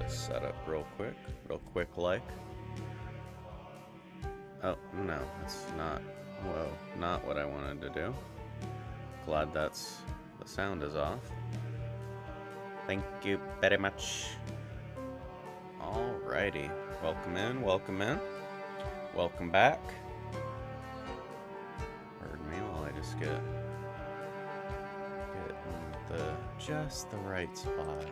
Just set up real quick like. Oh, no, that's not, whoa, not what I wanted to do. Glad the sound is off. Thank you very much. Alrighty, welcome in. Welcome back. Pardon me while I just get just the right spot.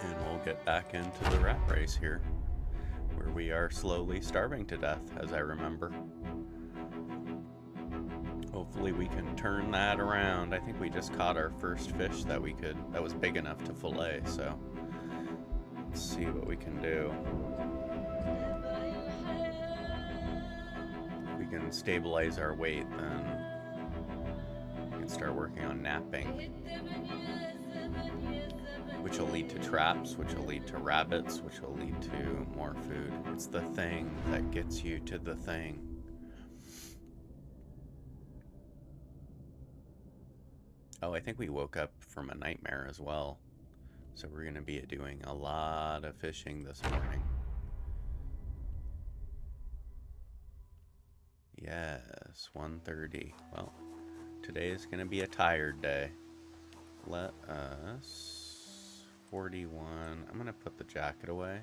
And we'll get back into the rat race here, where we are slowly starving to death, as I remember. Hopefully we can turn that around. I think we just caught our first fish that was big enough to fillet, so let's see what we can do. If we can stabilize our weight, then we can start working on napping, which will lead to traps, which will lead to rabbits, which will lead to more food. It's the thing that gets you to the thing. Oh, I think we woke up from a nightmare as well. So we're going to be doing a lot of fishing this morning. Yes, 1:30. Well, today is going to be a tired day. Let us... 41. I'm going to put the jacket away.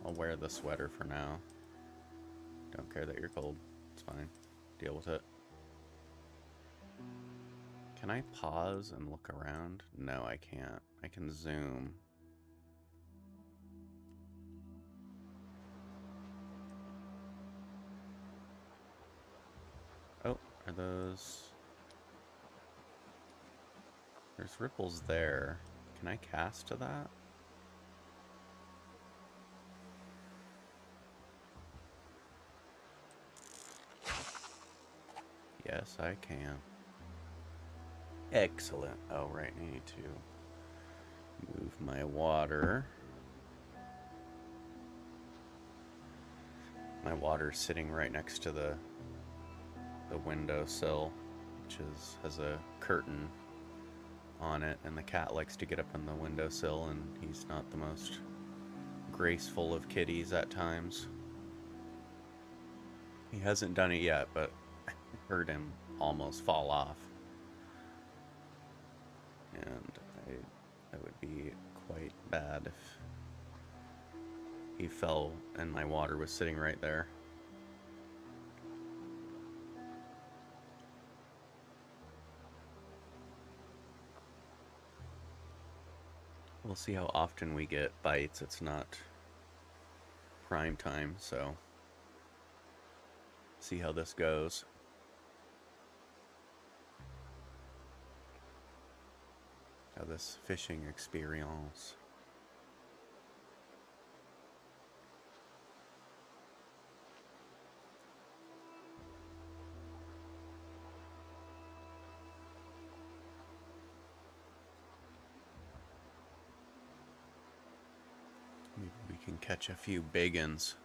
I'll wear the sweater for now. Don't care that you're cold. It's fine. Deal with it. Can I pause and look around? No, I can't. I can zoom. Oh, are those... There's ripples there. Can I cast to that? Yes, I can. Excellent. Oh, right, I need to move my water. My water's sitting right next to the windowsill, which has a curtain on it, and the cat likes to get up on the windowsill, and he's not the most graceful of kitties at times. He hasn't done it yet, but I heard him almost fall off. And that would be quite bad if he fell and my water was sitting right there. We'll see how often we get bites. It's not prime time, so see how this goes. How this fishing experience. Maybe we can catch a few big uns.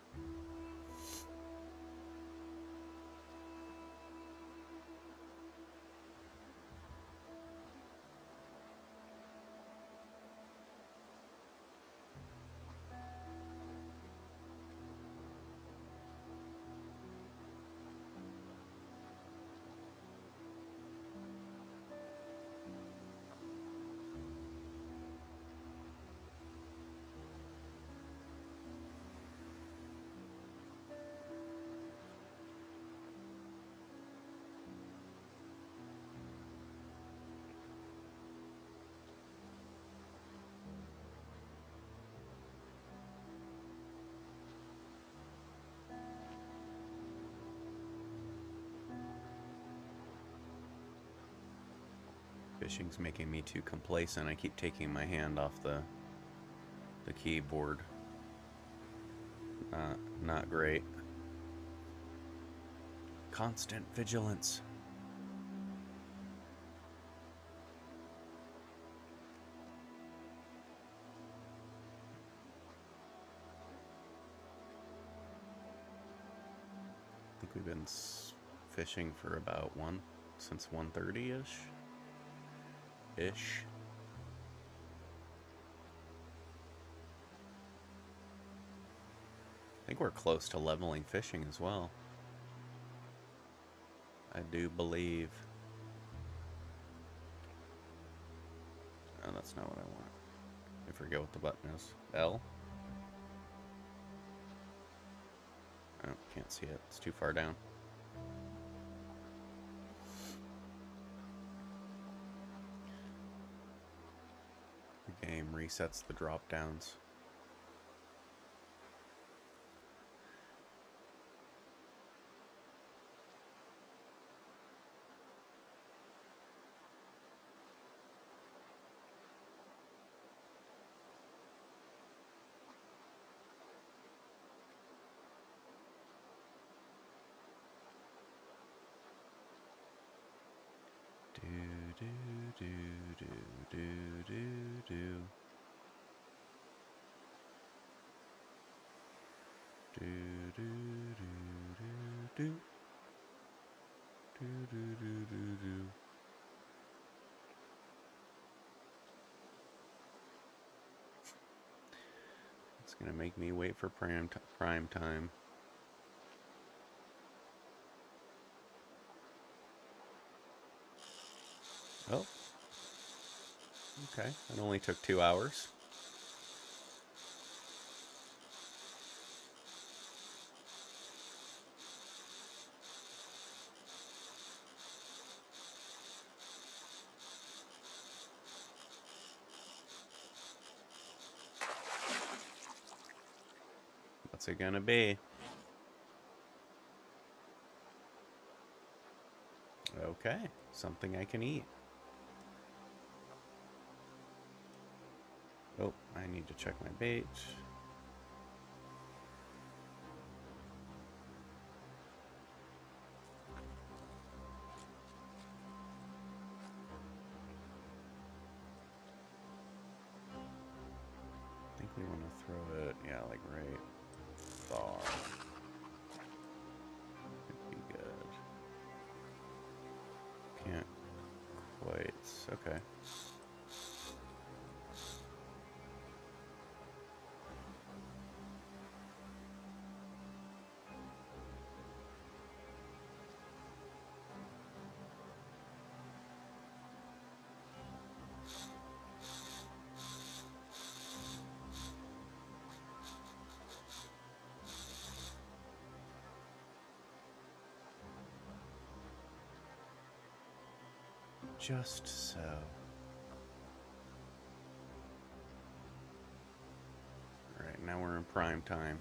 Fishing's making me too complacent. I keep taking my hand off the keyboard. Not great. Constant vigilance. I think we've been fishing for about since 1:30-ish. Ish. I think we're close to leveling fishing as well. I do believe. Oh, that's not what I want. I forget what the button is. L? Oh, can't see it. It's too far down. The game resets the drop downs. It's gonna make me wait for prime time. Oh, okay. It only took 2 hours. What's it gonna be? Okay, something I can eat. Oh, I need to check my bait. I think we want to throw it, yeah, like right far. Could be good. Can't quite. Okay. Just so. Alright, now we're in prime time.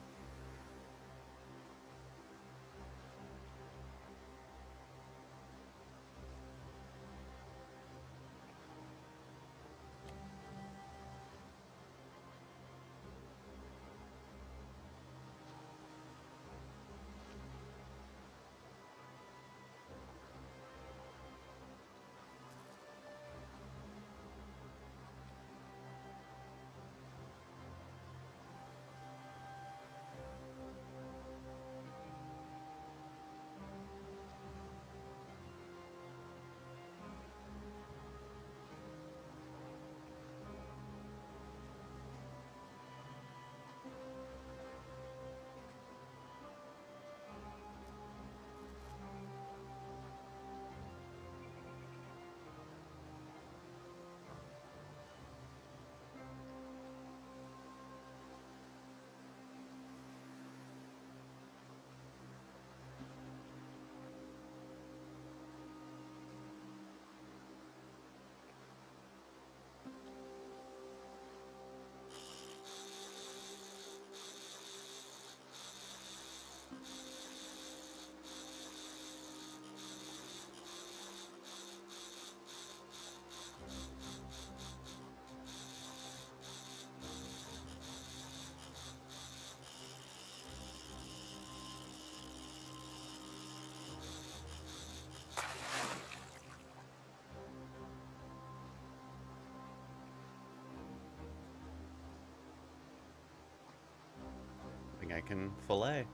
I think I can fillet.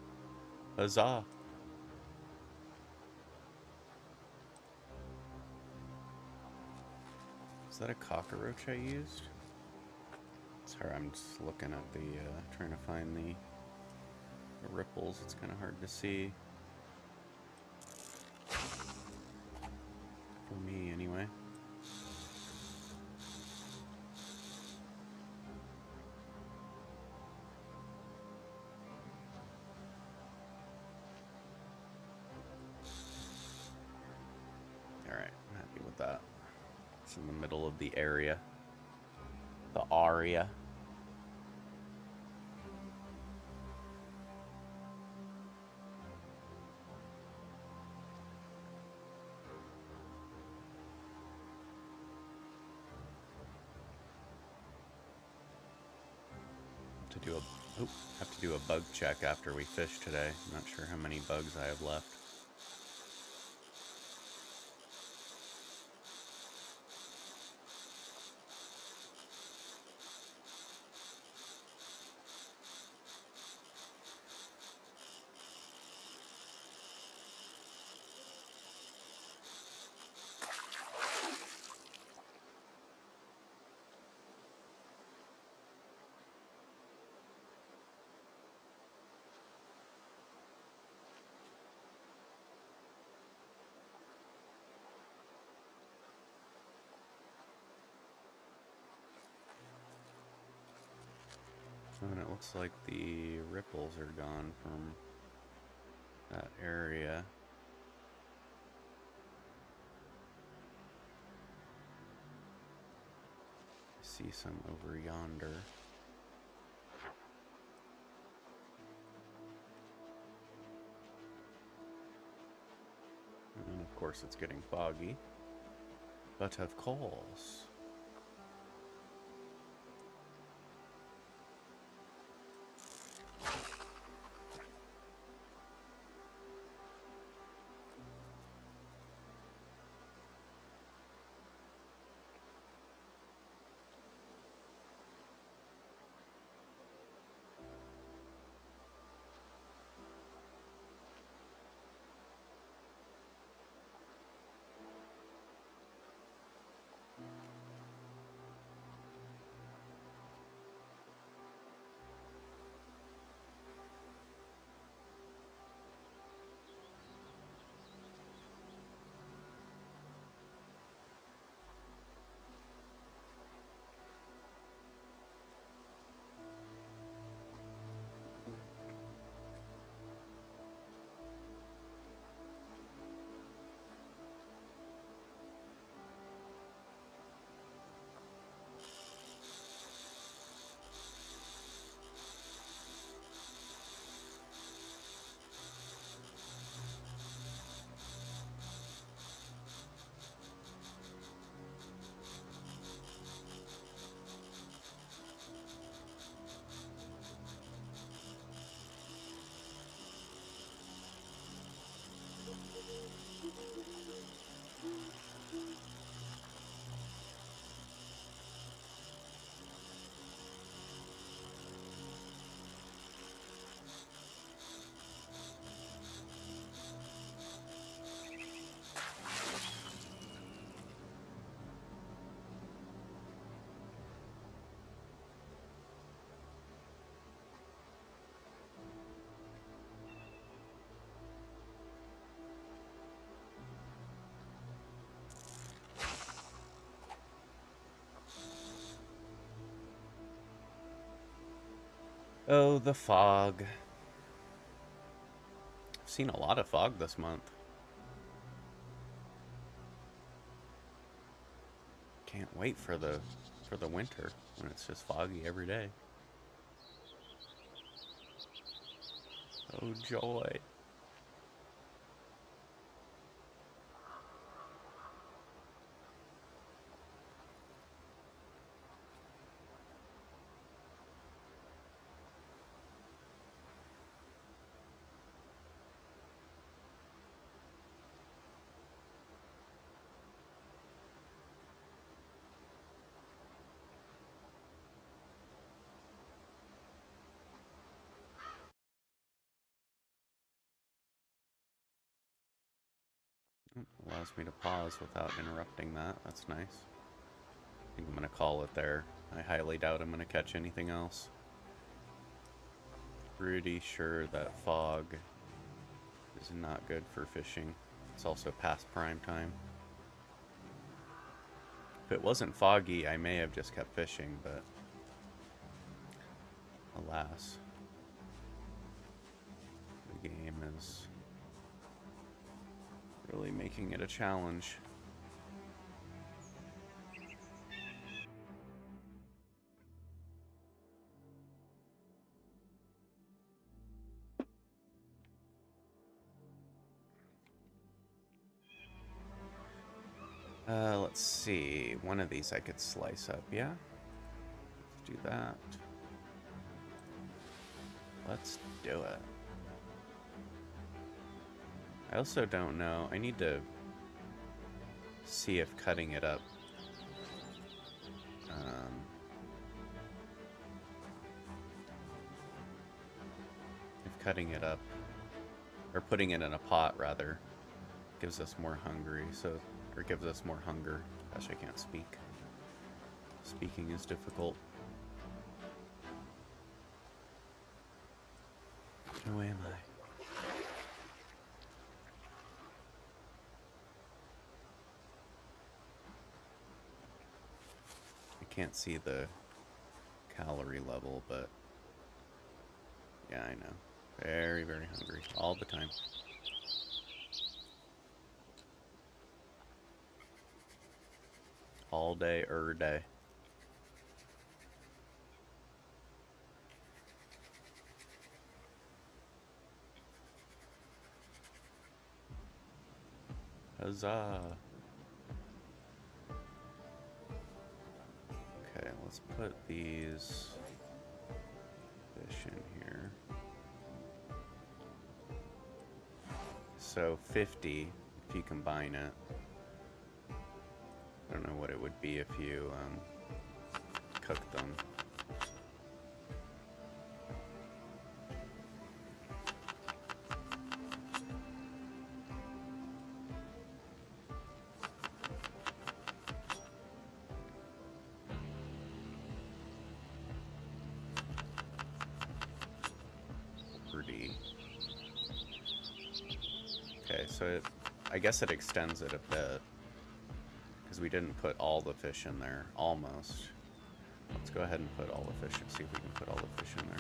Huzzah. Is that a cockroach I used? Sorry, I'm just looking at the, trying to find the ripples. It's kind of hard to see. For me, anyway. Alright, I'm happy with that. It's in the middle of the area. The aria. Have to do a bug check after we fish today. I'm not sure how many bugs I have left. And it looks like the ripples are gone from that area. I see some over yonder. And of course it's getting foggy. But of course. Oh, the fog. I've seen a lot of fog this month. Can't wait for the winter when it's just foggy every day. Oh joy. Allows me to pause without interrupting that. That's nice. think I'm going to call it there. I highly doubt I'm going to catch anything else. Pretty sure that fog is not good for fishing. It's also past prime time. If it wasn't foggy, I may have just kept fishing, but alas, the game is really making it a challenge. Let's see. One of these I could slice up, yeah? Let's do that. Let's do it. I also don't know. I need to see if cutting it up or putting it in a pot rather gives us more hungry, or gives us more hunger. Gosh, I can't speak. Speaking is difficult. Who am I? I can't see the calorie level, but yeah, I know. Very, very hungry all the time. All day, day. Huzzah! Okay, let's put these fish in here. So 50 if you combine it. I don't know what it would be if you cook them. Okay, so I guess it extends it a bit because we didn't put all the fish in there, almost. Let's go ahead and put all the fish and see if we can put all the fish in there.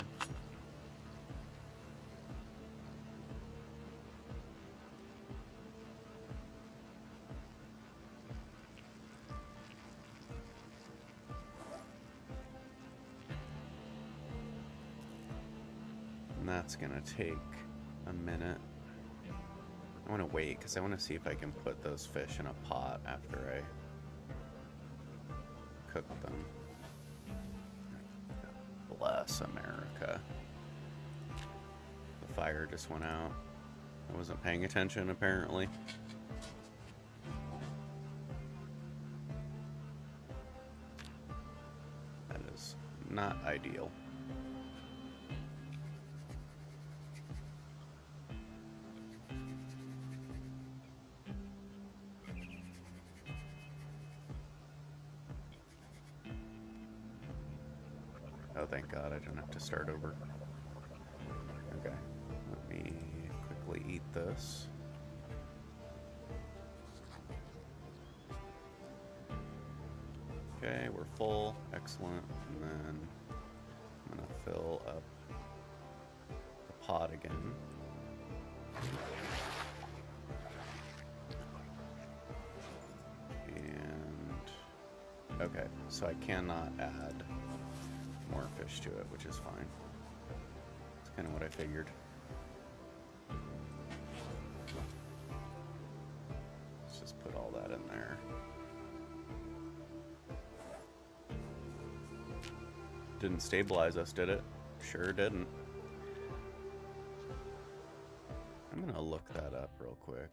And that's gonna take a minute. I want to wait because I want to see if I can put those fish in a pot after I cook them. Bless America. The fire just went out. I wasn't paying attention, apparently. That is not ideal. Oh, thank God, I don't have to start over. Okay, let me quickly eat this. Okay, we're full. Excellent. And then I'm gonna fill up the pot again. And okay, so I cannot add more fish to it, which is fine. That's kind of what I figured. Let's just put all that in there. Didn't stabilize us, did it? Sure didn't. I'm gonna look that up real quick.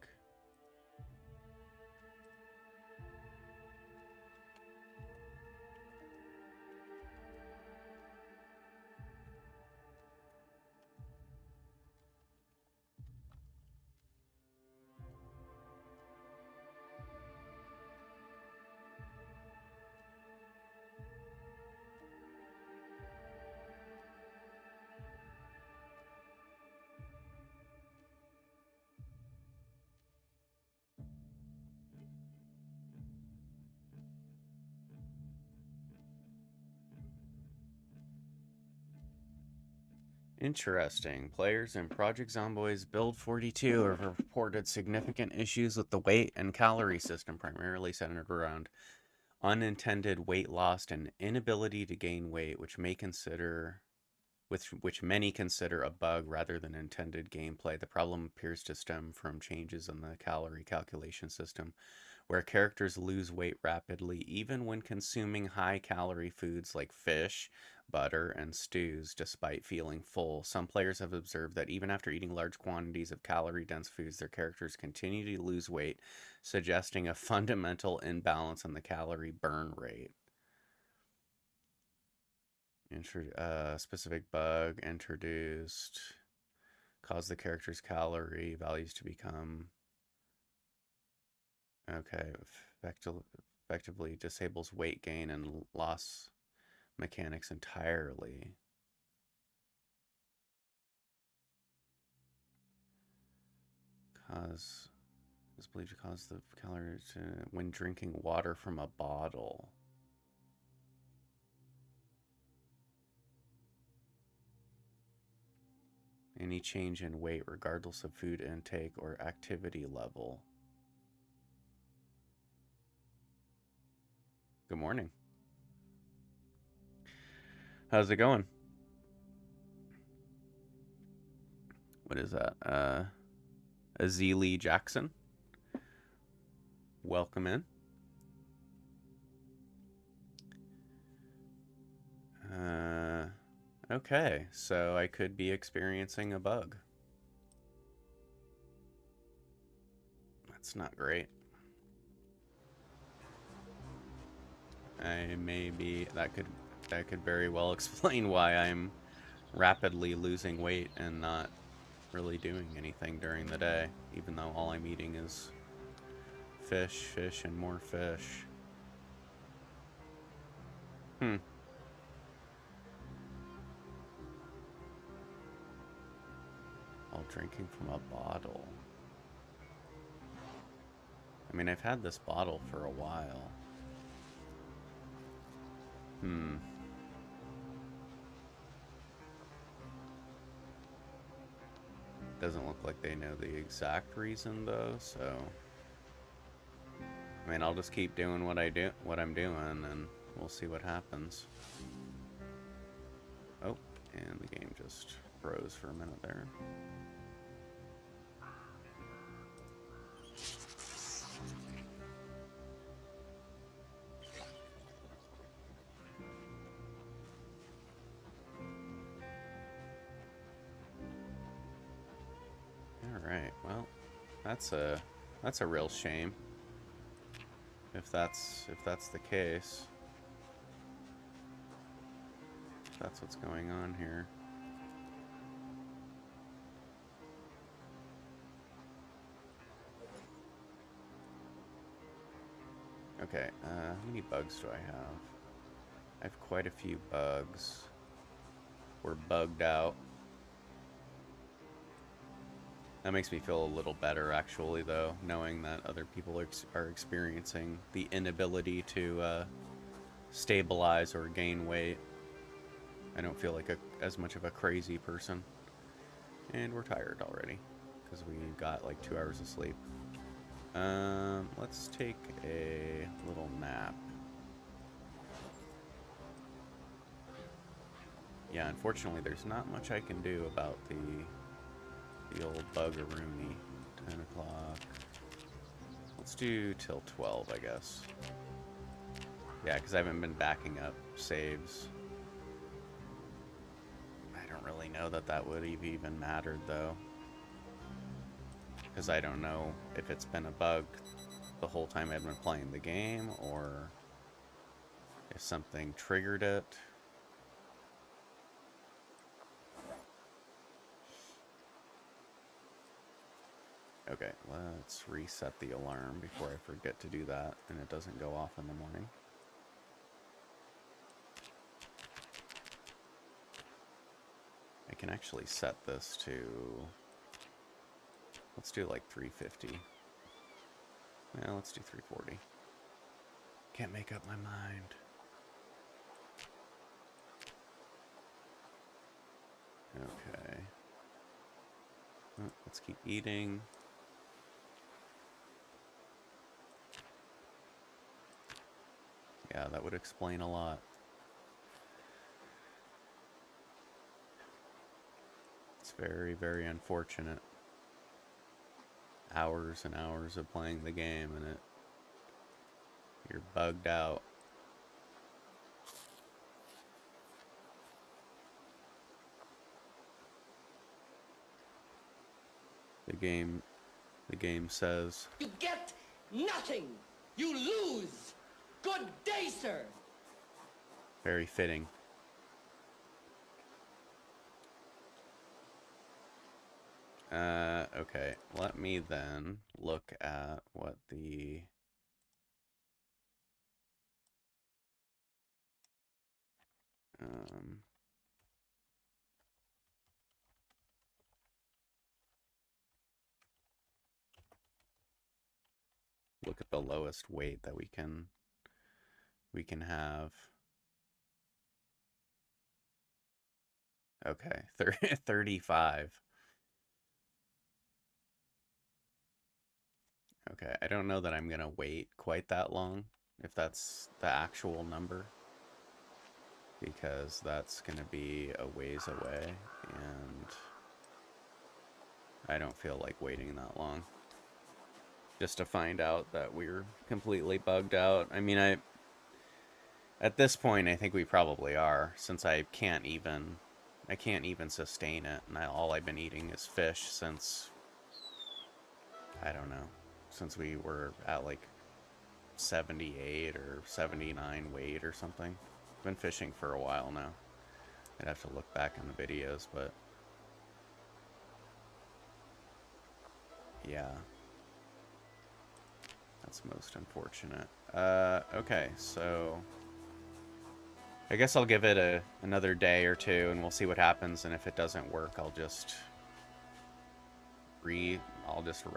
Interesting. Players in Project Zomboid's Build 42 have reported significant issues with the weight and calorie system, primarily centered around unintended weight loss and inability to gain weight, which many consider a bug rather than intended gameplay. The problem appears to stem from changes in the calorie calculation system, where characters lose weight rapidly even when consuming high-calorie foods like fish, butter, and stews, despite feeling full. Some players have observed that even after eating large quantities of calorie-dense foods, their characters continue to lose weight, suggesting a fundamental imbalance in the calorie burn rate. Specific bug introduced caused the character's calorie values to become effectively disables weight gain and loss mechanics entirely. Is believed to cause the calories when drinking water from a bottle. Any change in weight regardless of food intake or activity level. Good morning. How's it going? What is that? Azili Jackson. Welcome in. Okay, so I could be experiencing a bug. That's not great. That could very well explain why I'm rapidly losing weight and not really doing anything during the day, even though all I'm eating is fish, and more fish. While drinking from a bottle. I mean, I've had this bottle for a while. Doesn't look like they know the exact reason though, so I mean, I'll just keep doing what I'm doing, and we'll see what happens. Oh, and the game just froze for a minute there. All right, well, that's a real shame. If that's the case, if that's what's going on here. Okay, how many bugs do I have? I have quite a few bugs. We're bugged out. That makes me feel a little better, actually, though, knowing that other people are experiencing the inability to stabilize or gain weight. I don't feel like as much of a crazy person. And we're tired already, because we got like 2 hours of sleep. Let's take a little nap. Yeah, unfortunately, there's not much I can do about the old buggeroony. 10 o'clock. Let's do till 12, I guess. Yeah, because I haven't been backing up saves. I don't really know that would have even mattered, though. Because I don't know if it's been a bug the whole time I've been playing the game, or if something triggered it. Okay, let's reset the alarm before I forget to do that and it doesn't go off in the morning. I can actually set this to, let's do like 350. Yeah, let's do 340. Can't make up my mind. Okay. Oh, let's keep eating. Yeah, that would explain a lot. It's very, very unfortunate. Hours and hours of playing the game and you're bugged out. The game says, "You get nothing. You lose. Good day, sir." Very fitting. Okay. Let me then look at what the look at the lowest weight that we can have. Okay, 35. Okay, I don't know that I'm gonna wait quite that long, if that's the actual number, because that's gonna be a ways away, and I don't feel like waiting that long just to find out that we're completely bugged out. I mean, at this point, I think we probably are, since I can't even sustain it, and all I've been eating is fish since, I don't know, since we were at like 78 or 79 weight or something. I've been fishing for a while now. I'd have to look back on the videos, but yeah, that's most unfortunate. Okay, so I guess I'll give it another day or two, and we'll see what happens. And if it doesn't work, I'll just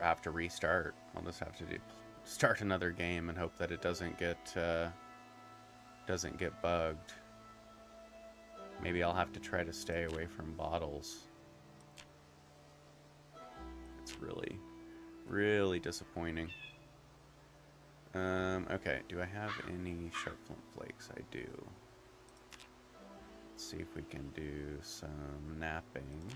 have to restart. I'll just have to start another game and hope that it doesn't get bugged. Maybe I'll have to try to stay away from bottles. It's really, really disappointing. Okay, do I have any sharp flint flakes? I do. Let's see if we can do some napping.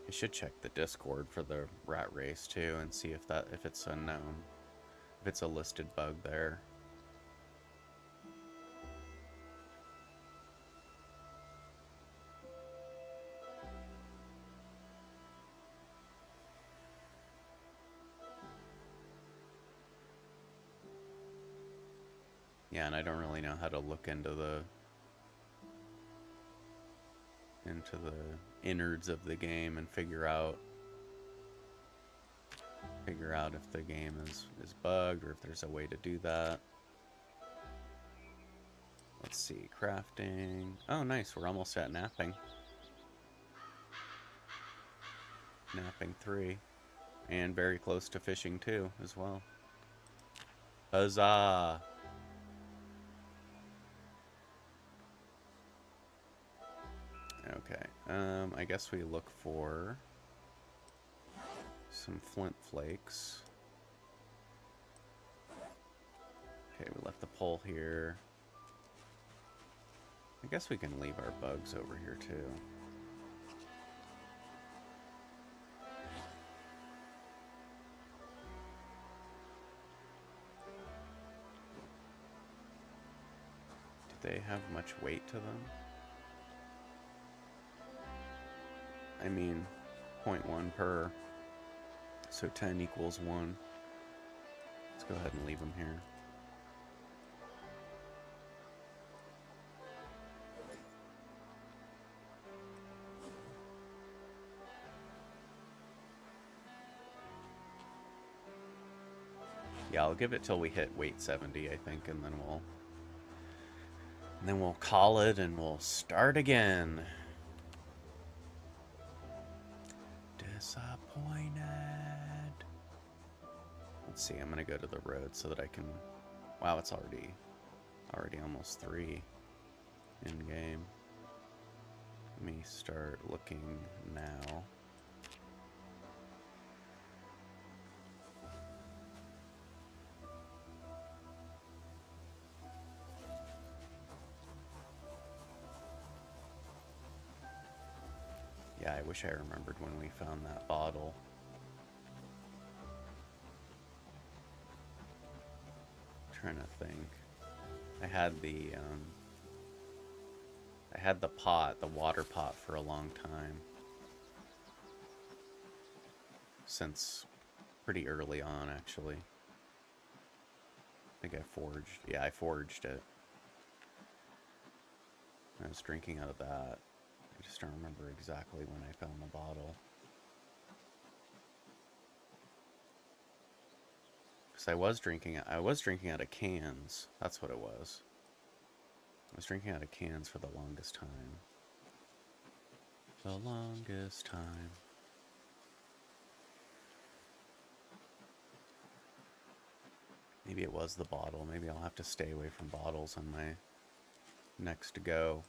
I should check the Discord for the RatRace too and see if it's unknown. If it's a listed bug there. Yeah, and I don't really know how to look into the innards of the game and figure out if the game is bugged or if there's a way to do that. Let's see, crafting. Oh, nice, we're almost at napping. Napping 3. And very close to fishing 2 as well. Huzzah! Okay, I guess we look for some flint flakes. Okay, we left the pole here. I guess we can leave our bugs over here too. Do they have much weight to them? I mean, 0.1 per. So 10 equals 1. Let's go ahead and leave them here. Yeah, I'll give it till we hit weight 70, I think, and then we'll call it and we'll start again. Disappointed. Let's see, I'm gonna go to the road so that I can Wow, it's already almost 3 in game. Let me start looking now. Yeah, I wish I remembered when we found that bottle. Trying to think. I had the pot, the water pot, for a long time. Since pretty early on, actually. I think I forged it. I was drinking out of that. I just don't remember exactly when I found the bottle. Because I was drinking out of cans. That's what it was. I was drinking out of cans for the longest time. The longest time. Maybe it was the bottle. Maybe I'll have to stay away from bottles on my next go.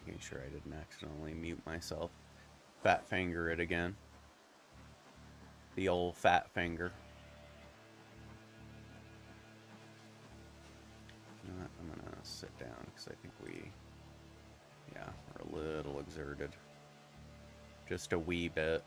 Making sure I didn't accidentally mute myself. Fat finger it again. The old fat finger. You know what? I'm gonna sit down because I think we're a little exerted. Just a wee bit.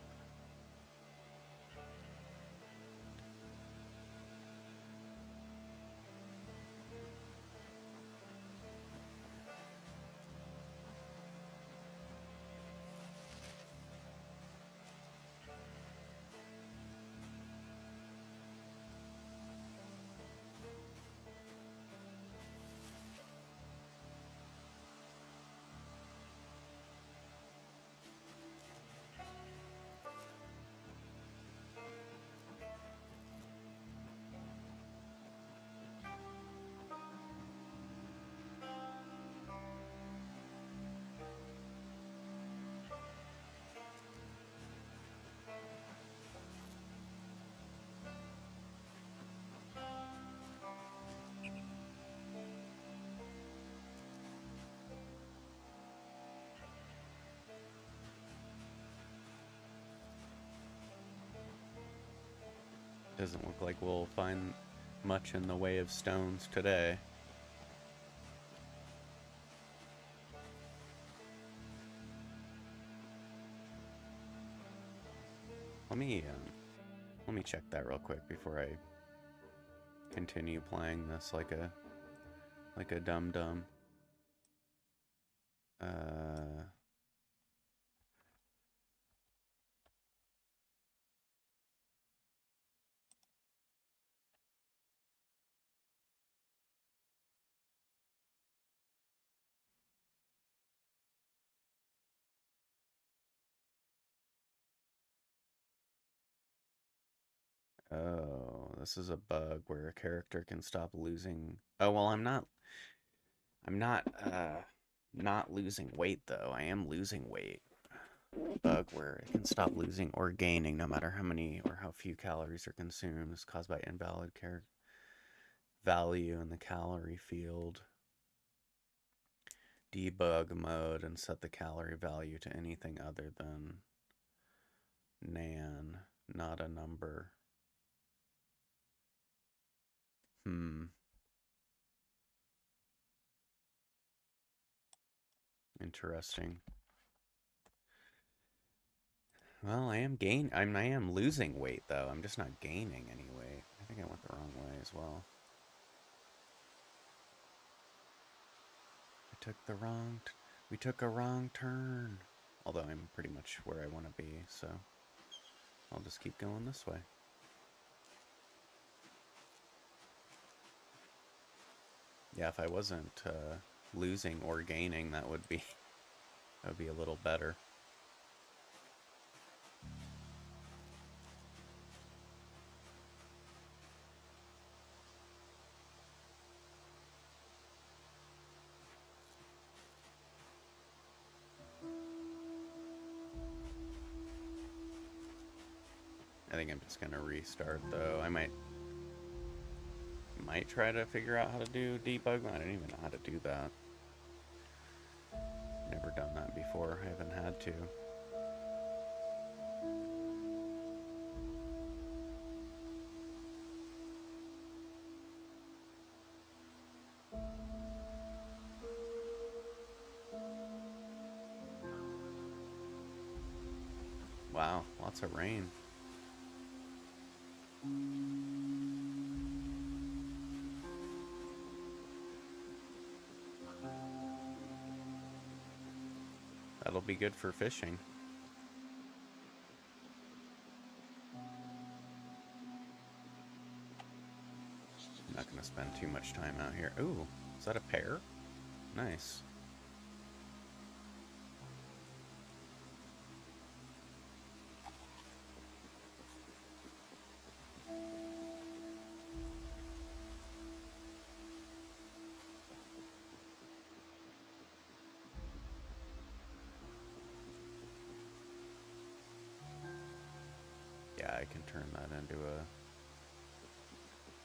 Doesn't look like we'll find much in the way of stones today. Let me check that real quick before I continue playing this like a dum-dum. Oh, this is a bug where a character can stop losing. Oh, well, I'm not losing weight though. I am losing weight. Bug where it can stop losing or gaining no matter how many or how few calories are consumed. It's caused by invalid value in the calorie field. Debug mode and set the calorie value to anything other than nan, not a number. Interesting. Well, I am losing weight though. I'm just not gaining any weight. I think I went the wrong way as well. We took a wrong turn. Although I'm pretty much where I want to be, so I'll just keep going this way. Yeah, if I wasn't losing or gaining, that would be a little better. I think I'm just gonna restart though. I might try to figure out how to do debug. I don't even know how to do that. Never done that before. I haven't had to. Wow, lots of rain. That'll be good for fishing. I'm not going to spend too much time out here. Ooh, is that a pear? Nice. Yeah, I can turn that into a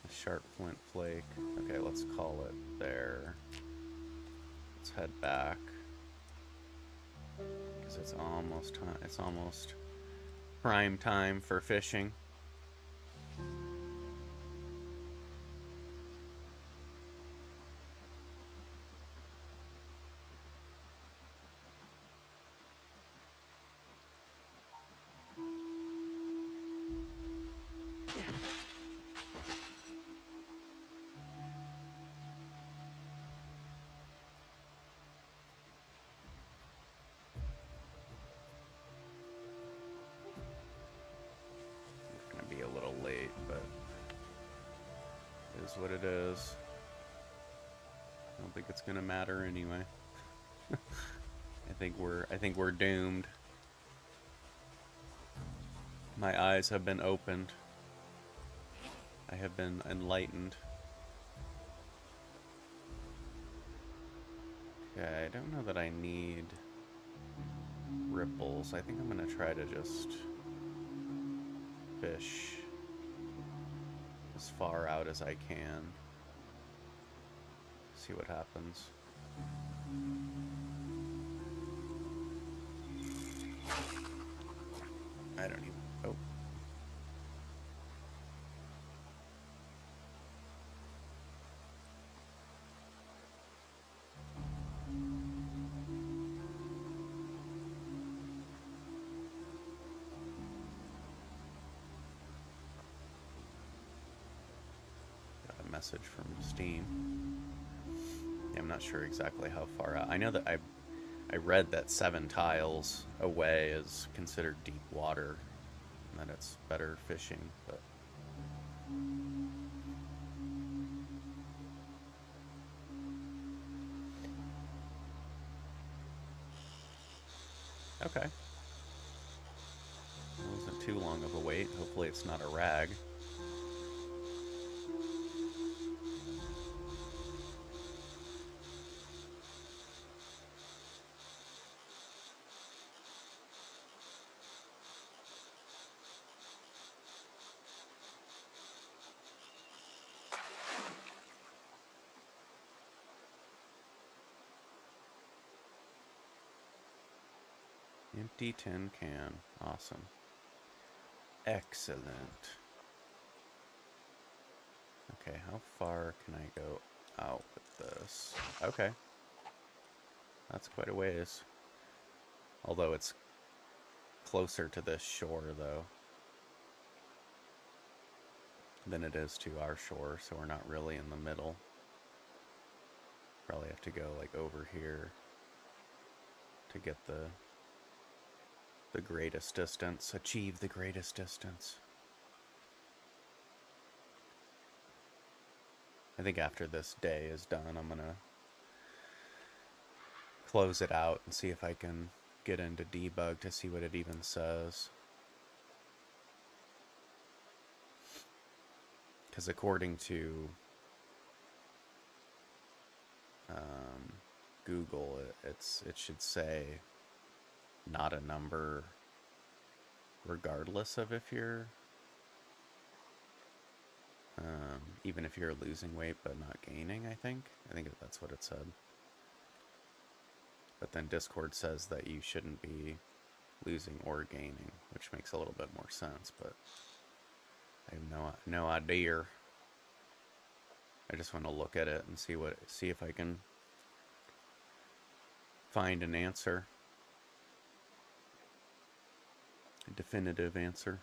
sharp flint flake. Okay, let's call it there. Let's head back. Because it's almost prime time for fishing. Gonna be a little late, but it is what it is. I don't think it's gonna matter anyway. I think we're doomed. My eyes have been opened. I have been enlightened. Okay, I don't know that I need ripples. I think I'm gonna try to just fish as far out as I can. See what happens. I don't even... Oh. Got a message from Steam. Yeah, I'm not sure exactly how far out. I know that I read that 7 tiles away is considered deep water, and that it's better fishing, but... Okay. It wasn't too long of a wait. Hopefully it's not a rag. Empty tin can. Awesome. Excellent. Okay, how far can I go out with this? Okay. That's quite a ways. Although it's closer to this shore, though, than it is to our shore, so we're not really in the middle. Probably have to go, like, over here to get the greatest distance, achieve the greatest distance. I think after this day is done, I'm gonna close it out and see if I can get into debug to see what it even says. Because according to Google, it should say not a number regardless of if you're even if you're losing weight but not gaining. I think that's what it said. But then Discord says that you shouldn't be losing or gaining, which makes a little bit more sense, but I have no idea. I just want to look at it and see if I can find an answer, a definitive answer.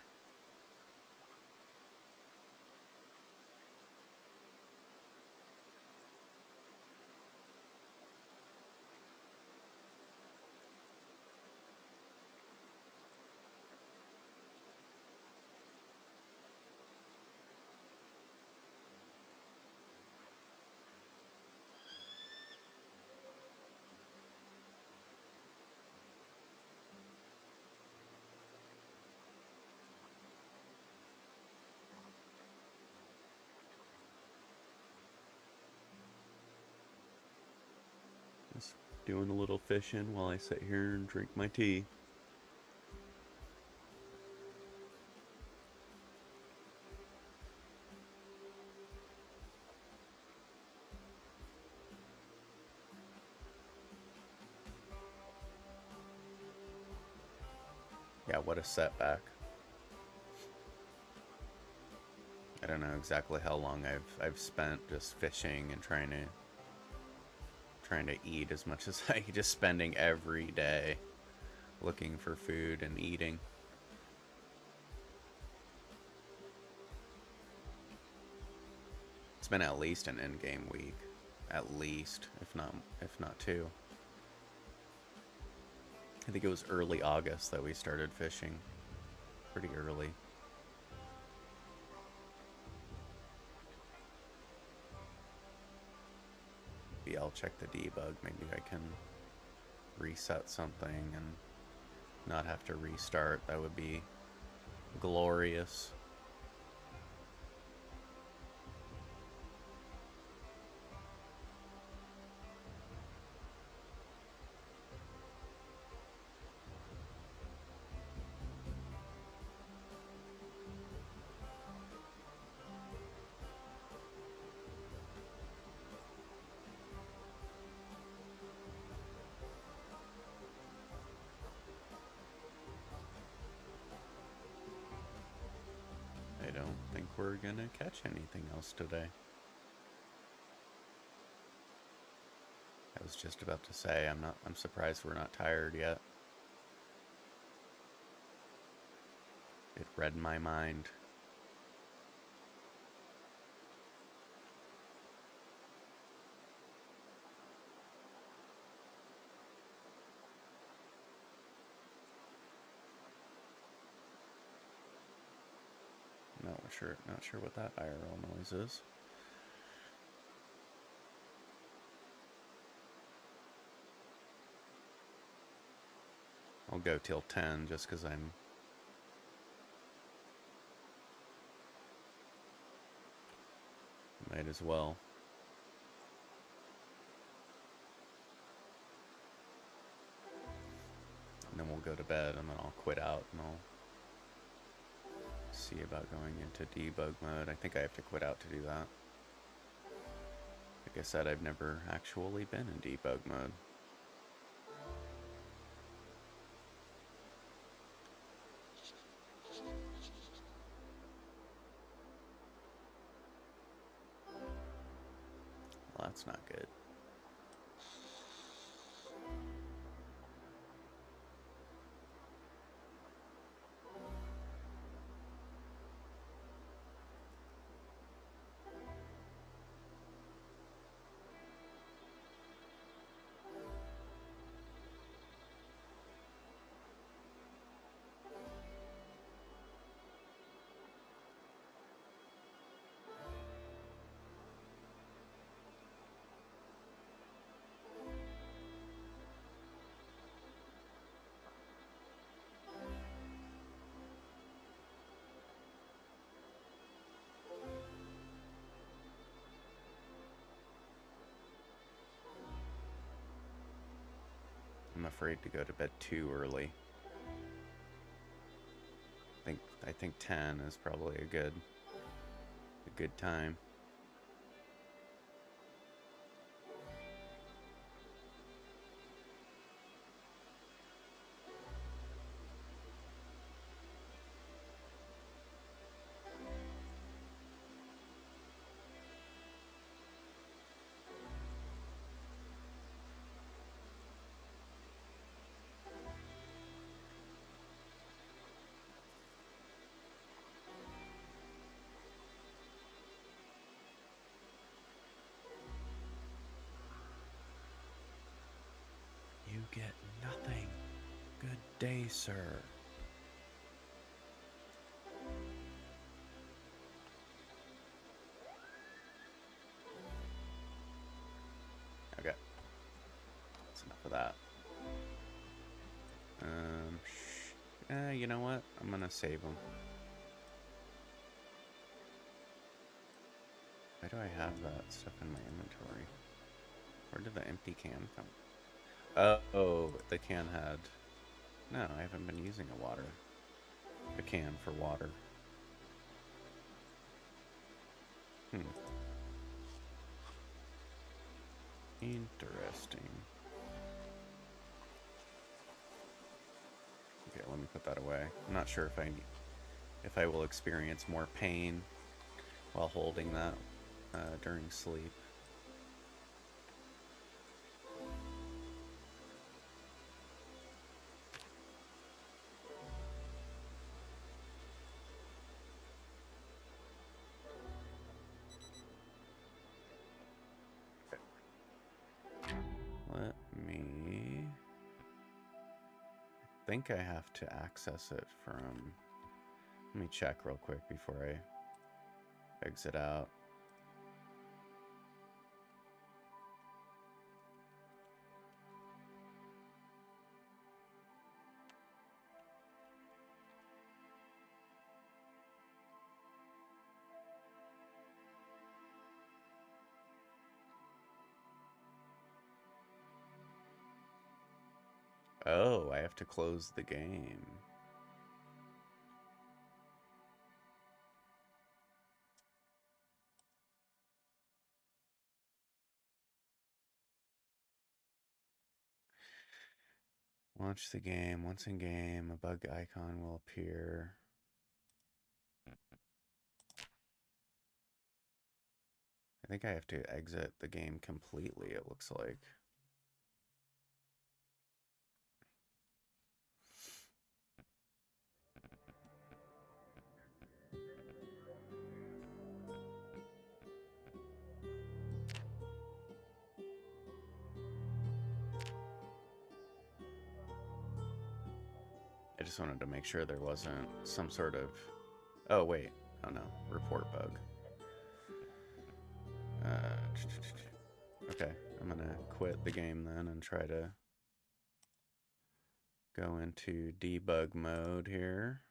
Just doing a little fishing while I sit here and drink my tea. Yeah, what a setback. I don't know exactly how long I've spent just fishing and trying to eat as much as I just spending every day looking for food and eating. It's been at least an in-game week, at least, if not two. I think it was early August that we started fishing, pretty early. Maybe I'll check the debug. Maybe I can reset something and not have to restart. That would be glorious. I don't think we're gonna catch anything else today. I was just about to say I'm surprised we're not tired yet. It read my mind. Not sure what that IRL noise is. I'll go till 10 just because I'm might as well. And then we'll go to bed and then I'll quit out and I'll see about going into debug mode. I think I have to quit out to do that. Like I said, I've never actually been in debug mode. Well, that's not good. afraid to go to bed too early. I think 10 is probably a good time. You get nothing. Good day, sir. Okay. That's enough of that. You know what? I'm gonna save them. Why do I have that stuff in my inventory? Where did the empty can come? Oh, the can had... No, I haven't been using a can for water. Interesting. Okay, let me put that away. I'm not sure if I will experience more pain while holding that during sleep. Let me... I think I have to access it from... Let me check real quick before I exit out. Oh, I have to close the game. Launch the game. Once in game, a bug icon will appear. I think I have to exit the game completely, it looks like. I just wanted to make sure there wasn't some sort of... Oh, wait. Oh, no. Report bug. Okay. I'm going to quit the game then and try to go into debug mode here.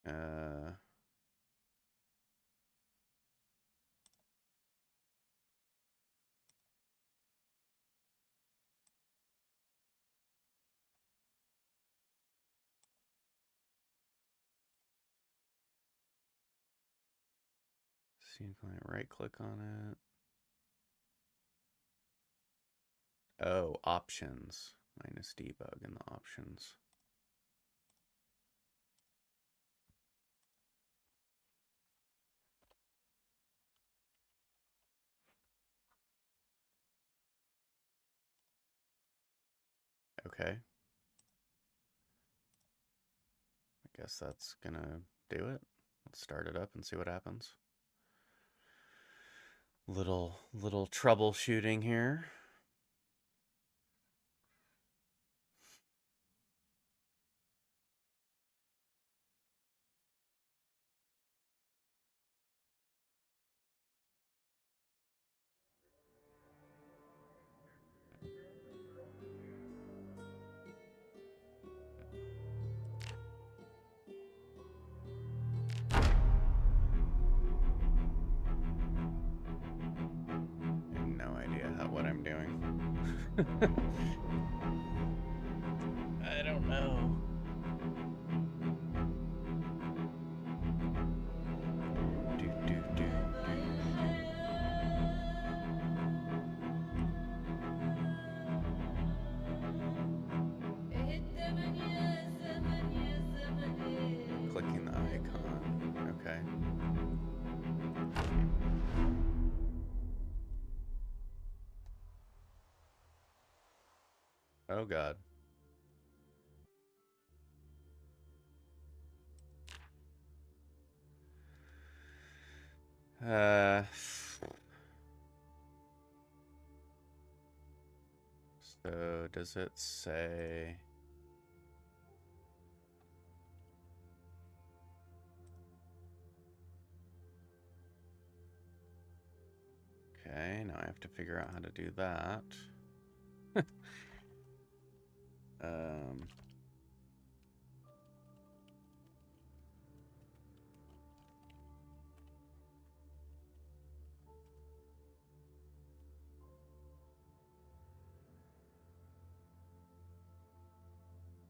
Uh... Scene client, right click on it. Oh, options. Minus debug in the options. Okay. I guess that's gonna do it. Let's start it up and see what happens. Little troubleshooting here. idea what I'm doing. I don't know. Clicking the icon. Okay. Oh God. So does it say? Okay, now I have to figure out how to do that. um,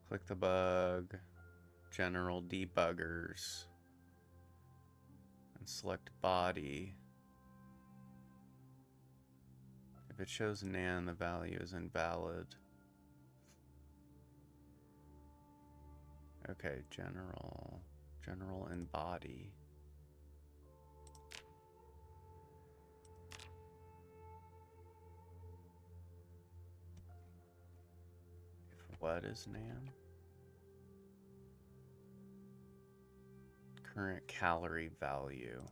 Click the bug, general debuggers, and select body. If it shows nan, the value is invalid. Okay, general and body. If what is nan? Current calorie value.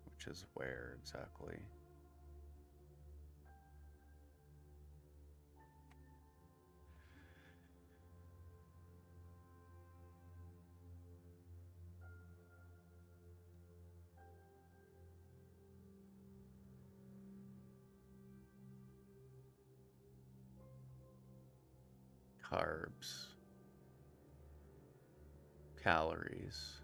Which is where exactly? Carbs. Calories.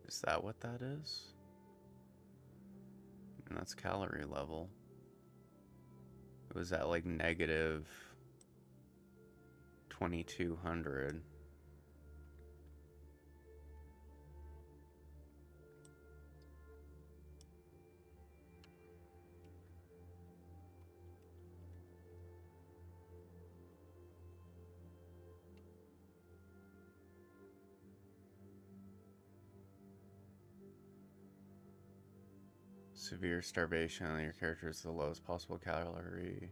Is that what that is? And that's calorie level. It was at like negative 2200. Severe starvation. Your character is the lowest possible calorie.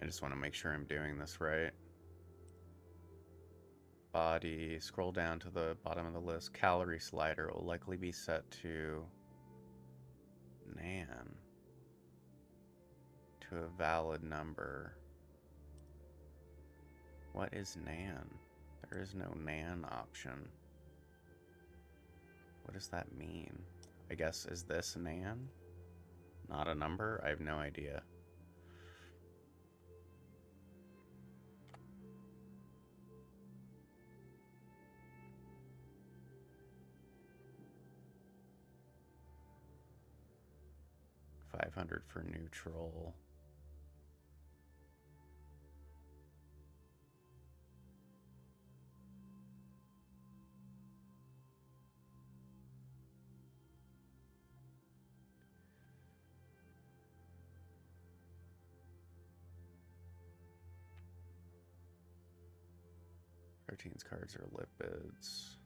I just want to make sure I'm doing this right. Body. Scroll down to the bottom of the list. Calorie slider will likely be set to nan. To a valid number. What is nan? There is no nan option. What does that mean? I guess, is this nan? Not a number? I have no idea. $500 for neutral. Proteins cards are lipids.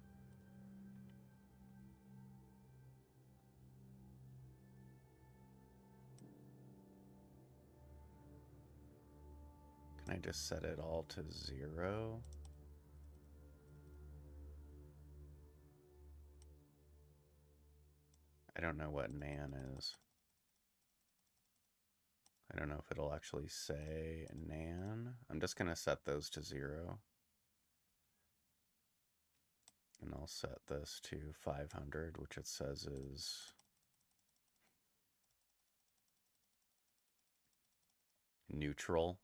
Can I just set it all to 0? I don't know what nan is. I don't know if it'll actually say nan. I'm just going to set those to 0. And I'll set this to 500, which it says is neutral.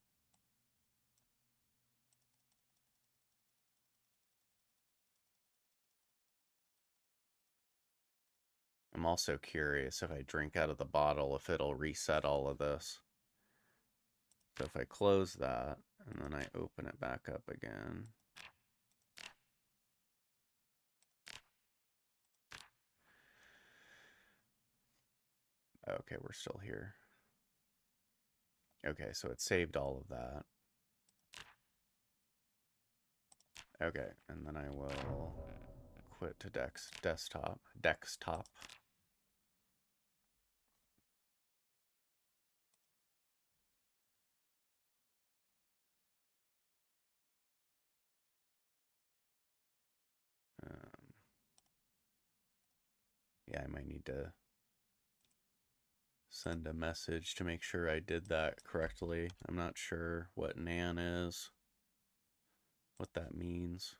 I'm also curious if I drink out of the bottle, if it'll reset all of this. So if I close that and then I open it back up again. Okay, we're still here. Okay, so it saved all of that. Okay, and then I will quit to desktop. Um, yeah, I might need to send a message to make sure I did that correctly. I'm not sure what nan is, what that means.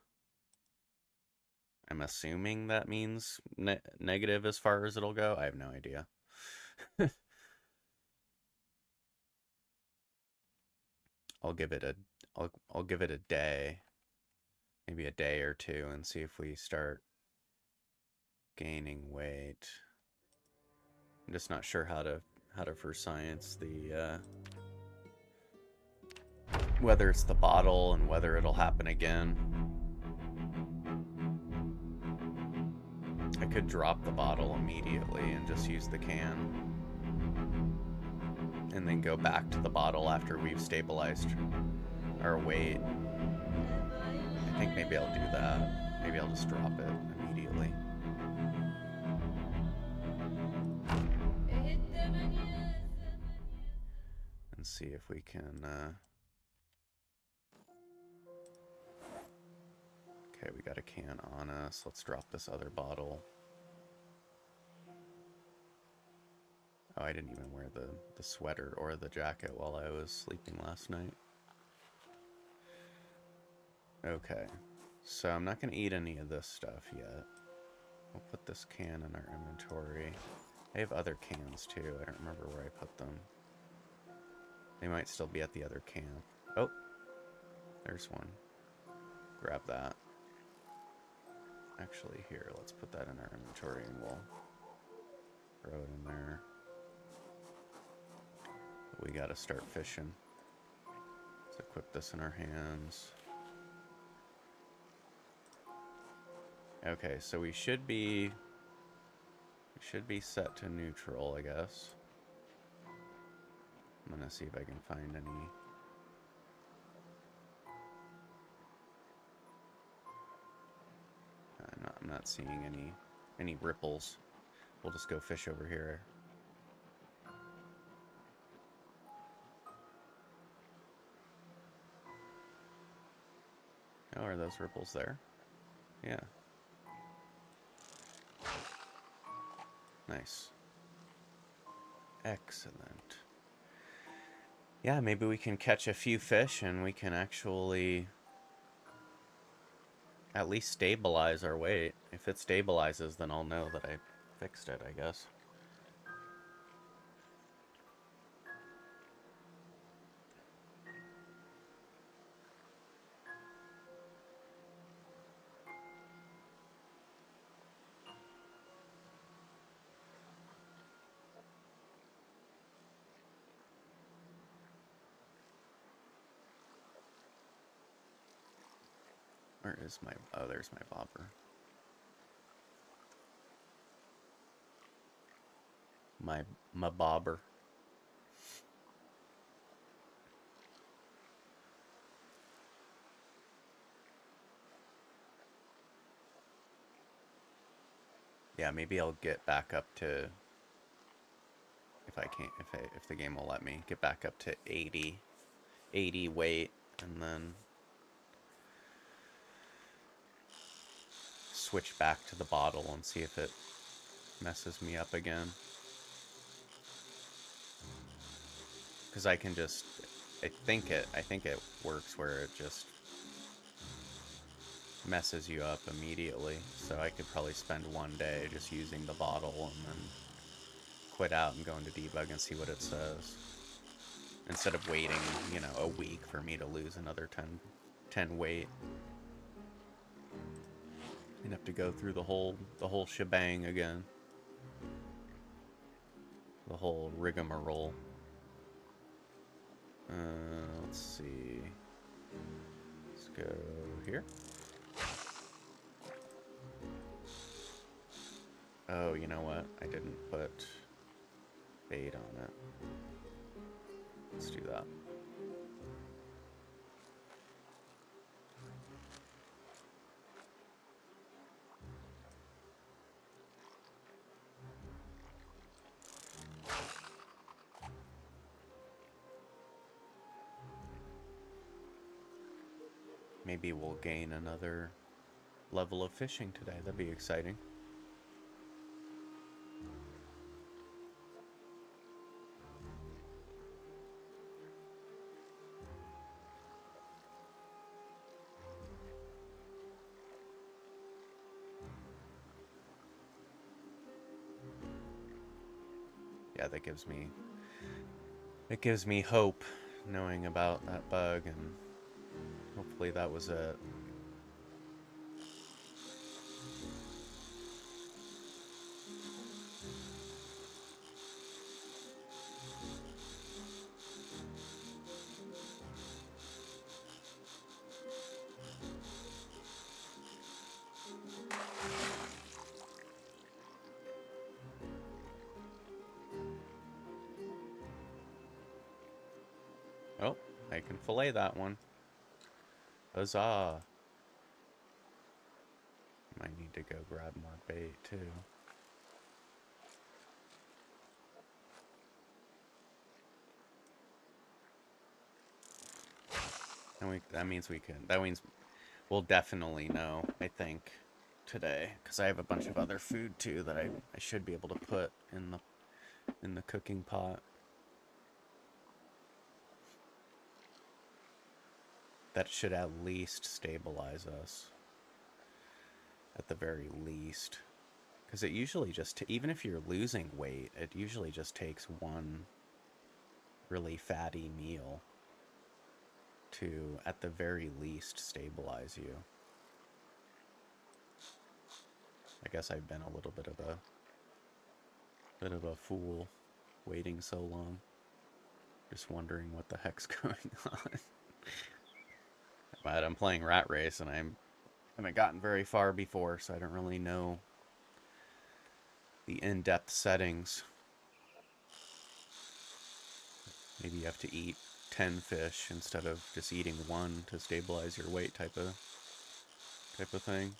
I'm assuming that means negative as far as it'll go. I have no idea. I'll give it a day, maybe a day or two, and see if we start gaining weight. I'm just not sure how to for science the whether it's the bottle and whether it'll happen again. I could drop the bottle immediately and just use the can, and then go back to the bottle after we've stabilized our weight. I think maybe I'll do that. Maybe I'll just drop it immediately. And see if we can... Okay, we got a can on us. Let's drop this other bottle. Oh, I didn't even wear the sweater or the jacket while I was sleeping last night. Okay, so I'm not going to eat any of this stuff yet. We'll put this can in our inventory. I have other cans too. I don't remember where I put them. They might still be at the other camp. Oh, there's one. Grab that. Actually, here, let's put that in our inventory and we'll throw it in there. We gotta start fishing. Let's equip this in our hands. Okay, so we should be set to neutral, I guess. I'm gonna see if I can find any. I'm not seeing any ripples. We'll just go fish over here. Oh, are those ripples there? Yeah. Nice. Excellent. Yeah, maybe we can catch a few fish and we can actually at least stabilize our weight. If it stabilizes, then I'll know that I fixed it, I guess. Where is my... Oh, there's my bobber. My bobber. Yeah, maybe I'll get back up to... If I can't... If the game will let me, get back up to 80 weight, and then switch back to the bottle and see if it messes me up again. because I can just, I think it works where it just messes you up immediately. So I could probably spend one day just using the bottle and then quit out and go into debug and see what it says. Instead of waiting, you know, a week for me to lose another 10 weight. You'd have to go through the whole shebang again. The whole rigmarole. Let's see. Let's go here. Oh, you know what? I didn't put bait on it. Let's do that. Maybe we'll gain another level of fishing today. That'd be exciting. Yeah, that gives me hope knowing about that bug, and hopefully that was it. Oh, I can fillet that one. Huzzah! Might need to go grab more bait too. And that means we'll definitely know, I think, today, because I have a bunch of other food too that I should be able to put in the cooking pot. That should at least stabilize us. At the very least. Because it usually just, even if you're losing weight, it usually just takes one really fatty meal to, at the very least, stabilize you. I guess I've been a little bit of a fool waiting so long. Just wondering what the heck's going on. But I'm playing RatRace and I haven't gotten very far before, so I don't really know the in-depth settings. Maybe you have to eat 10 fish instead of just eating one to stabilize your weight type of thing.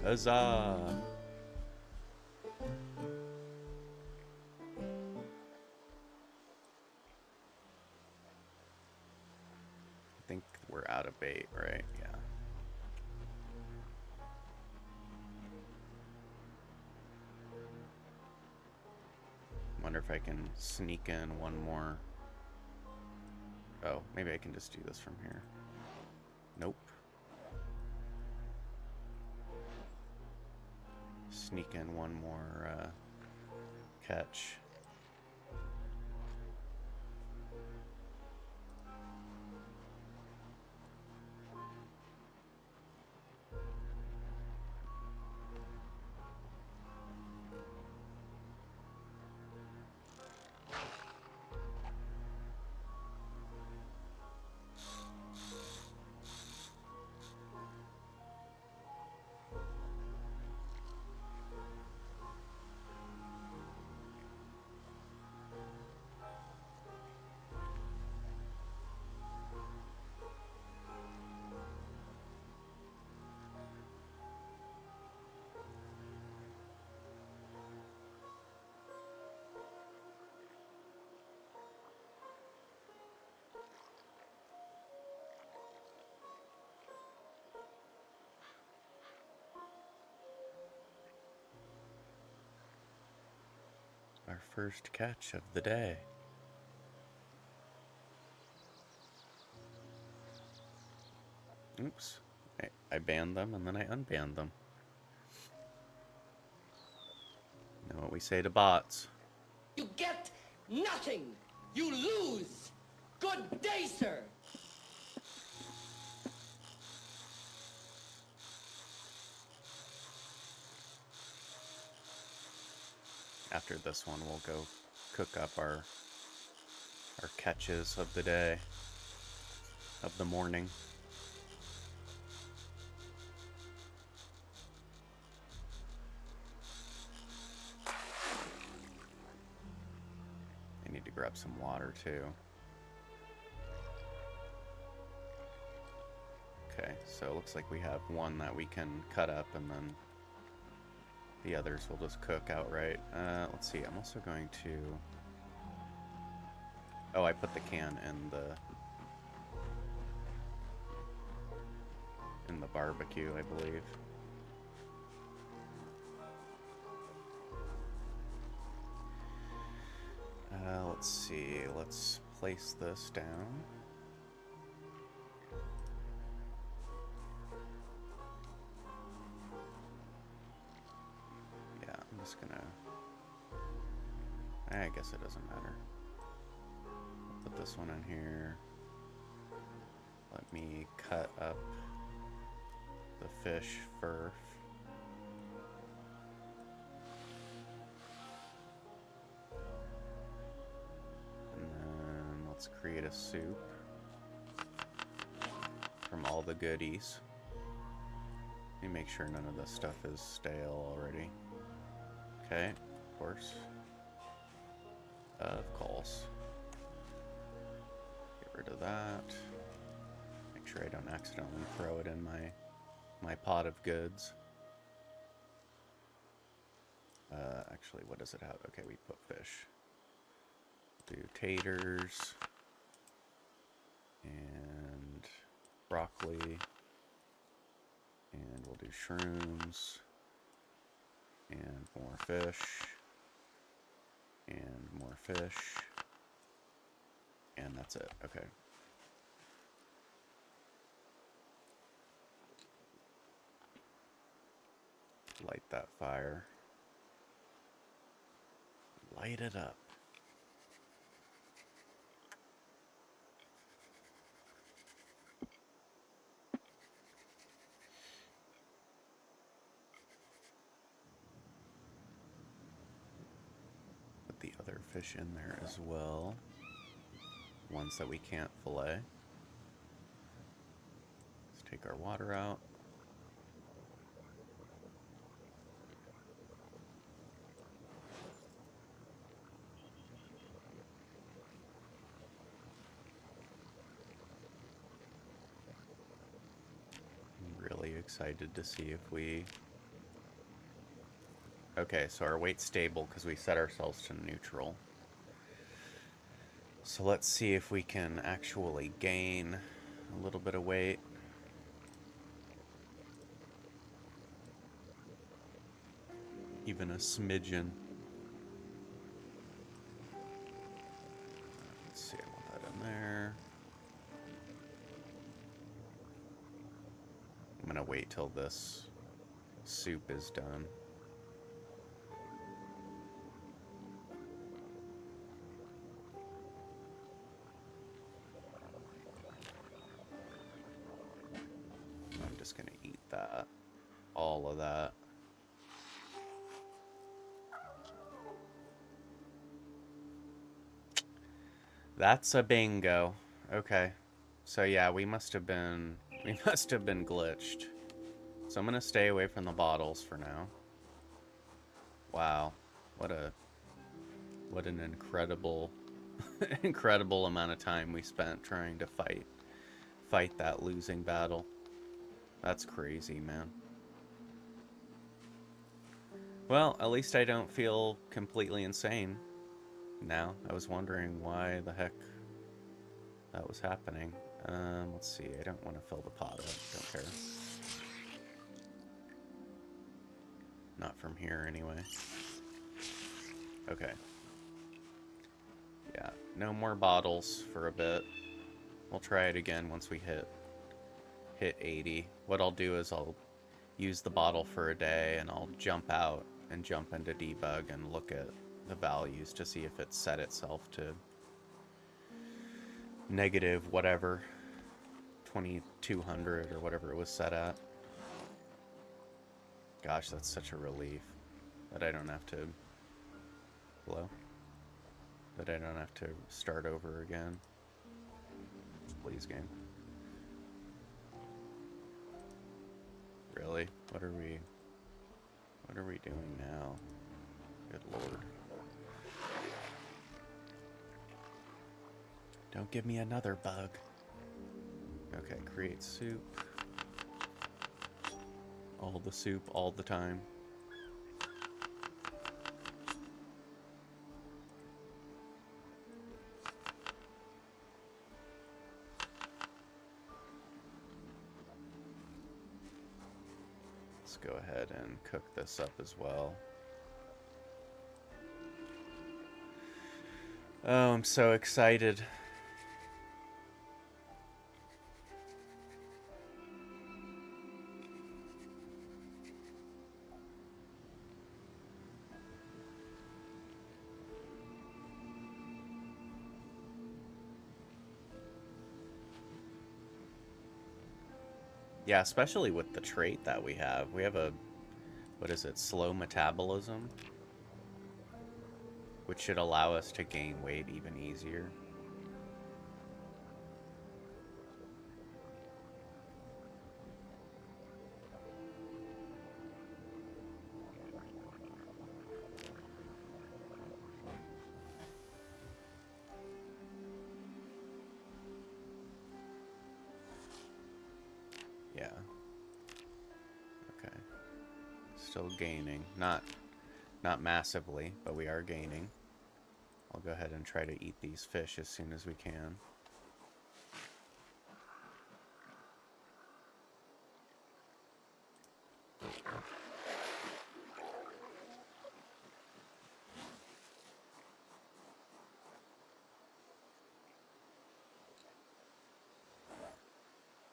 Huzzah! I think we're out of bait, right? Yeah. Wonder if I can sneak in one more. Oh, maybe I can just do this from here. Nope. Sneak in one more catch. Our first catch of the day. Oops. I banned them and then I unbanned them. You know what we say to bots. You get nothing. You lose. Good day, sir. After this one, we'll go cook up our catches of the day, of the morning. I need to grab some water too. Okay, so it looks like we have one that we can cut up and then the others will just cook outright. Let's see, I'm also going to... Oh, I put the can in the barbecue, I believe. Let's see, let's place this down. Yeah, I'm just gonna... I guess it doesn't matter. I'll put this one in here. Let me cut up the fish first. And then let's create a soup from all the goodies. Let me make sure none of this stuff is stale already. Okay, of course. Of course. Get rid of that. Make sure I don't accidentally throw it in my pot of goods. Actually, what does it have? Okay, we put fish. Do taters and broccoli, and we'll do shrooms and more fish and more fish, and that's it. Okay. Light that fire. Light it up. Put the other fish in there as well. Ones that we can't fillet. Let's take our water out. Really excited to see if we... Okay, so our weight's stable because we set ourselves to neutral. So let's see if we can actually gain a little bit of weight. Even a smidgen. Let's see, I want that in there. I'm gonna wait till this soup is done. I'm just gonna eat that. All of that. That's a bingo. Okay. So yeah, we must have been glitched. So I'm gonna stay away from the bottles for now. Wow. What an incredible incredible amount of time we spent trying to fight that losing battle. That's crazy, man. Well, at least I don't feel completely insane now. I was wondering why the heck that was happening. Let's see. I don't want to fill the pot up. Don't care. Not from here, anyway. Okay. Yeah, no more bottles for a bit. We'll try it again once we hit 80. What I'll do is I'll use the bottle for a day and I'll jump out and jump into debug and look at the values to see if it's set itself to negative whatever, 2200 or whatever it was set at. Gosh, that's such a relief that I don't have to, hello? That I don't have to start over again. Please, game. Really? What are we doing now? Good lord. Don't give me another bug. Okay, create soup. All the soup, all the time. Let's go ahead and cook this up as well. Oh, I'm so excited. Yeah, especially with the trait that we have. We have a, what is it, slow metabolism, which should allow us to gain weight even easier. Yeah. Okay. Still gaining. Not massively, but we are gaining. I'll go ahead and try to eat these fish as soon as we can.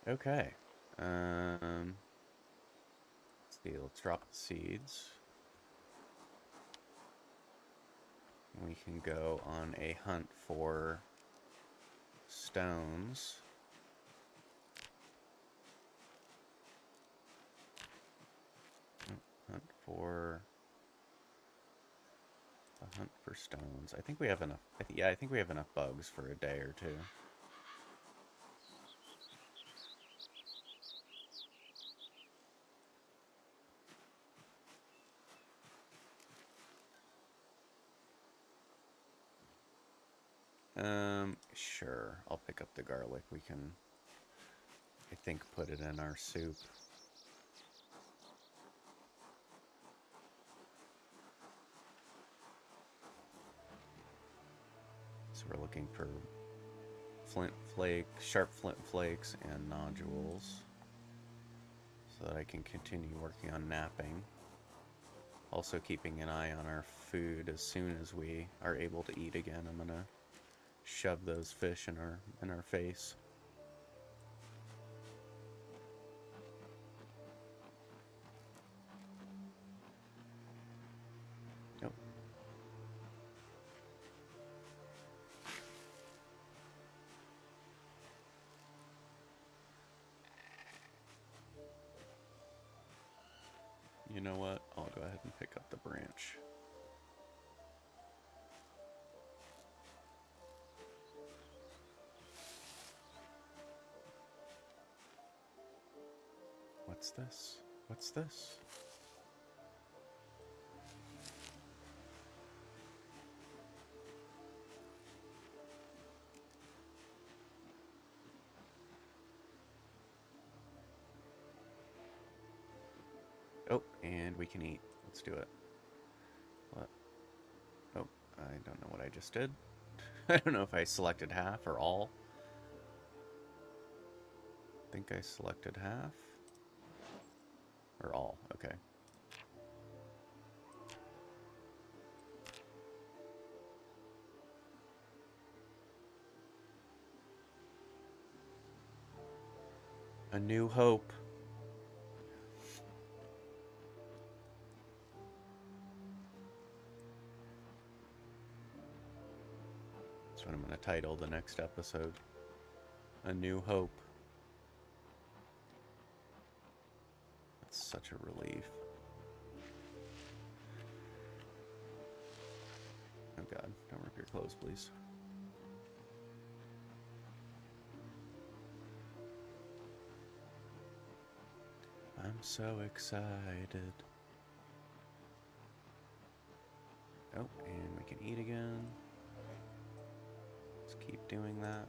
Okay. Let's see, let's drop the seeds. We can go on a hunt for stones. Hunt for stones. I think we have enough. Yeah, I think we have enough bugs for a day or two. Sure. I'll pick up the garlic. We can, I think, put it in our soup. So we're looking for sharp flint flakes and nodules, so that I can continue working on napping. Also keeping an eye on our food. As soon as we are able to eat again, I'm gonna shove those fish in our face. Nope. You know what? I'll go ahead and pick up the branch. What's this? What's this? Oh, and we can eat. Let's do it. What? Oh, I don't know what I just did. I don't know if I selected half or all. I think I selected half. Or all, okay. A new hope. That's what I'm going to title the next episode. A New Hope. That's such a relief. Oh god, don't rip your clothes, please. I'm so excited. Oh, and we can eat again. Let's keep doing that.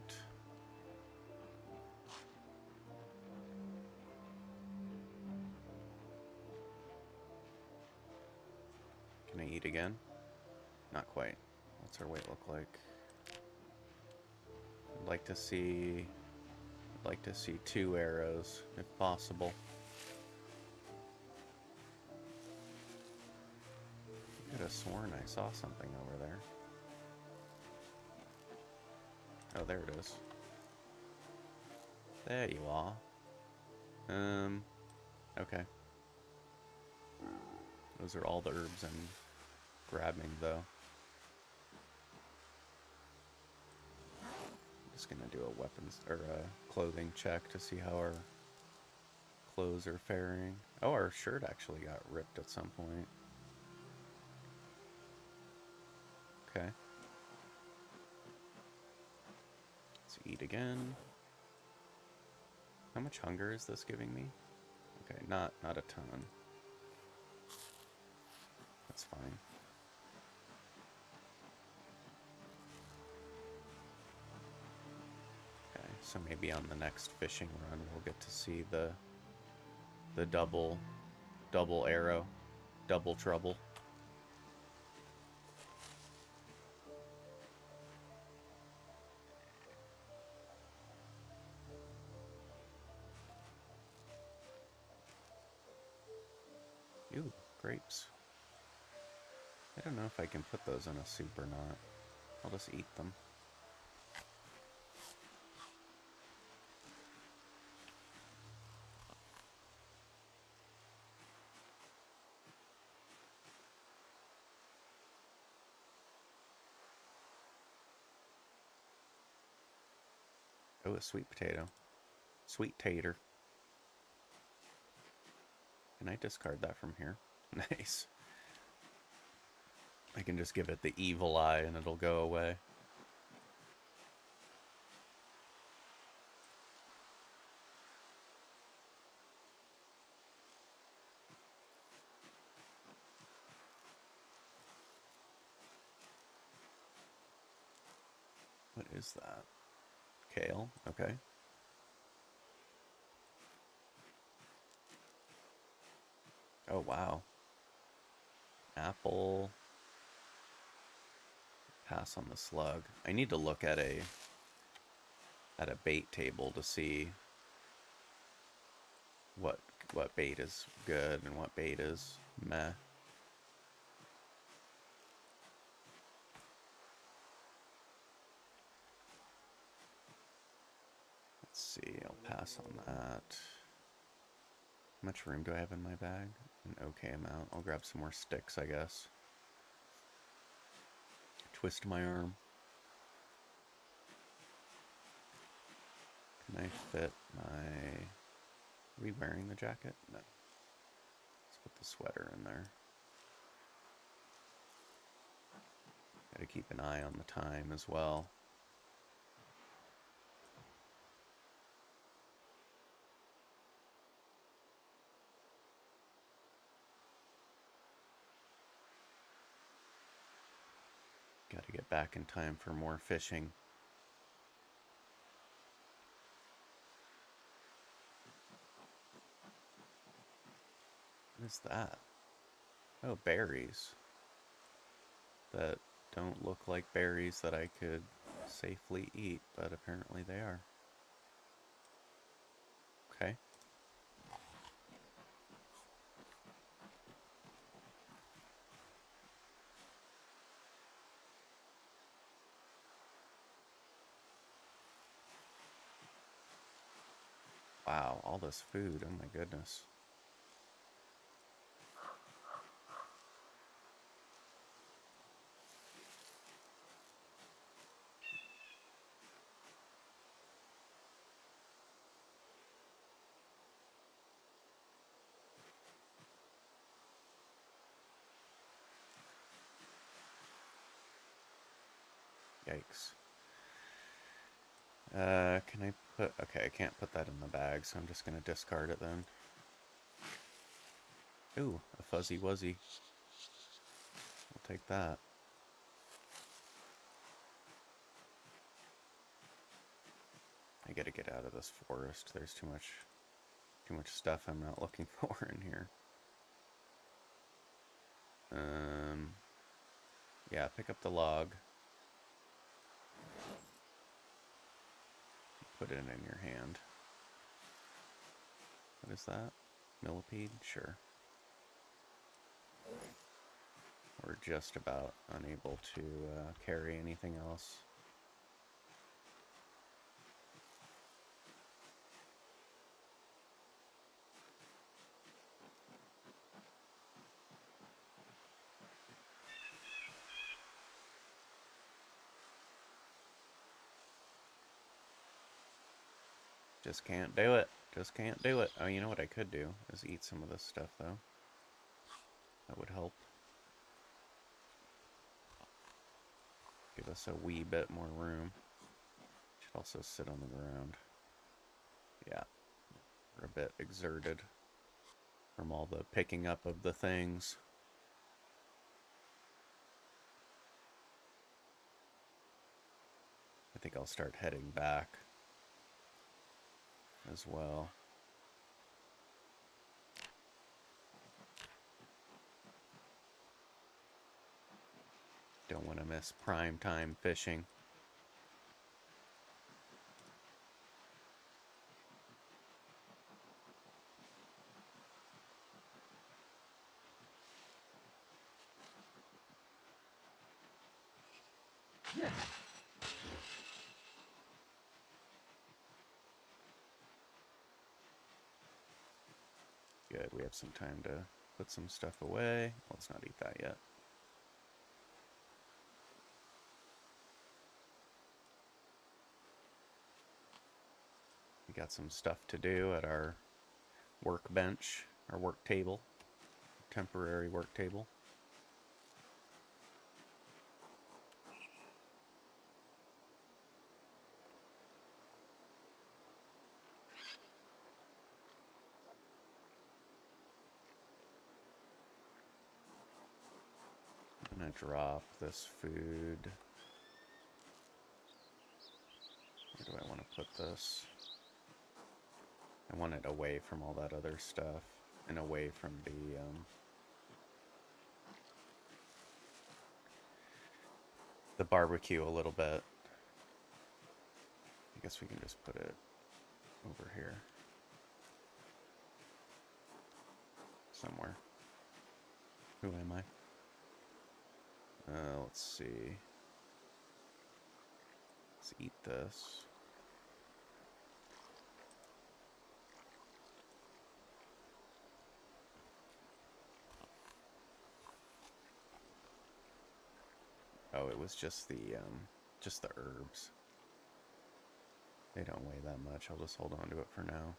Can I eat again? Not quite. What's our weight look like? I'd like to see 2 arrows, if possible. I could have sworn I saw something over there. Oh, there it is. There you are. Okay. Those are all the herbs I'm grabbing, though. Just gonna do a weapons or a clothing check to see how our clothes are faring. Oh, our shirt actually got ripped at some point. Okay. Let's eat again. How much hunger is this giving me? Okay, not a ton. That's fine. Okay, so maybe on the next fishing run we'll get to see the double arrow, double trouble. Ooh, grapes. I don't know if I can put those in a soup or not. I'll just eat them. Oh, a sweet potato. Sweet tater. Can I discard that from here? Nice. I can just give it the evil eye and it'll go away. What is that? Kale? Okay. Oh, wow. Apple. Pass on the slug. I need to look at a bait table to see what bait is good and what bait is meh. Let's see, I'll pass on that. How much room do I have in my bag? An okay amount. I'll grab some more sticks, I guess. Twist my arm. Can I fit my... Are we wearing the jacket? No. Let's put the sweater in there. Gotta keep an eye on the time as well. Gotta get back in time for more fishing. What is that? Oh, berries. That don't look like berries that I could safely eat, but apparently they are. Okay. Wow, all this food. Oh my goodness. Yikes. Can I put... Okay, I can't put that in the bag, so I'm just gonna discard it then. Ooh, a fuzzy wuzzy. I'll take that. I gotta get out of this forest. There's too much stuff I'm not looking for in here. Yeah, pick up the log. Put it in your hand. What is that? Millipede? Sure. We're just about unable to carry anything else. Just can't do it. Just can't do it. Oh, you know what I could do is eat some of this stuff, though. That would help. Give us a wee bit more room. Should also sit on the ground. Yeah, we're a bit exerted from all the picking up of the things. I think I'll start heading back as well. Don't want to miss prime time fishing. Good, we have some time to put some stuff away. Let's not eat that yet. We got some stuff to do at our workbench, our work table, temporary work table. I'm gonna drop this food. Where do I want to put this? I want it away from all that other stuff and away from the barbecue a little bit. I guess we can just put it over here somewhere. Who am I? Let's see. Let's eat this. Oh, it was just the herbs. They don't weigh that much. I'll just hold on to it for now.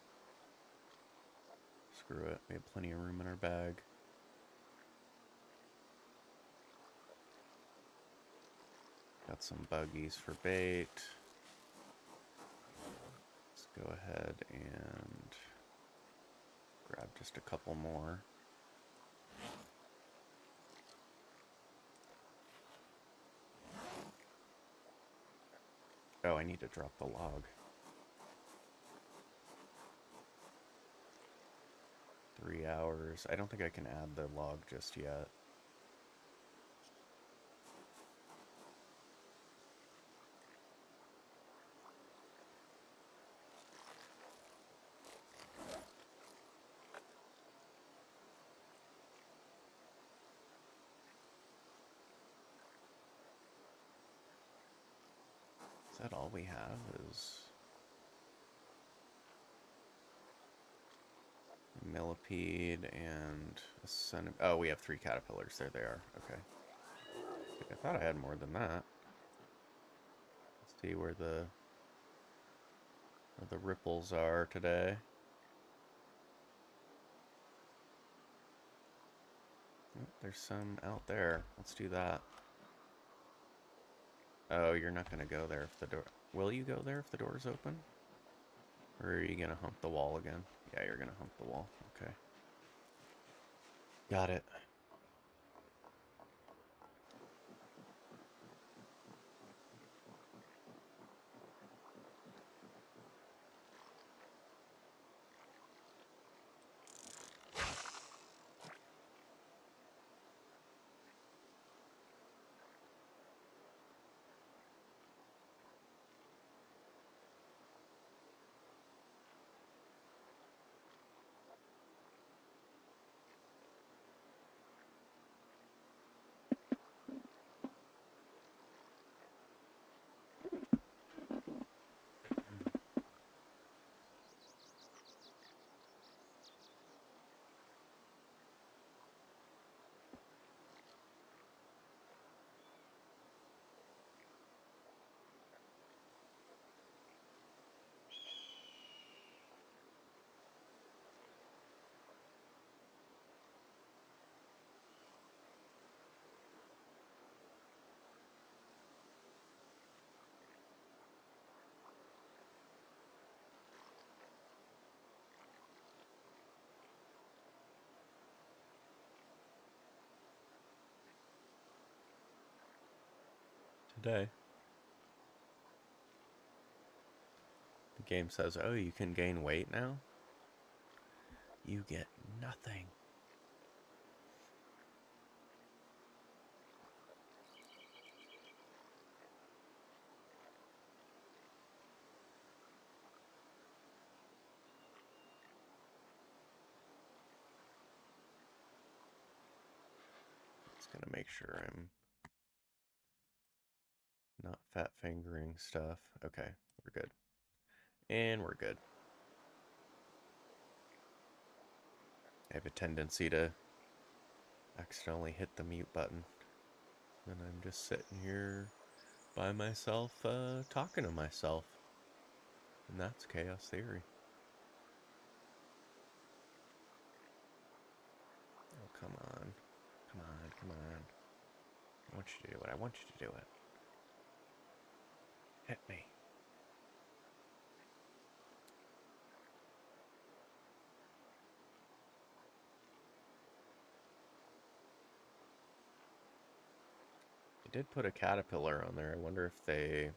Screw it. We have plenty of room in our bag. Got some buggies for bait. Let's go ahead and grab just a couple more. Oh, I need to drop the log. 3 hours. I don't think I can add the log just yet. Is that all we have? Is Millipede and a oh, we have 3 caterpillars. There they are. Okay. I thought I had more than that. Let's see where the ripples are today. Oh, there's some out there. Let's do that. Oh, you're not going to go there if the door... Will you go there if the door's open? Or are you going to hump the wall again? Yeah, you're going to hump the wall. Okay. Got it. Today, the game says, oh, you can gain weight now? You get nothing. Just gonna make sure I'm not fat fingering stuff. Okay, we're good. And we're good. I have a tendency to accidentally hit the mute button. And I'm just sitting here by myself, talking to myself. And that's chaos theory. Oh, come on. Come on, come on. I want you to do it. I want you to do it. Hit me. I did put a caterpillar on there. I wonder if they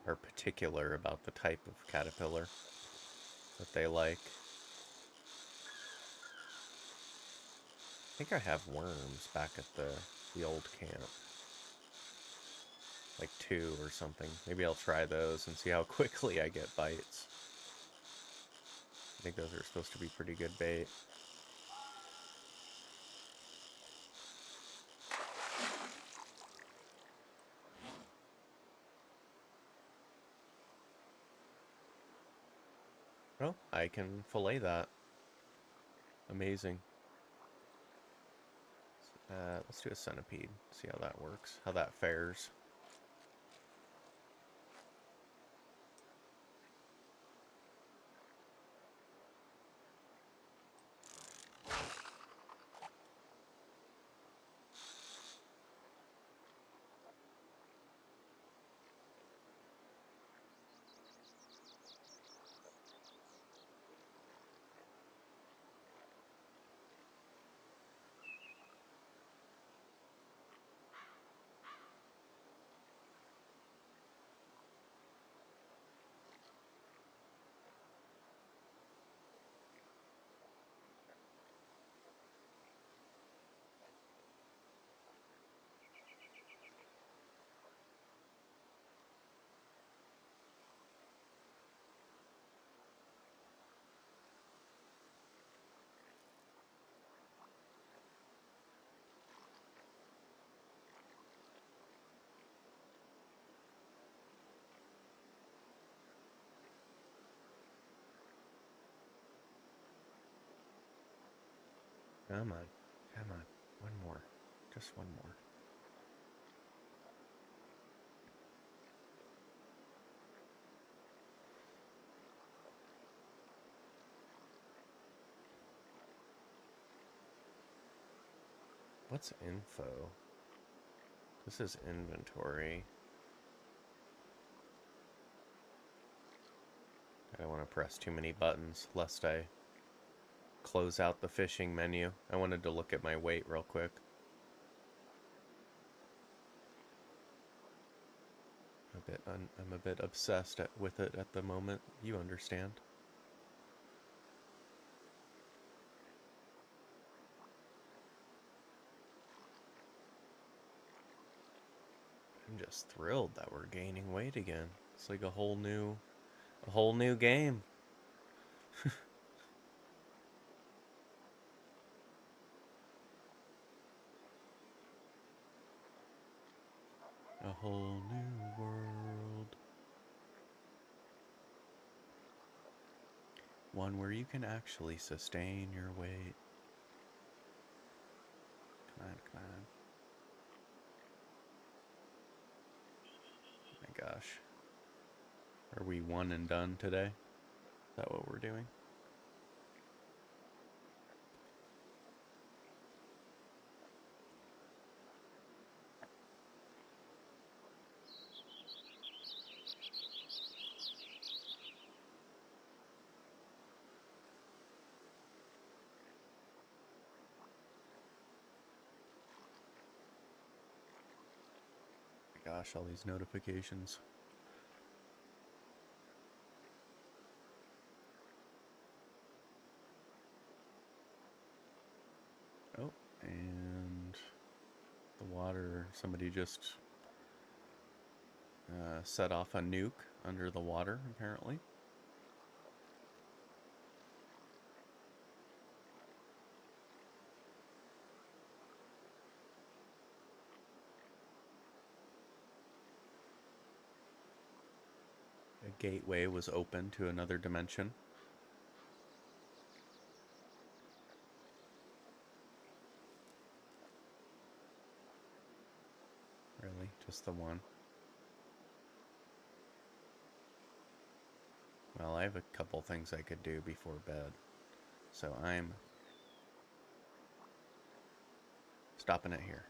are particular about the type of caterpillar that they like. I think I have worms back at the old camp. Like 2 or something. Maybe I'll try those and see how quickly I get bites. I think those are supposed to be pretty good bait. Oh, I can fillet that. Amazing. Let's do a centipede. See how that works. How that fares. Come on. Come on. One more. Just one more. What's info? This is inventory. I don't want to press too many buttons lest I close out the fishing menu. I wanted to look at my weight real quick. I'm a bit obsessed with it at the moment. You understand. I'm just thrilled that we're gaining weight again. It's like a whole new game. A whole new world. One where you can actually sustain your weight. Come on, come on. Oh my gosh. Are we one and done today? Is that what we're doing? Gosh, all these notifications. Oh, and the water, somebody just set off a nuke under the water, apparently. A gateway was open to another dimension. Really? Just the one? Well, I have a couple things I could do before bed. So I'm stopping it here.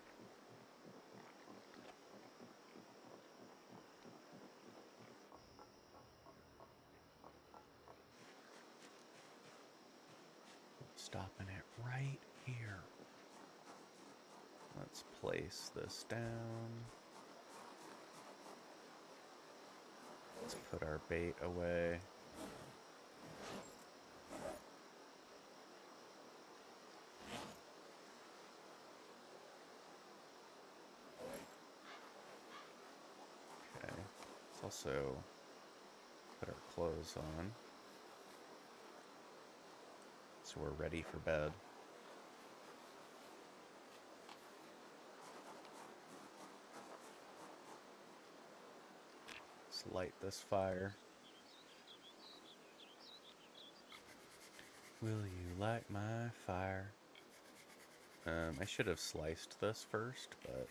Stopping it right here. Let's place this down. Let's put our bait away. Okay. Let's also put our clothes on. So we're ready for bed. Let's light this fire. Will you light my fire? I should have sliced this first, but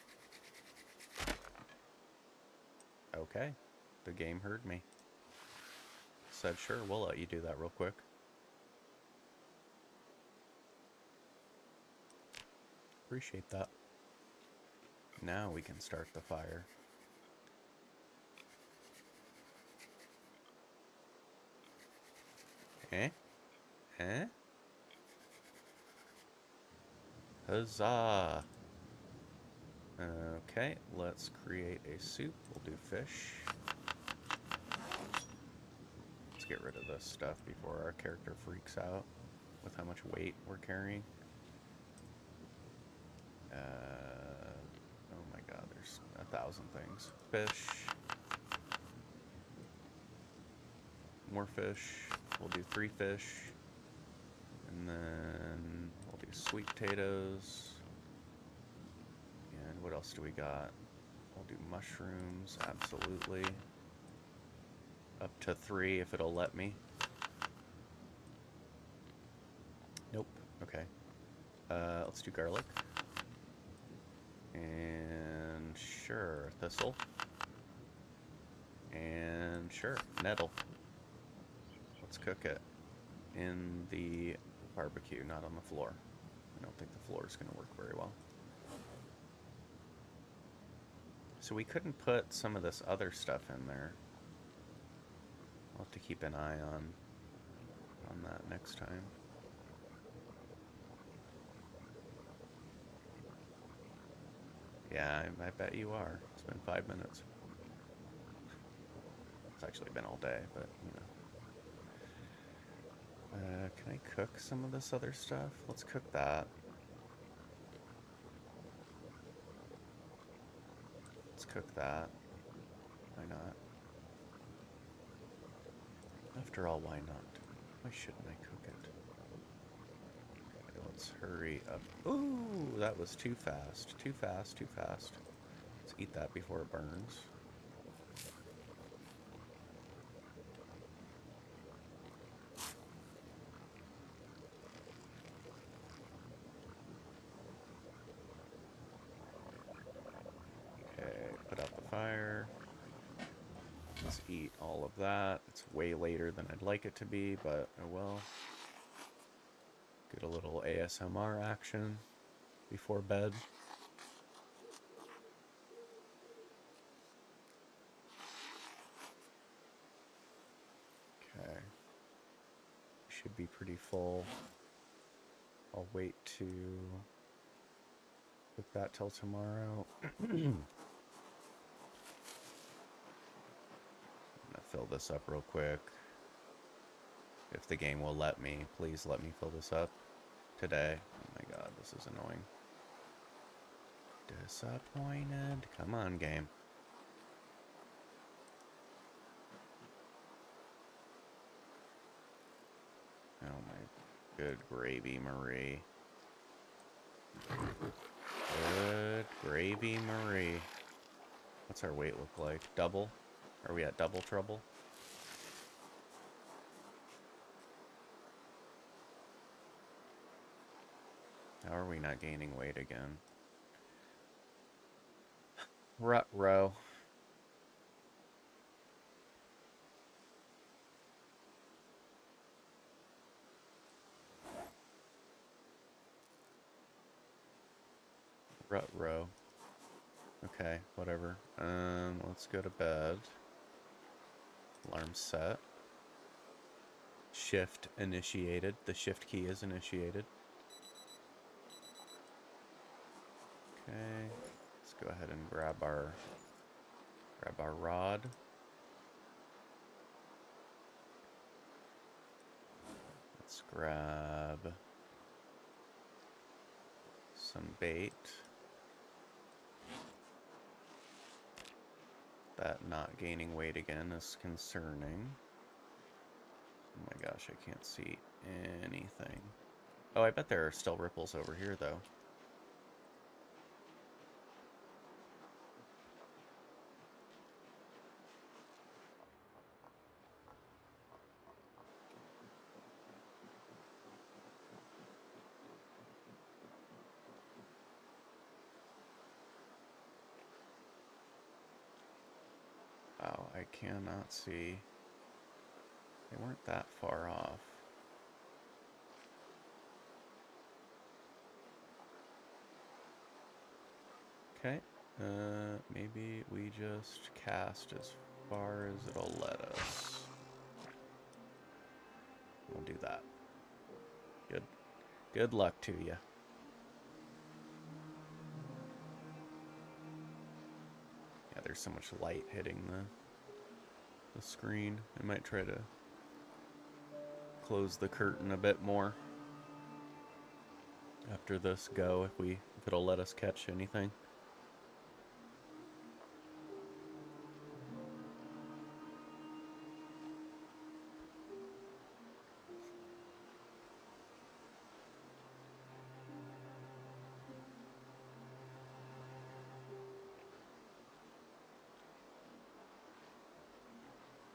okay. The game heard me. Said, sure, we'll let you do that real quick. Appreciate that. Now we can start the fire. Eh? Eh? Huzzah! Okay, let's create a soup. We'll do fish. Let's get rid of this stuff before our character freaks out with how much weight we're carrying. Oh my god, there's 1,000 things. Fish. More fish. We'll do 3 fish. And then we'll do sweet potatoes. And what else do we got? We'll do mushrooms, absolutely. Up to 3 if it'll let me. Nope. Okay. Let's do garlic. And sure, thistle. And sure, nettle. Let's cook it in the barbecue, not on the floor. I don't think the floor is going to work very well. So we couldn't put some of this other stuff in there. I'll have to keep an eye on that next time. Yeah, I bet you are. It's been 5 minutes. It's actually been all day, but you know. Can I cook some of this other stuff? Let's cook that. Let's cook that. Why not? After all, why not? Why shouldn't I cook it? Okay, let's hurry up. Ooh, that was too fast. Too fast, too fast. Let's eat that before it burns. Okay, put out the fire. Let's eat all of that. It's way later than I'd like it to be, but oh well. Get a little ASMR action before bed. Okay. Should be pretty full. I'll wait to cook that till tomorrow. I'm gonna fill this up real quick. If the game will let me, please let me fill this up today. Oh my god, this is annoying. Disappointed. Come on, game. Oh my good gravy, Marie. Good gravy, Marie. What's our weight look like? Double? Are we at double trouble? How are we not gaining weight again? Rut-row. Rut-row. Okay, whatever. Let's go to bed. Alarm set. Shift initiated. The shift key is initiated. Okay, let's go ahead and grab our rod. Let's grab some bait. That not gaining weight again is concerning. Oh my gosh, I can't see anything. Oh, I bet there are still ripples over here, though. Wow, I cannot see. They weren't that far off. Okay, maybe we just cast as far as it'll let us. We'll do that. Good luck to you. Yeah, there's so much light hitting the screen. I might try to close the curtain a bit more after this go if it'll let us catch anything.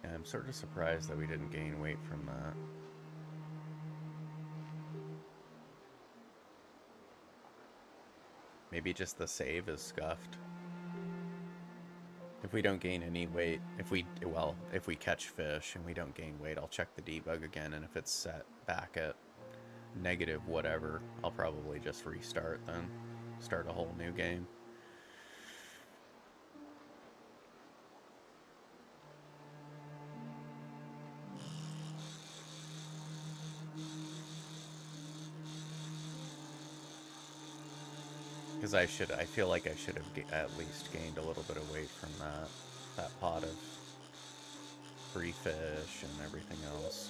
Yeah, I'm sort of surprised that we didn't gain weight from that. Maybe just the save is scuffed. If we don't gain any weight, if we catch fish and we don't gain weight, I'll check the debug again, and if it's set back at negative whatever, I'll probably just restart then. Start a whole new game. Because I feel like I should have at least gained a little bit of weight from that pot of free fish and everything else.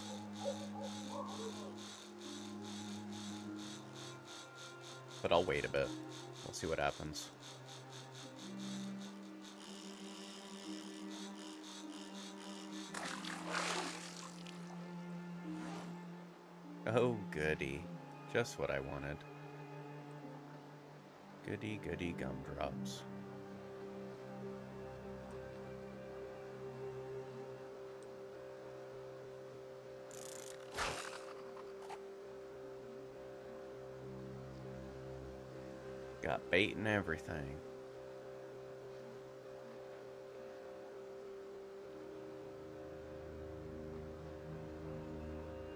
But I'll wait a bit. We'll see what happens. Oh, goody. Just what I wanted. Goody, goody gumdrops. Got bait and everything.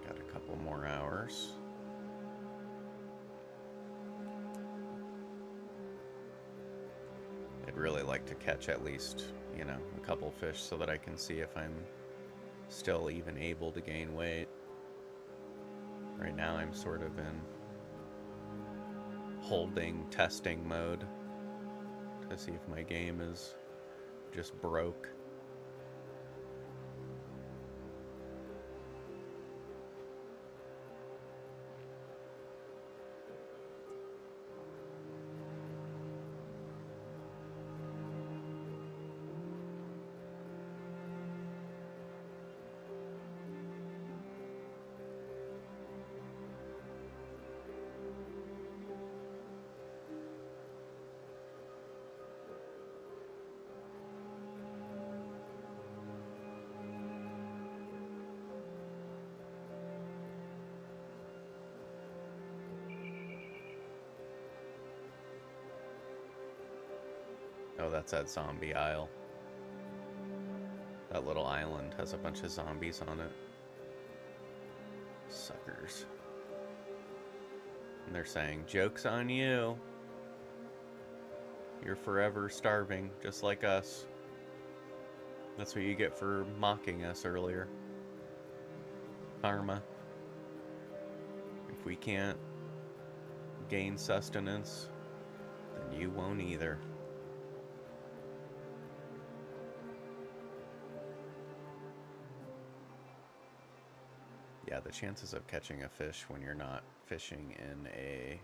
Got a couple more hours. I'd really like to catch at least, you know, a couple fish so that I can see if I'm still even able to gain weight. Right now I'm sort of in holding testing mode to see if my game is just broke. Oh, that's that zombie isle. That little island has a bunch of zombies on it. Suckers. And they're saying, "Joke's on you. You're forever starving, just like us. That's what you get for mocking us earlier. Karma. If we can't gain sustenance, then you won't either." Yeah, the chances of catching a fish when you're not fishing in a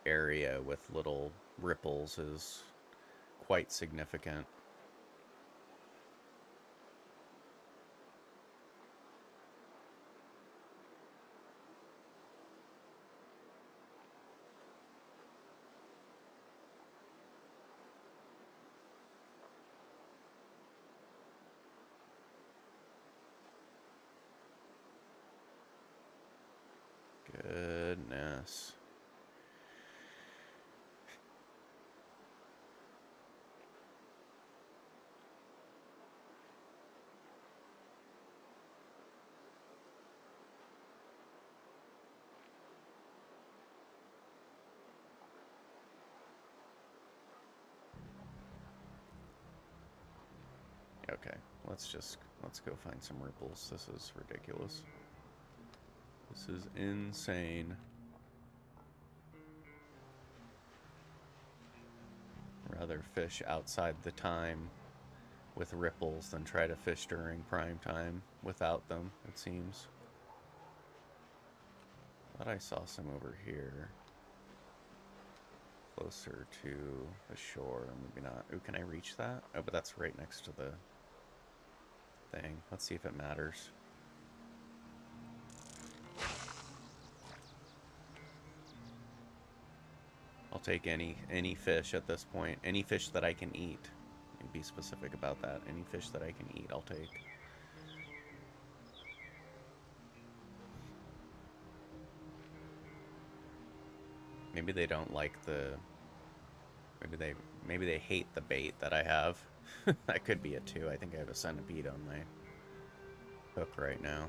area with little ripples is quite significant. Goodness. Okay, let's go find some ripples. This is ridiculous. This is insane. Rather fish outside the time with ripples than try to fish during prime time without them, it seems. Thought I saw some over here. Closer to the shore, maybe not. Ooh, can I reach that? Oh, but that's right next to the thing. Let's see if it matters. I'll take any fish at this point. Any fish that I can eat. And be specific about that. Any fish that I can eat, I'll take. Maybe they don't like the Maybe they hate the bait that I have. That could be it too. I think I have a centipede on my hook right now.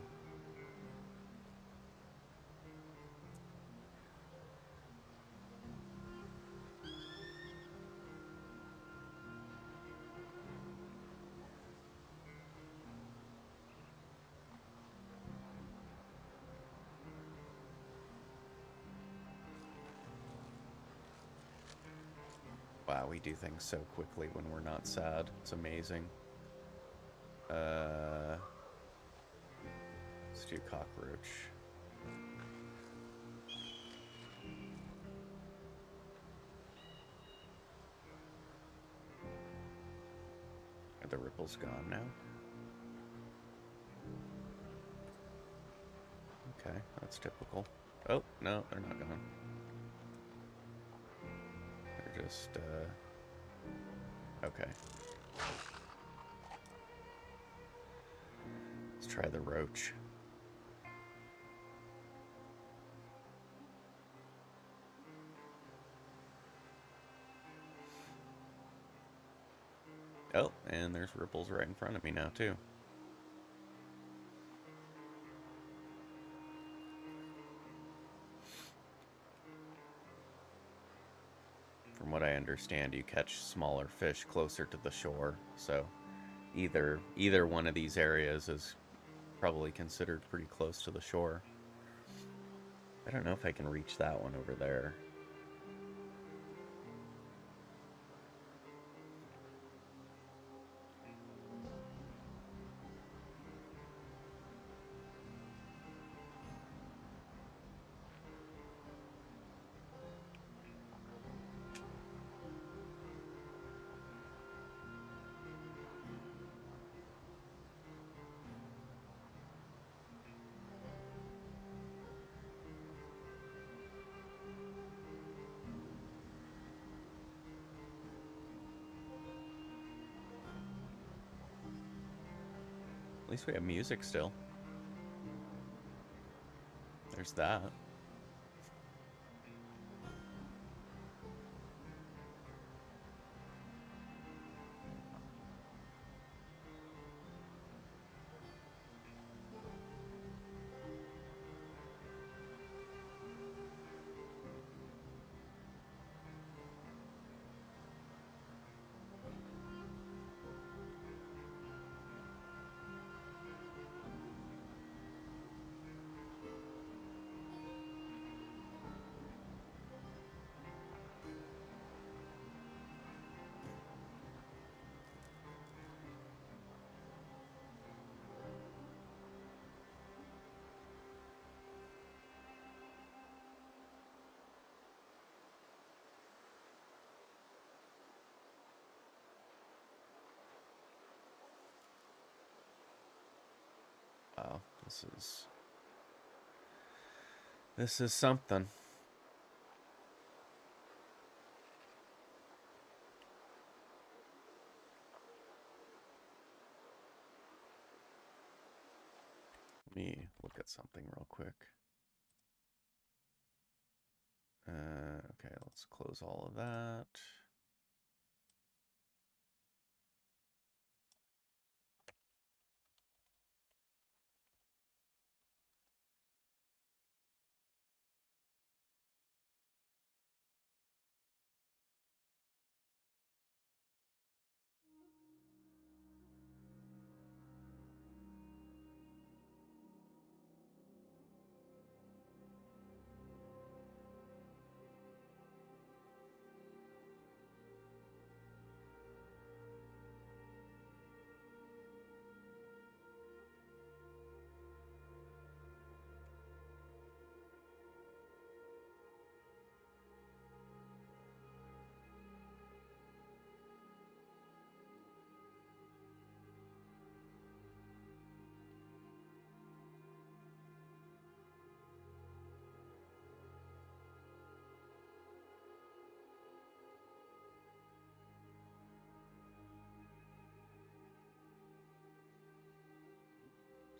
Wow, we do things so quickly when we're not sad. It's amazing. Let's do cockroach. Are the ripples gone now? Okay, that's typical. Oh, no, they're not gone. They're just, okay. Let's try the roach. Oh, and there's ripples right in front of me now, too. From what I understand, you catch smaller fish closer to the shore, so either one of these areas is probably considered pretty close to the shore. I don't know if I can reach that one over there. At least we have music still. There's that. Wow, this is something. Let me look at something real quick. Okay, let's close all of that.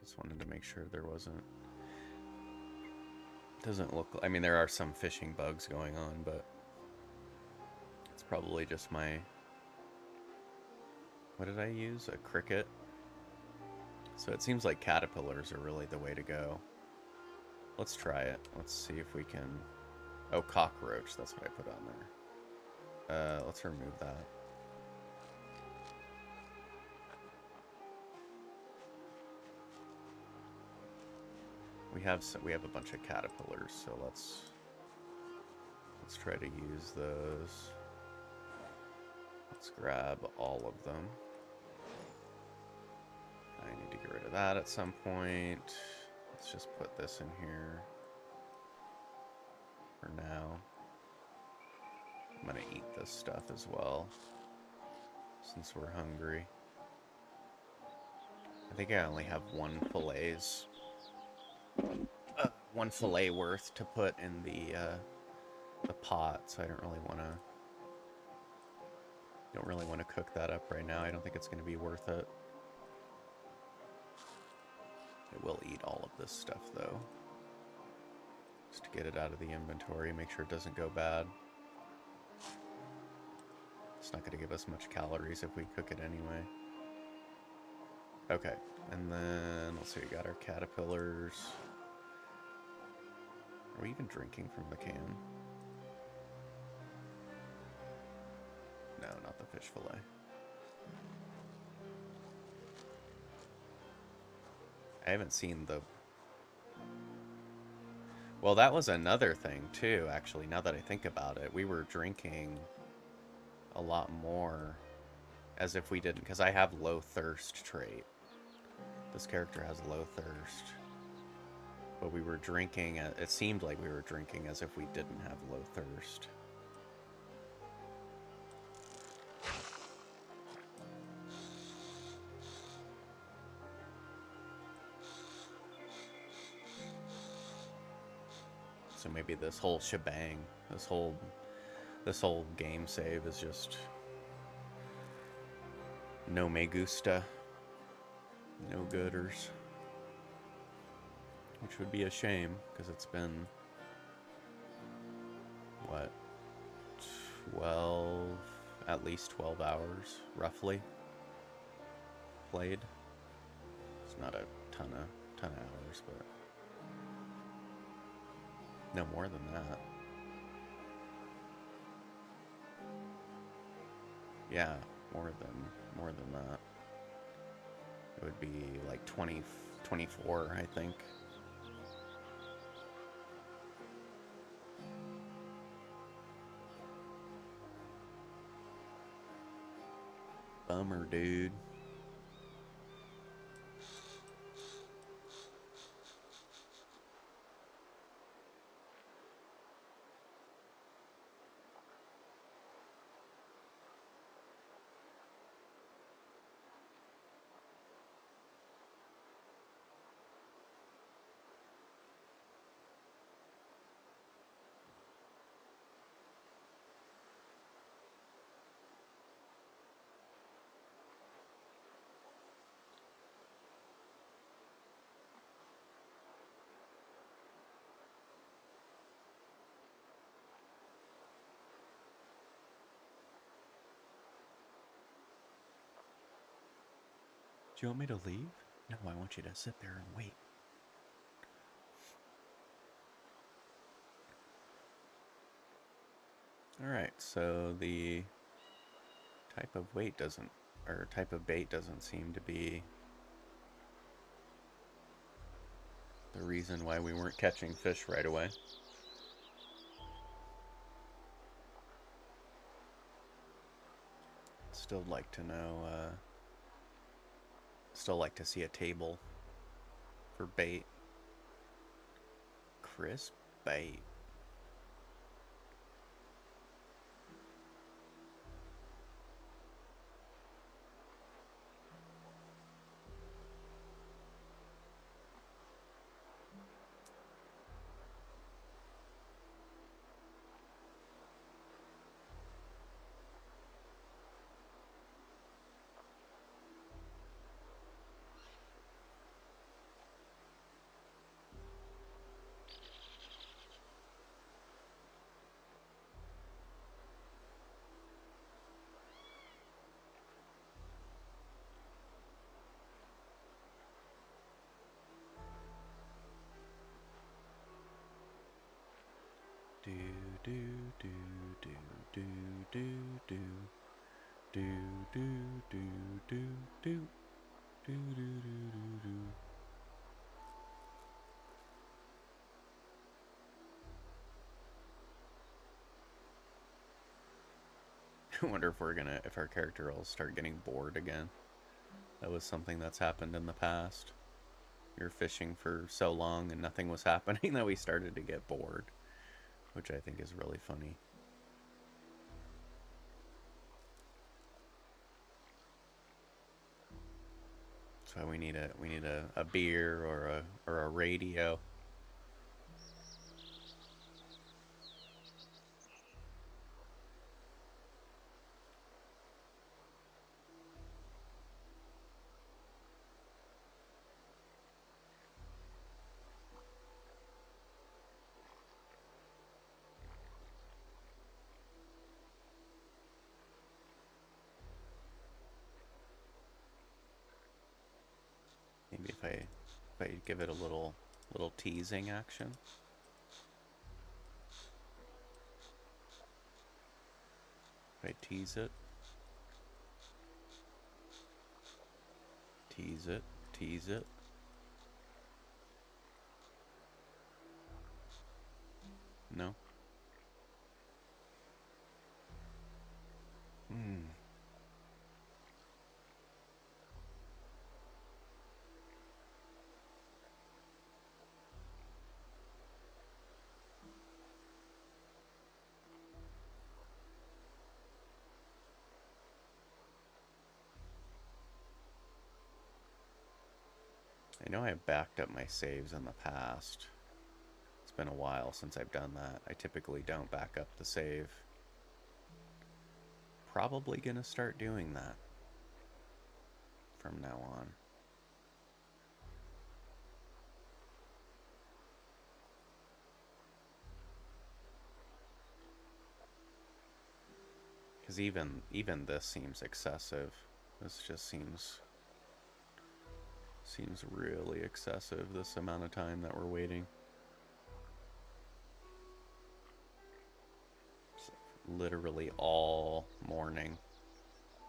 Just wanted to make sure there wasn't. Doesn't look. I mean, there are some fishing bugs going on, but it's Probably just my... What did I use? A cricket? So it seems like caterpillars are really the way to go. Let's try it. Let's see if we can... Oh, cockroach. That's what I put on there. Let's remove that. We have a bunch of caterpillars, so let's try to use those. Let's grab all of them. I need to get rid of that at some point. Let's just put this in here for now. I'm gonna eat this stuff as well, since we're hungry. I think I only have one fillet worth to put in the pot, so I don't really want to cook that up right now. I don't think it's going to be worth it. It will eat all of this stuff though, just to get it out of the inventory, make sure it doesn't go bad. It's not going to give us much calories if we cook it anyway. Okay, and then let's see, we got our caterpillars. Are we even drinking from the can? No, not the fish fillet. I haven't seen the... Well, that was another thing too, actually, now that I think about it. We were drinking a lot more as if we didn't, because I have low thirst trait. This character has low thirst. But we were drinking, it seemed like we were drinking as if we didn't have low thirst. So maybe this whole shebang, this whole game save is just no me gusta, no gooders. Which would be a shame, because it's been, what, 12, at least 12 hours, roughly, played. It's not a ton of hours, but no more than that. Yeah, more than that. It would be like 24, I think. Bummer, dude. Do you want me to leave? No, I want you to sit there and wait. Alright, so the type of bait doesn't seem to be the reason why we weren't catching fish right away. Still like to know, still like to see a table for bait. Crisp bait. Do do do do do do do do do do do do do do do. I wonder if our character will start getting bored again. That was something that's happened in the past. We were fishing for so long and nothing was happening that we started to get bored, which I think is really funny. So we need a beer or a radio. Maybe if I give it a little teasing action. If I tease it, tease it, tease it. No. Hmm. I know I backed up my saves in the past. It's been a while since I've done that. I typically don't back up the save. Probably gonna start doing that from now on. Because even this seems excessive. This just seems really excessive, this amount of time that we're waiting. It's literally all morning.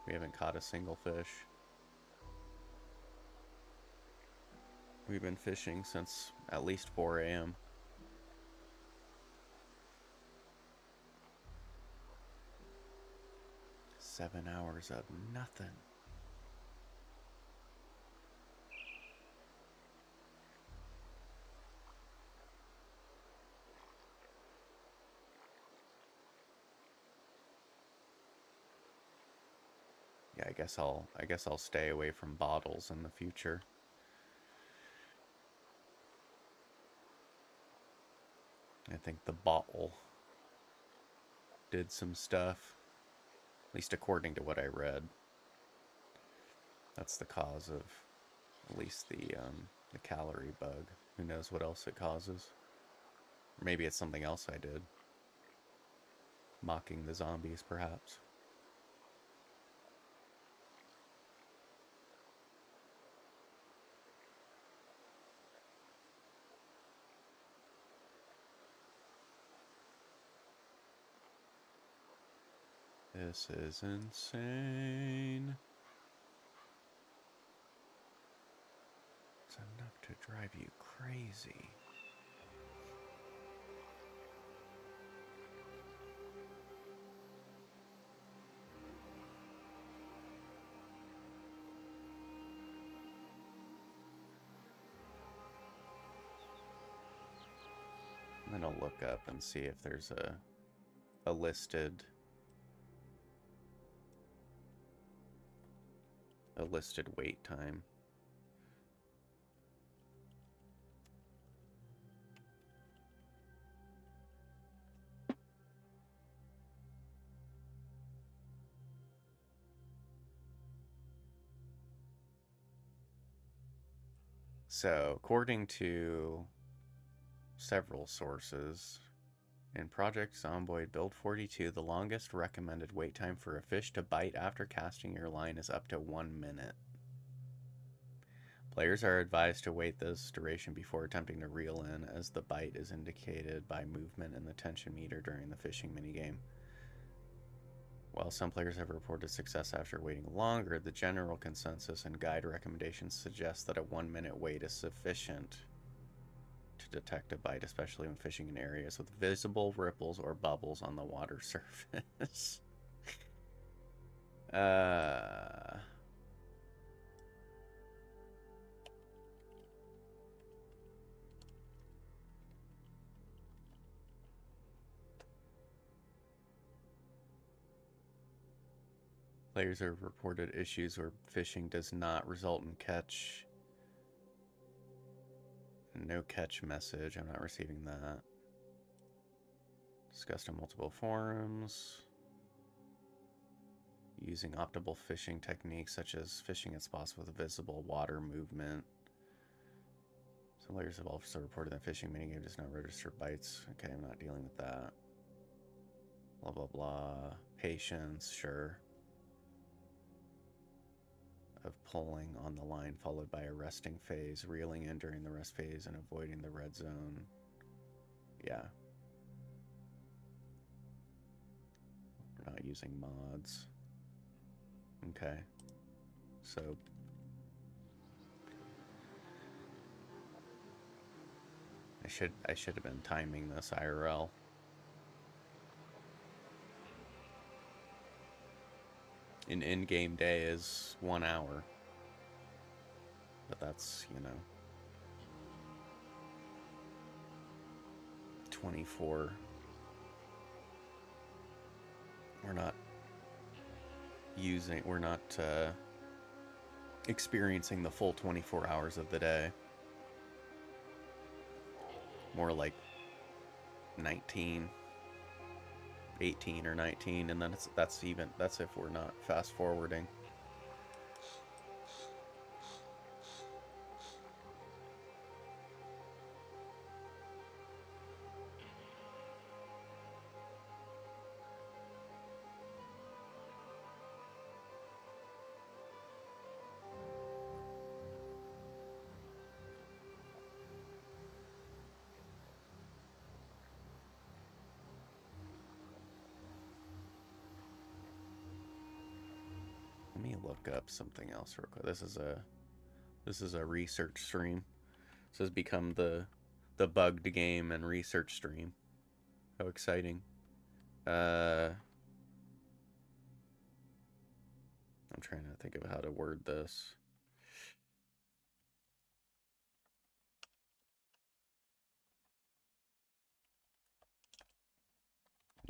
We haven't caught a single fish. We've been fishing since at least 4 a.m. Seven hours of nothing. Yeah, I guess I'll stay away from bottles in the future. I think the bottle did some stuff, at least according to what I read. That's the cause of at least the calorie bug. Who knows what else it causes? Or maybe it's something else I did. Mocking the zombies, perhaps. This is insane. It's enough to drive you crazy. I'm gonna look up and see if there's a listed wait time. So, according to several sources, in Project Zomboid Build 42, the longest recommended wait time for a fish to bite after casting your line is up to 1 minute. Players are advised to wait this duration before attempting to reel in, as the bite is indicated by movement in the tension meter during the fishing minigame. While some players have reported success after waiting longer, the general consensus and guide recommendations suggest that a 1-minute wait is sufficient to detect a bite, especially when fishing in areas with visible ripples or bubbles on the water surface. Players have reported issues where fishing does not result in catch. No catch message. I'm not receiving that. Discussed in multiple forums. Using optimal fishing techniques such as fishing at spots with visible water movement. Some players have also reported that fishing minigame does not register bites. Okay, I'm not dealing with that. Blah, blah, blah. Patience, sure. Of pulling on the line, followed by a resting phase, reeling in during the rest phase, and avoiding the red zone. Yeah. We're not using mods. Okay. So I should have been timing this IRL. An in-game day is 1 hour. But that's, 24. We're not experiencing the full 24 hours of the day. More like 19, 18 or 19, and then that's if we're not fast forwarding. Let me look up something else real quick. This is a research stream. This has become the bugged game and research stream. How exciting. I'm trying to think of how to word this.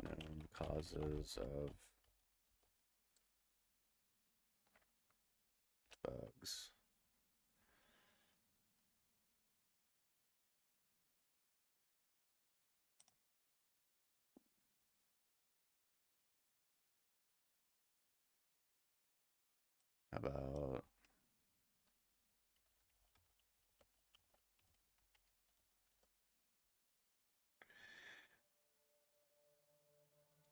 Known causes of bugs. How about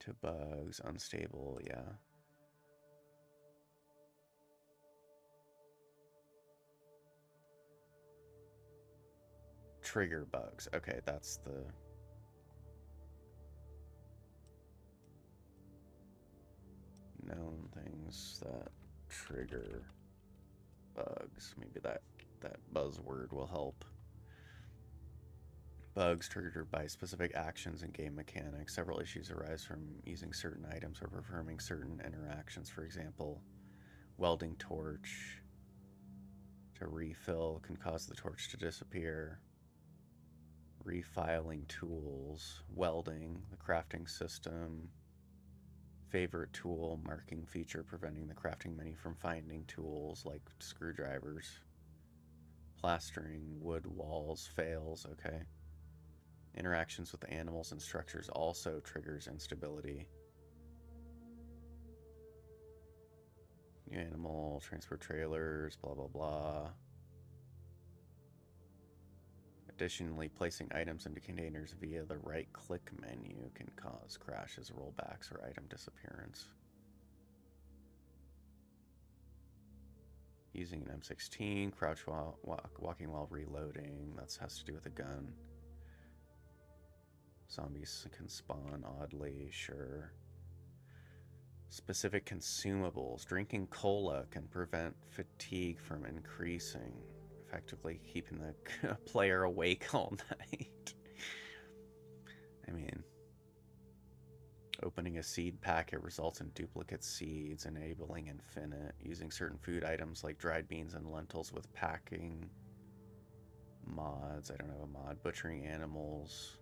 to bugs, unstable, yeah. Trigger bugs. Okay, that's the known things that trigger bugs. Maybe that buzzword will help. Bugs triggered by specific actions and game mechanics. Several issues arise from using certain items or performing certain interactions. For example, welding torch to refill can cause the torch to disappear. Refiling tools, welding, the crafting system, favorite tool, marking feature preventing the crafting menu from finding tools like screwdrivers. Plastering, wood walls, fails, okay. Interactions with animals and structures also triggers instability. New animal, transport trailers, blah, blah, blah. Additionally, placing items into containers via the right-click menu can cause crashes, rollbacks, or item disappearance. Using an M16, crouch while walking while reloading. That has to do with a gun. Zombies can spawn oddly, sure. Specific consumables. Drinking cola can prevent fatigue from increasing, effectively keeping the player awake all night. I mean, opening a seed packet results in duplicate seeds, enabling infinite. Using certain food items like dried beans and lentils with packing mods. I don't have a mod. Butchering animals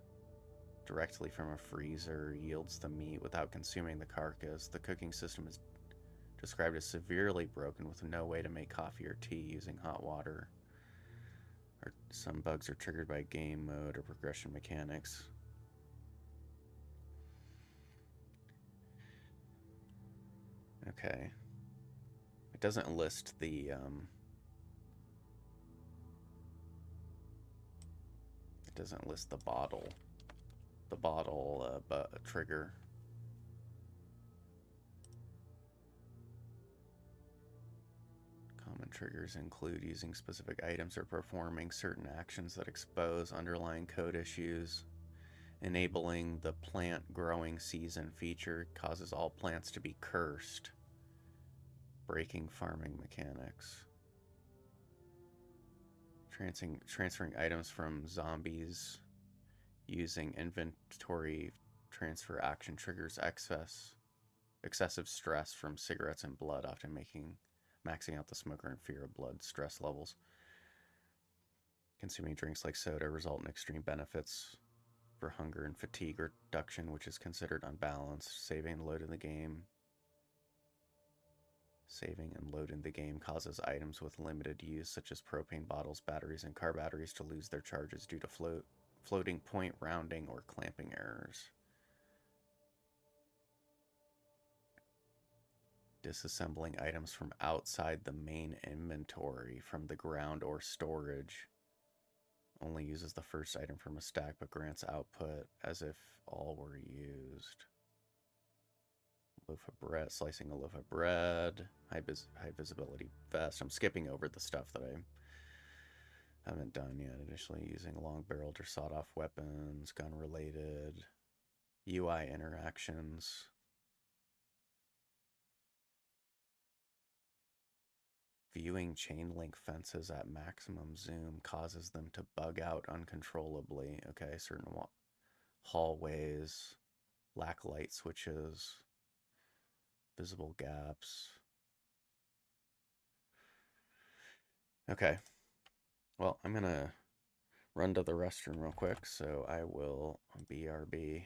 directly from a freezer yields the meat without consuming the carcass. The cooking system is described as severely broken with no way to make coffee or tea using hot water. Or some bugs are triggered by game mode or progression mechanics. Okay. It doesn't list the it doesn't list the bottle trigger. Common triggers include using specific items or performing certain actions that expose underlying code issues. Enabling the plant growing season feature causes all plants to be cursed. Breaking farming mechanics. Transferring items from zombies using inventory transfer action triggers excessive stress from cigarettes and blood, often maxing out the smoker in fear of blood stress levels. Consuming drinks like soda result in extreme benefits for hunger and fatigue reduction, which is considered unbalanced. Saving and loading the game causes items with limited use, such as propane bottles, batteries, and car batteries, to lose their charges due to floating point rounding or clamping errors. Disassembling items from outside the main inventory from the ground or storage only uses the first item from a stack but grants output as if all were used. Loaf of bread, slicing a loaf of bread, high visibility vest. I'm skipping over the stuff that I haven't done yet. Additionally, using long-barreled or sawed-off weapons, gun-related, UI interactions. Viewing chain link fences at maximum zoom causes them to bug out uncontrollably. Okay, certain hallways, lack light switches, visible gaps. Okay, well, I'm gonna run to the restroom real quick, so I will BRB.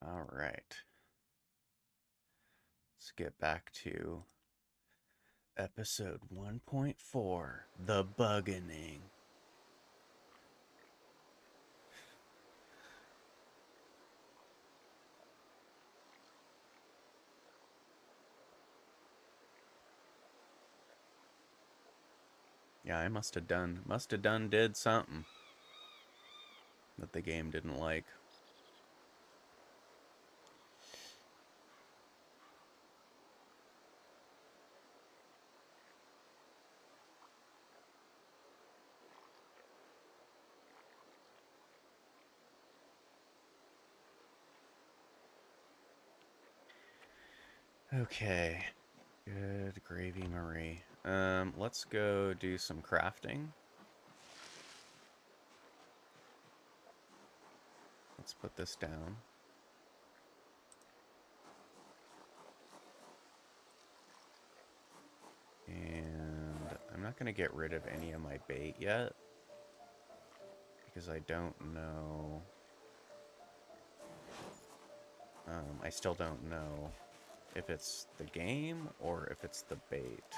All right. Let's get back to episode 1.4, The Buggening. Yeah, I must have did something that the game didn't like. Okay. Good gravy, Marie. Let's go do some crafting. Let's put this down. And I'm not going to get rid of any of my bait yet, because I don't know. I still don't know if it's the game or if it's the bait.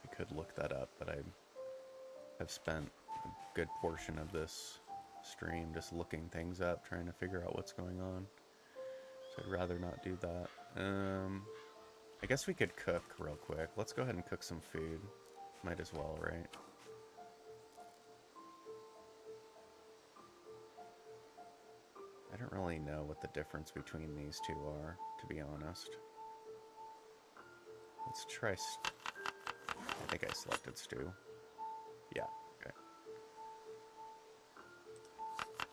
I could look that up, but I have spent a good portion of this stream just looking things up, trying to figure out what's going on. So I'd rather not do that. I guess we could cook real quick. Let's go ahead and cook some food. Might as well, right? I don't really know what the difference between these two are, to be honest. Let's try... I think I selected stew. Yeah, okay.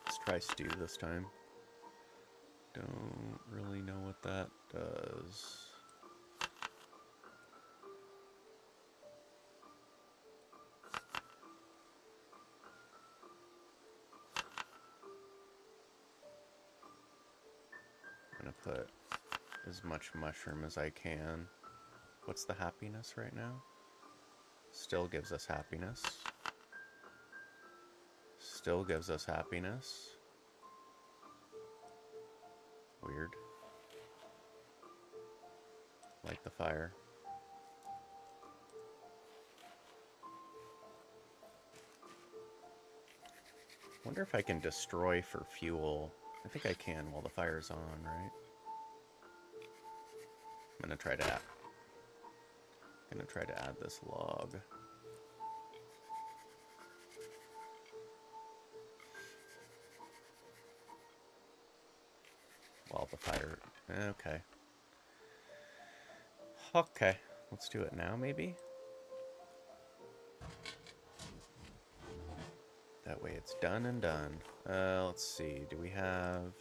Let's try stew this time. Don't really know what that does. I'm gonna put as much mushroom as I can. What's the happiness right now? Still gives us happiness. Still gives us happiness. Weird. Light the fire. Wonder if I can destroy for fuel. I think I can while the fire's on, right? I'm gonna try to add this log. While the fire... Okay. Okay. Let's do it now, maybe? That way it's done and done. Let's see. Do we have...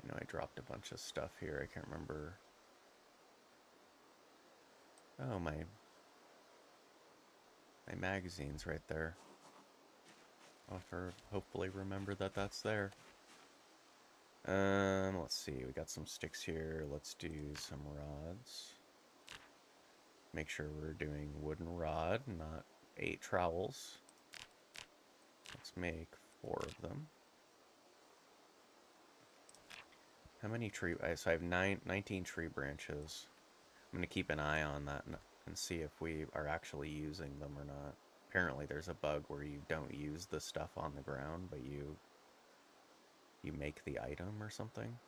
I know I dropped a bunch of stuff here. I can't remember. Oh, my magazine's right there. I'll hopefully remember that that's there. Let's see. We got some sticks here. Let's do some rods. Make sure we're doing wooden rod, not 8 trowels. Let's make 4 of them. How many tree... So I have 19 tree branches. I'm going to keep an eye on that and see if we are actually using them or not. Apparently there's a bug where you don't use the stuff on the ground, but you make the item or something.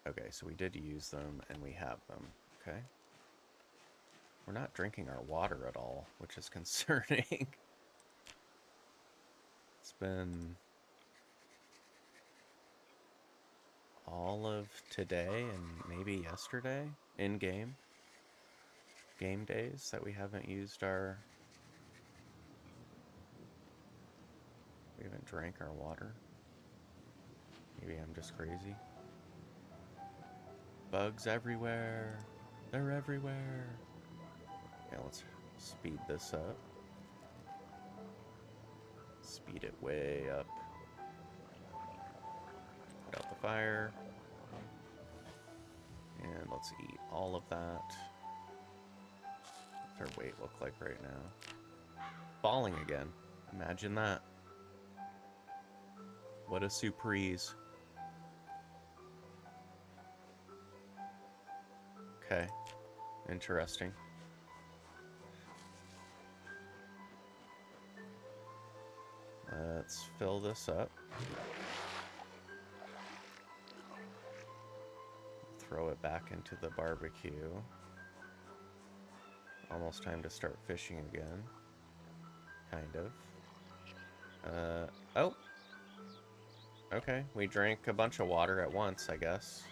Okay, so we did use them and we have them. Okay. We're not drinking our water at all, which is concerning. It's been all of today and maybe yesterday in game days that we haven't used our... We haven't drank our water. Maybe I'm just crazy. Bugs everywhere. They're everywhere. Yeah, let's speed this up. Speed it way up. Put out the fire. And let's eat all of that. What's our weight look like right now? Falling again. Imagine that. What a surprise. Okay. Interesting. Let's fill this up. Throw it back into the barbecue. Almost time to start fishing again. Kind of. Oh. Okay, we drank a bunch of water at once, I guess.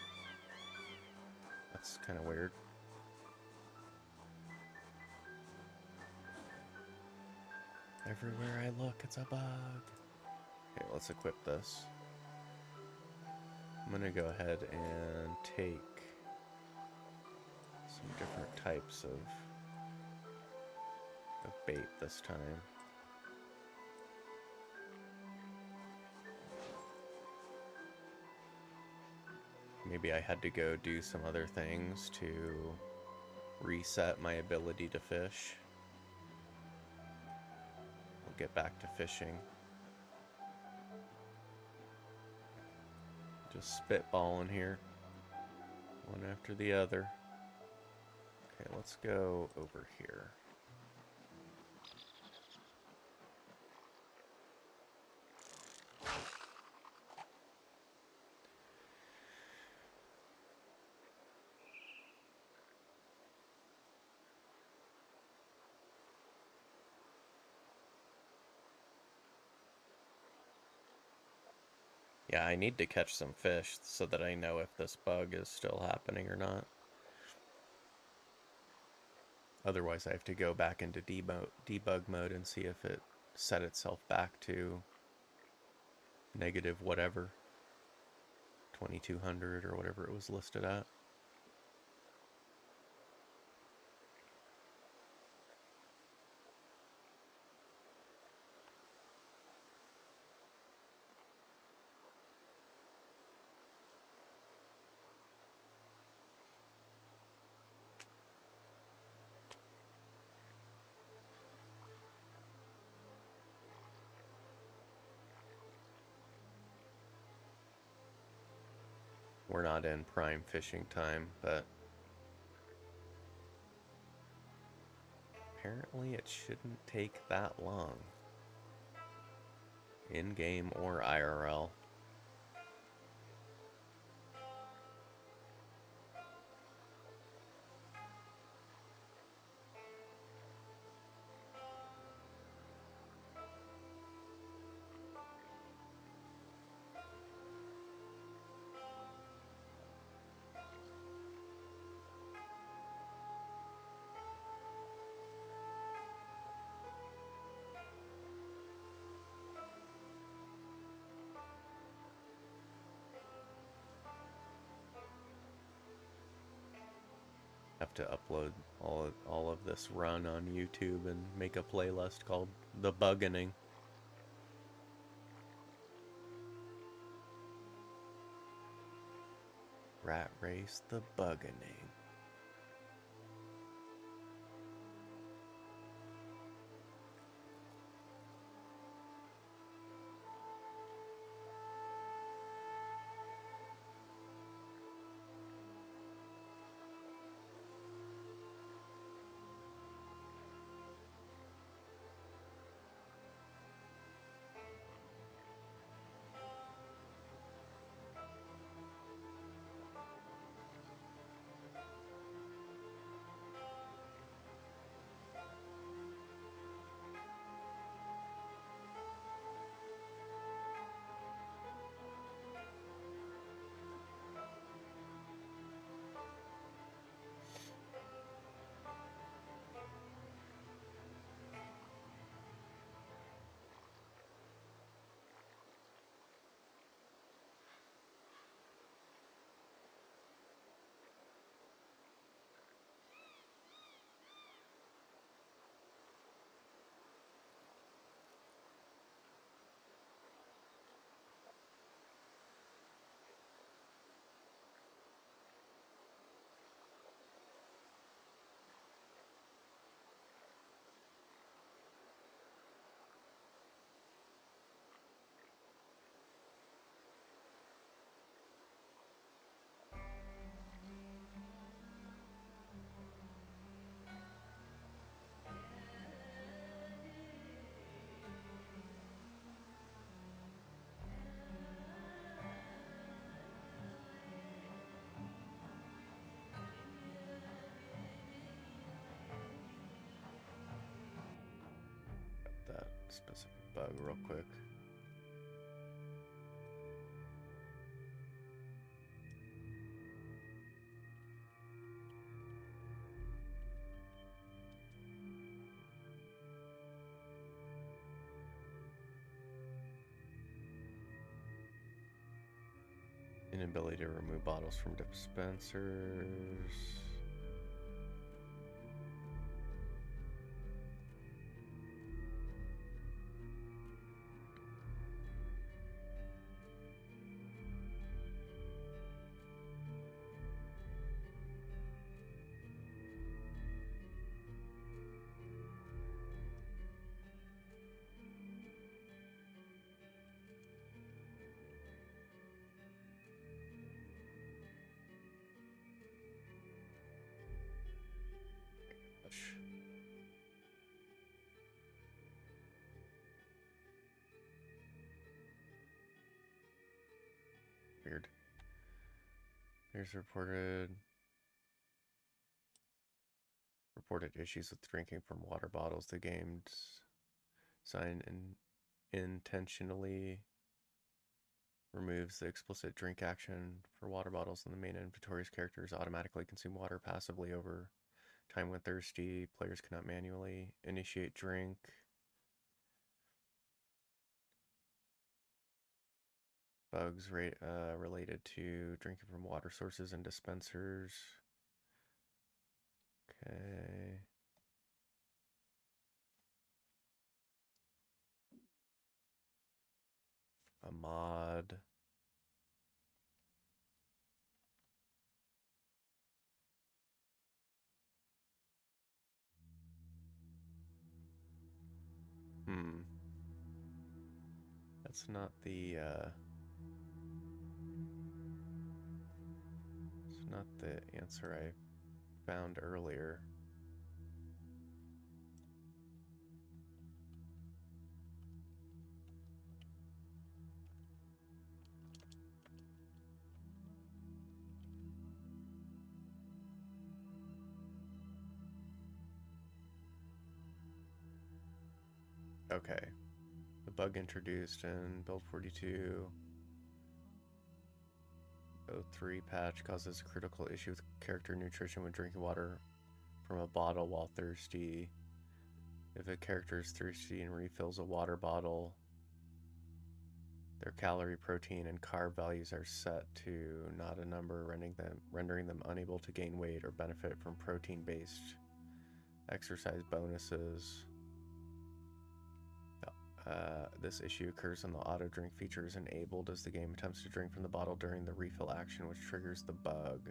That's kind of weird. Everywhere I look, it's a bug. Okay, let's equip this. I'm gonna go ahead and take some different types of bait this time. Maybe I had to go do some other things to reset my ability to fish. We'll get back to fishing. Just spitballing here. One after the other. Okay, let's go over here. Yeah, I need to catch some fish so that I know if this bug is still happening or not. Otherwise, I have to go back into debug mode and see if it set itself back to negative whatever, 2200 or whatever it was listed at. We're not in prime fishing time, but apparently it shouldn't take that long. In-game or IRL. Have to upload all of this run on YouTube and make a playlist called The Buggening. RatRace The Buggening. specific bug real quick. Inability to remove bottles from dispensers. Weird. There's reported issues with drinking from water bottles. The game design intentionally removes the explicit drink action for water bottles, and the main inventory's characters automatically consume water passively over time when thirsty. Players cannot manually initiate drink. Bugs related to drinking from water sources and dispensers. Okay. A mod. That's not the it's not the answer I found earlier. Okay. The bug introduced in build 42 03 patch causes a critical issue with character nutrition when drinking water from a bottle while thirsty. If a character is thirsty and refills a water bottle, their calorie, protein, and carb values are set to not a number, rendering them unable to gain weight or benefit from protein-based exercise bonuses. This issue occurs when the auto drink feature is enabled as the game attempts to drink from the bottle during the refill action, which triggers the bug.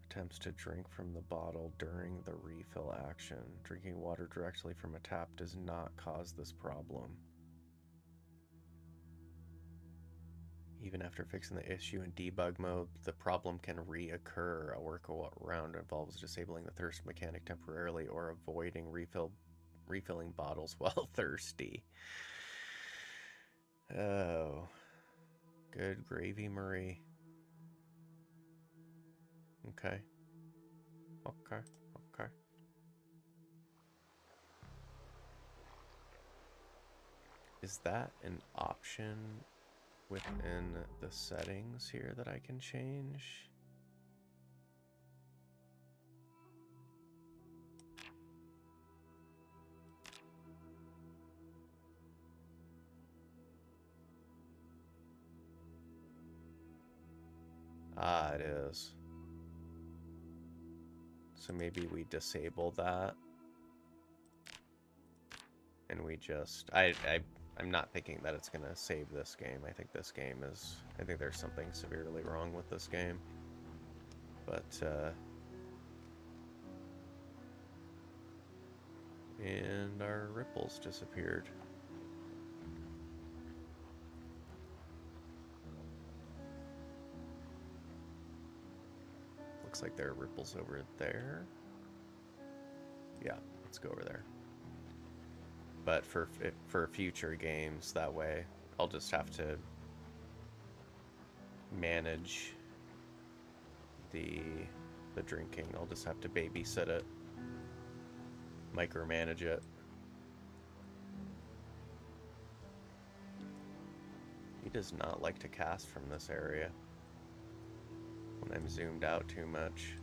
Attempts to drink from the bottle during the refill action. Drinking water directly from a tap does not cause this problem. Even after fixing the issue in debug mode, the problem can reoccur. A workaround involves disabling the thirst mechanic temporarily or avoiding refilling bottles while thirsty. Oh. Good gravy, Marie. Okay. Okay. Okay. Is that an option within the settings here that I can change? Ah, it is. So maybe we disable that. And we just... I'm not thinking that it's gonna save this game. I think this game is... I think there's something severely wrong with this game. But, and our ripples disappeared. Looks like there are ripples over there. Yeah, let's go over there. But for future games, that way, I'll just have to manage the drinking. I'll just have to babysit it, micromanage it. does not like to cast from this area when I'm zoomed out too much.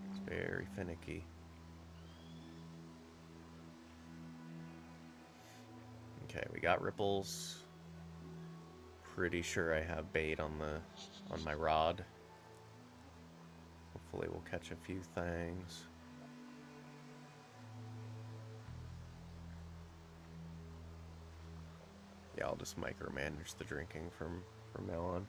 It's very finicky. Okay, we got ripples. Pretty sure I have bait on my rod. Hopefully we'll catch a few things. Yeah, I'll just micromanage the drinking from now on.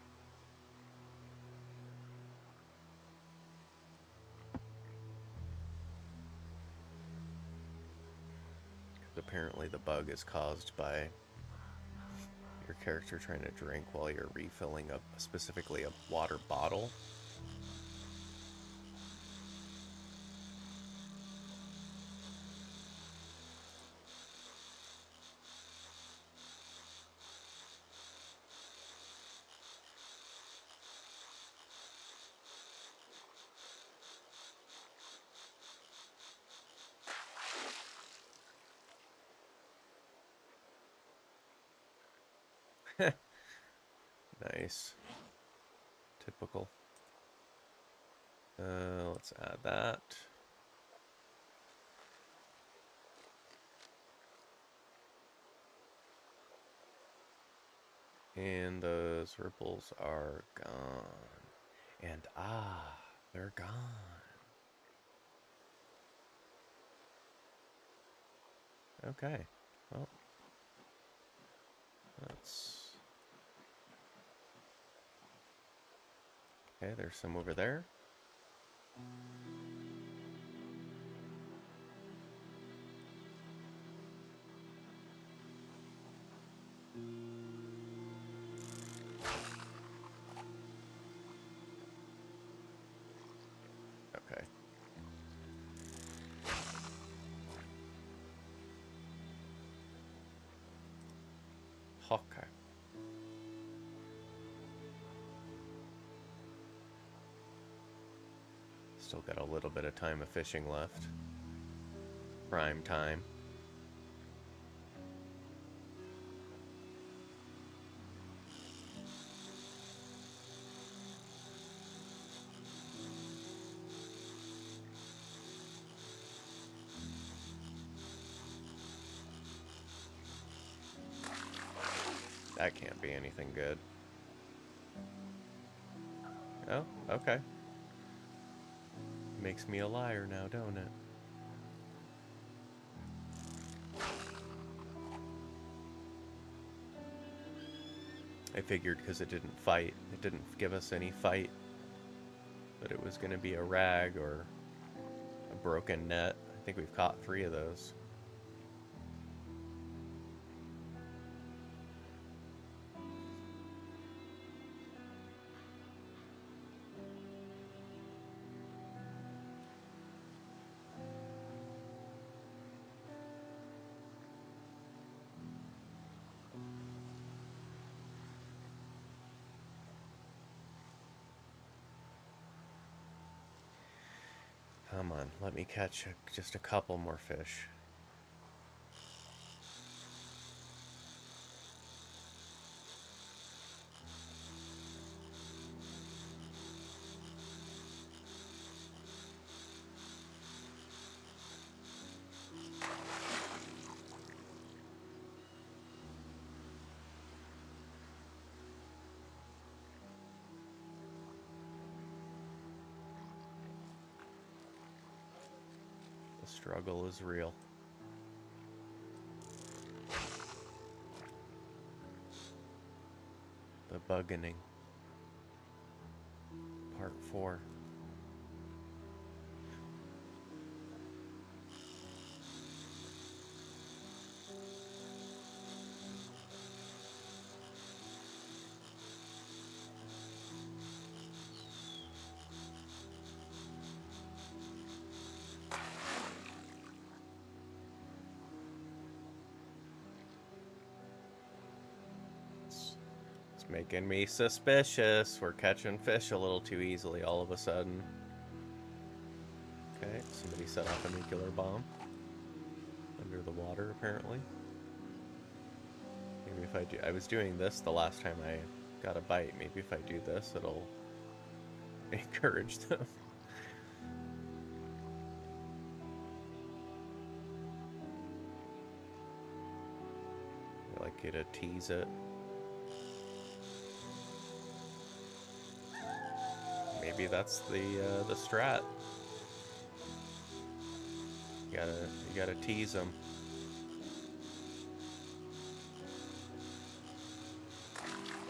Because apparently the bug is caused by your character trying to drink while you're refilling up specifically a water bottle. Nice. Typical. Let's add that. And those ripples are gone. And they're gone. Okay. Well, let's... Okay, there's some over there. Okay. Okay. Still got a little bit of time of fishing left. Prime time. That can't be anything good. Oh, okay. Makes me a liar now, don't it? I figured because it didn't fight, it didn't give us any fight, that it was going to be a rag or a broken net. I think we've caught 3 of those. Come on, let me catch just a couple more fish. The struggle is real. The buggening. Part 4. It's making me suspicious. We're catching fish a little too easily all of a sudden. Okay, somebody set off a nuclear bomb. Under the water, apparently. Maybe if I do... I was doing this the last time I got a bite. Maybe if I do this, it'll encourage them. I like you to tease it. Maybe that's the strat. You gotta tease them.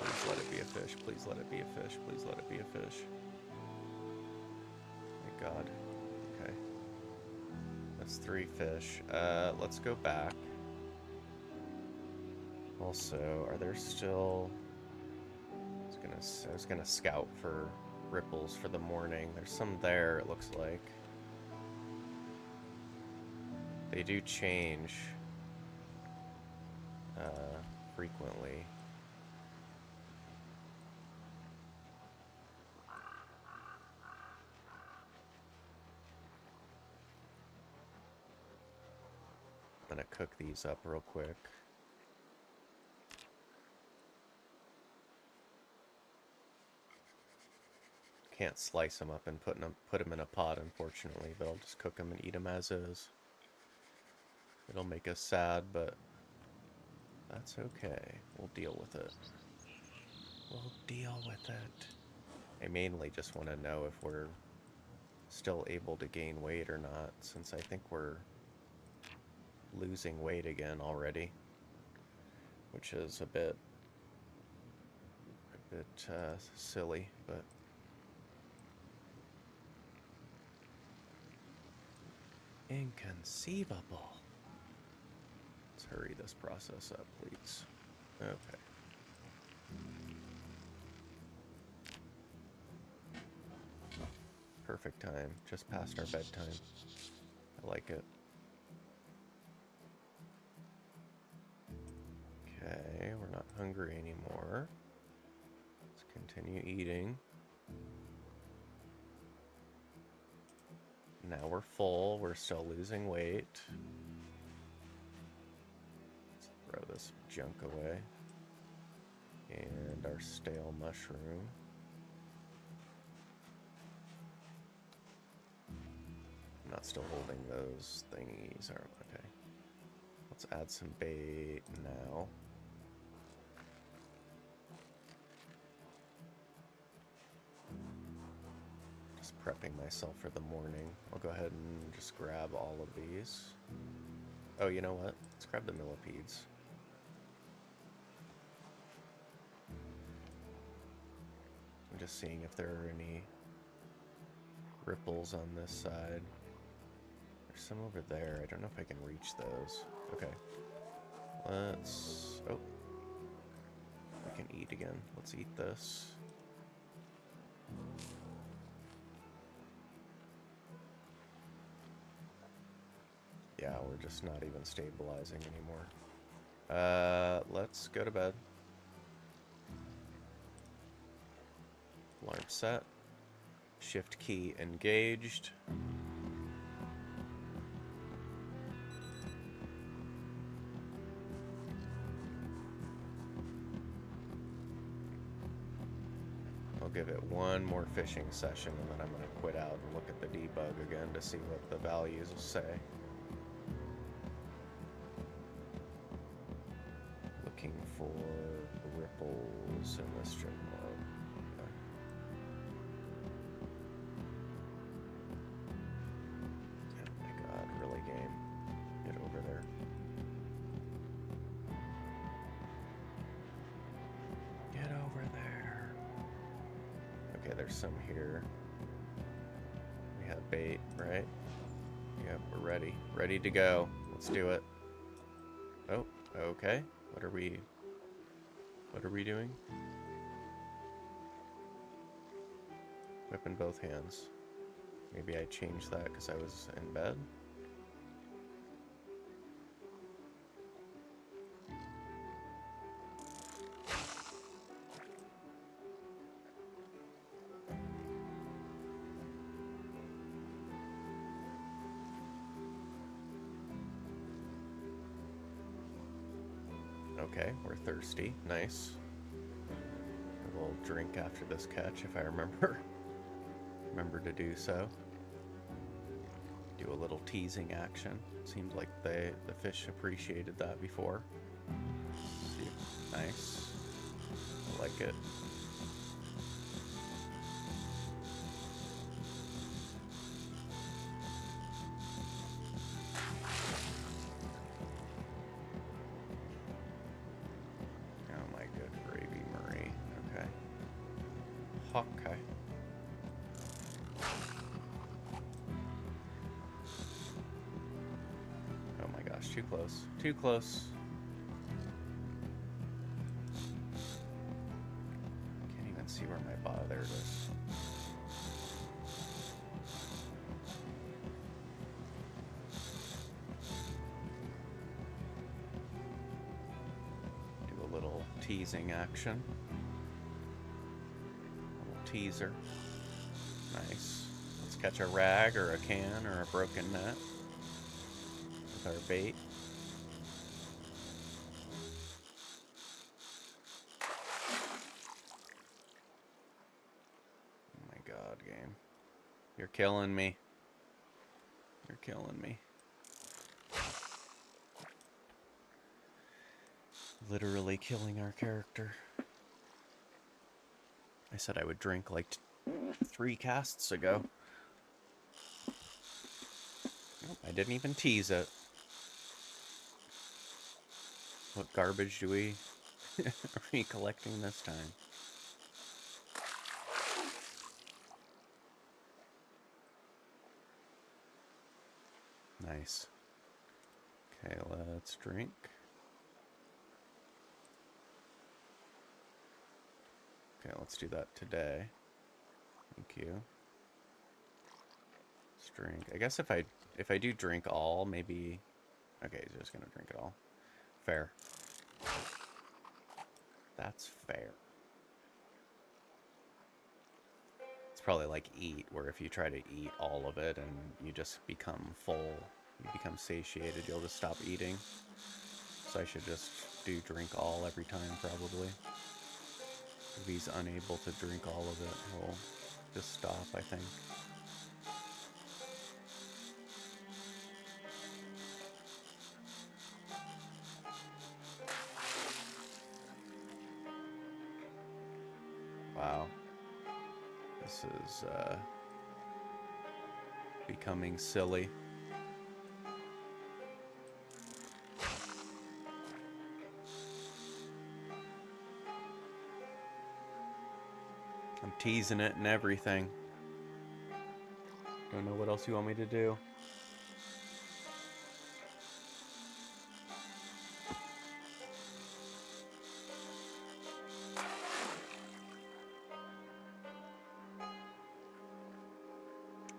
Please let it be a fish. Please let it be a fish. Please let it be a fish. Thank God. Okay. That's 3 fish. Let's go back. Also, are there still... I was gonna scout for ripples for the morning. There's some there, it looks like. They do change frequently. I'm gonna cook these up real quick. Can't slice them up and put them in a pot, unfortunately, but I'll just cook them and eat them as is. It'll make us sad, but that's okay. We'll deal with it. We'll deal with it. I mainly just want to know if we're still able to gain weight or not, since I think we're losing weight again already, which is a bit silly, but inconceivable. Let's hurry this process up, please. Okay. Perfect time, just past our bedtime. I like it. Okay, we're not hungry anymore. Let's continue eating. Now we're full, we're still losing weight. Let's throw this junk away. And our stale mushroom. I'm not still holding those thingies. Okay. Let's add some bait now. Just prepping myself for the morning. I'll go ahead and just grab all of these. Oh, you know what? Let's grab the millipedes. I'm just seeing if there are any ripples on this side. There's some over there. I don't know if I can reach those. Okay. Let's... Oh. We can eat again. Let's eat this. Yeah, we're just not even stabilizing anymore. Let's go to bed. Alarm set. Shift key engaged. I'll give it one more fishing session and then I'm going to quit out and look at the debug again to see what the values will say. Looking for ripples in this string mode. Okay. Oh my god, really game. Get over there. Get over there. Okay, there's some here. We have bait, right? Yep, we're ready. Ready to go. Let's do it. Oh, okay. What are we doing? Whip in both hands. Maybe I changed that because I was in bed. Okay, we're thirsty. Nice. A little drink after this catch, if I remember. Remember to do so. Do a little teasing action. Seems like the fish appreciated that before. Nice. I like it. Oh my good gravy, Marie. Okay. Okay. Oh my gosh, too close. Too close. Can't even see where my bottle. There it is. Do a little teasing action. A little teaser. Nice. Let's catch a rag or a can or a broken net with our bait. Oh my god, game. You're killing me. You're killing me. Literally killing our character. I said I would drink like 3 casts ago. Nope, I didn't even tease it. What garbage do we are we collecting this time? Nice. Okay, let's drink. Okay, let's do that today. Thank you. Let's drink. I guess if I do drink all, maybe. Okay, just gonna drink it all. Fair. That's fair. It's probably like eat, where if you try to eat all of it and you just become full, you become satiated, you'll just stop eating. So I should just do drink all every time, probably. If he's unable to drink all of it, he'll just stop, I think. Wow. This is becoming silly. I'm teasing it and everything. Don't know what else you want me to do.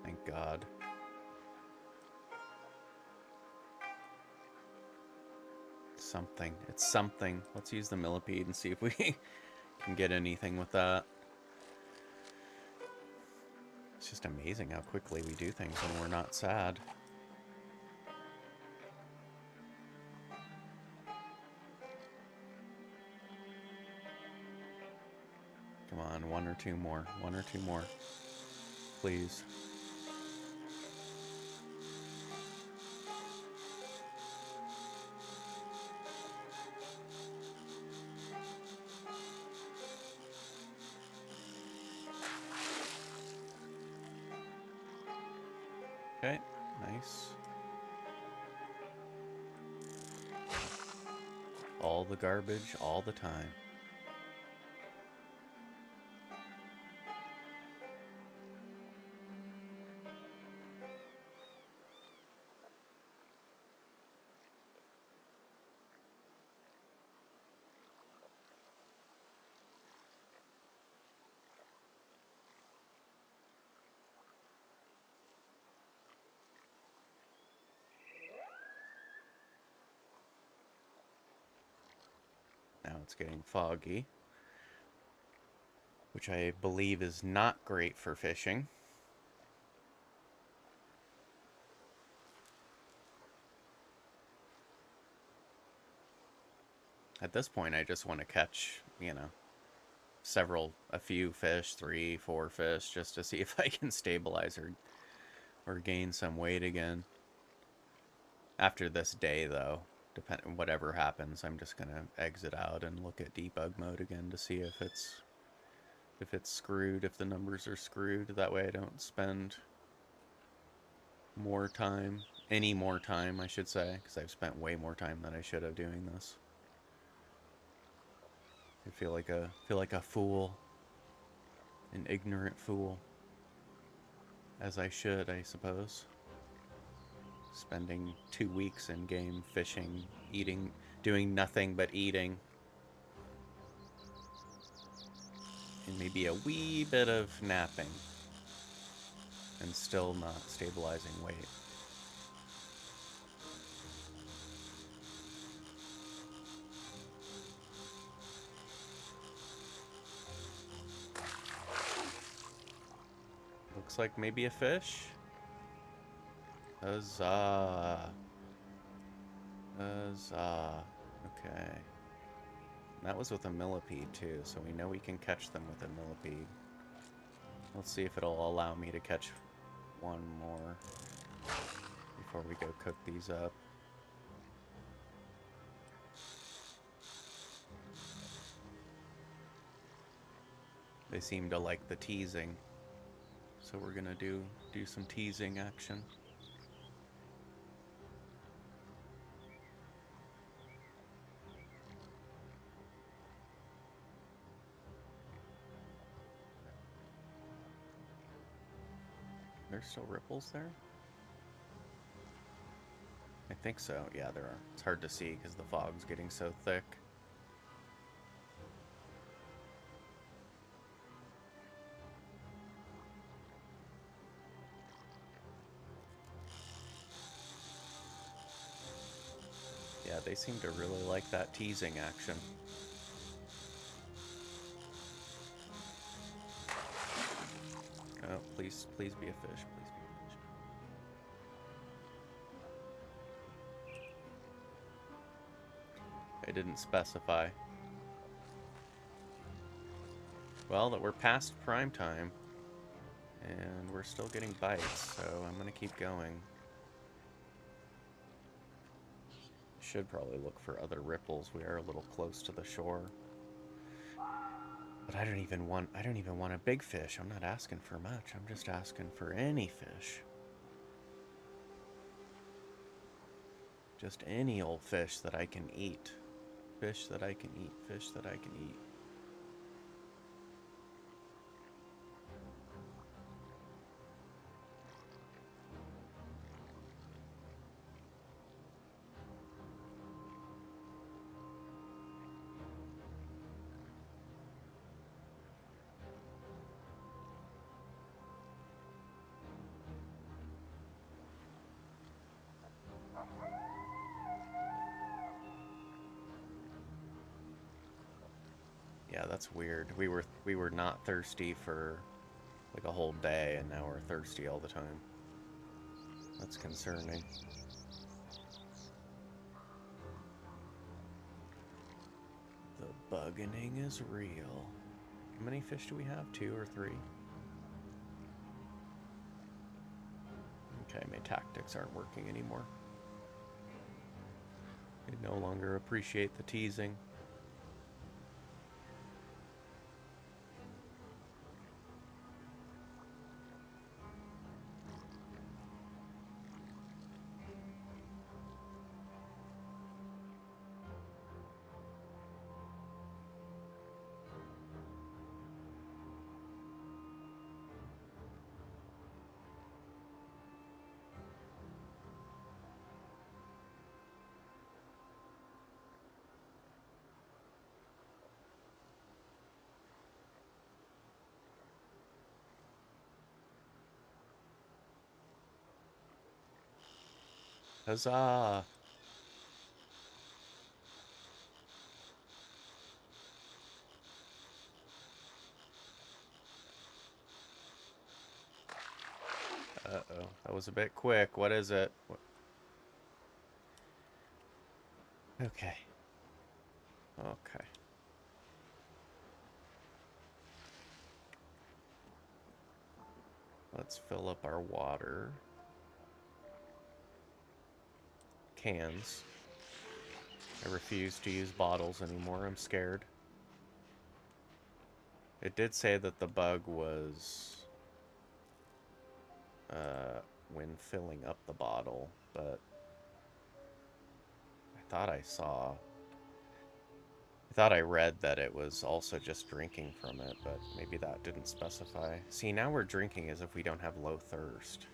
Thank God. Something. It's something. Let's use the millipede and see if we can get anything with that. It's just amazing how quickly we do things when we're not sad. Come on, 1 or 2 more. 1 or 2 more. Please. Okay, nice. All the garbage, all the time. Now it's getting foggy, which I believe is not great for fishing. At this point, I just want to catch, you know, a few fish, 3, 4 fish, just to see if I can stabilize or gain some weight again. After this day, though, whatever happens, I'm just gonna exit out and look at debug mode again to see if it's screwed, if the numbers are screwed. That way I don't spend more time, any more time, I should say, because I've spent way more time than I should have doing this. I feel like a fool, an ignorant fool, as I should, I suppose. Spending 2 weeks in game fishing, eating, doing nothing but eating, and maybe a wee bit of napping, and still not stabilizing weight. Looks like maybe a fish. Huzzah. Huzzah. Okay. And that was with a millipede too, so we know we can catch them with a millipede. Let's see if it'll allow me to catch one more before we go cook these up. They seem to like the teasing, so we're gonna do some teasing action. There's still ripples there? I think so. Yeah, there are. It's hard to see because the fog's getting so thick. Yeah, they seem to really like that teasing action. Oh, please be a fish. Please be a fish. I didn't specify. Well, that we're past prime time, and we're still getting bites, so I'm gonna keep going. Should probably look for other ripples. We are a little close to the shore. But I don't even want a big fish. I'm not asking for much. I'm just asking for any fish. Just any old fish that I can eat. Fish that I can eat. Fish that I can eat. Yeah, that's weird. We were not thirsty for like a whole day, and now we're thirsty all the time. That's concerning. The buggening is real. How many fish do we have? 2 or 3? Okay, my tactics aren't working anymore. I no longer appreciate the teasing. Huzzah! Uh-oh, that was a bit quick. What is it? Okay. Okay. Let's fill up our water. Cans. I refuse to use bottles anymore. I'm scared. It did say that the bug was when filling up the bottle, but I thought I read that it was also just drinking from it, but maybe that didn't specify. See, now we're drinking as if we don't have low thirst.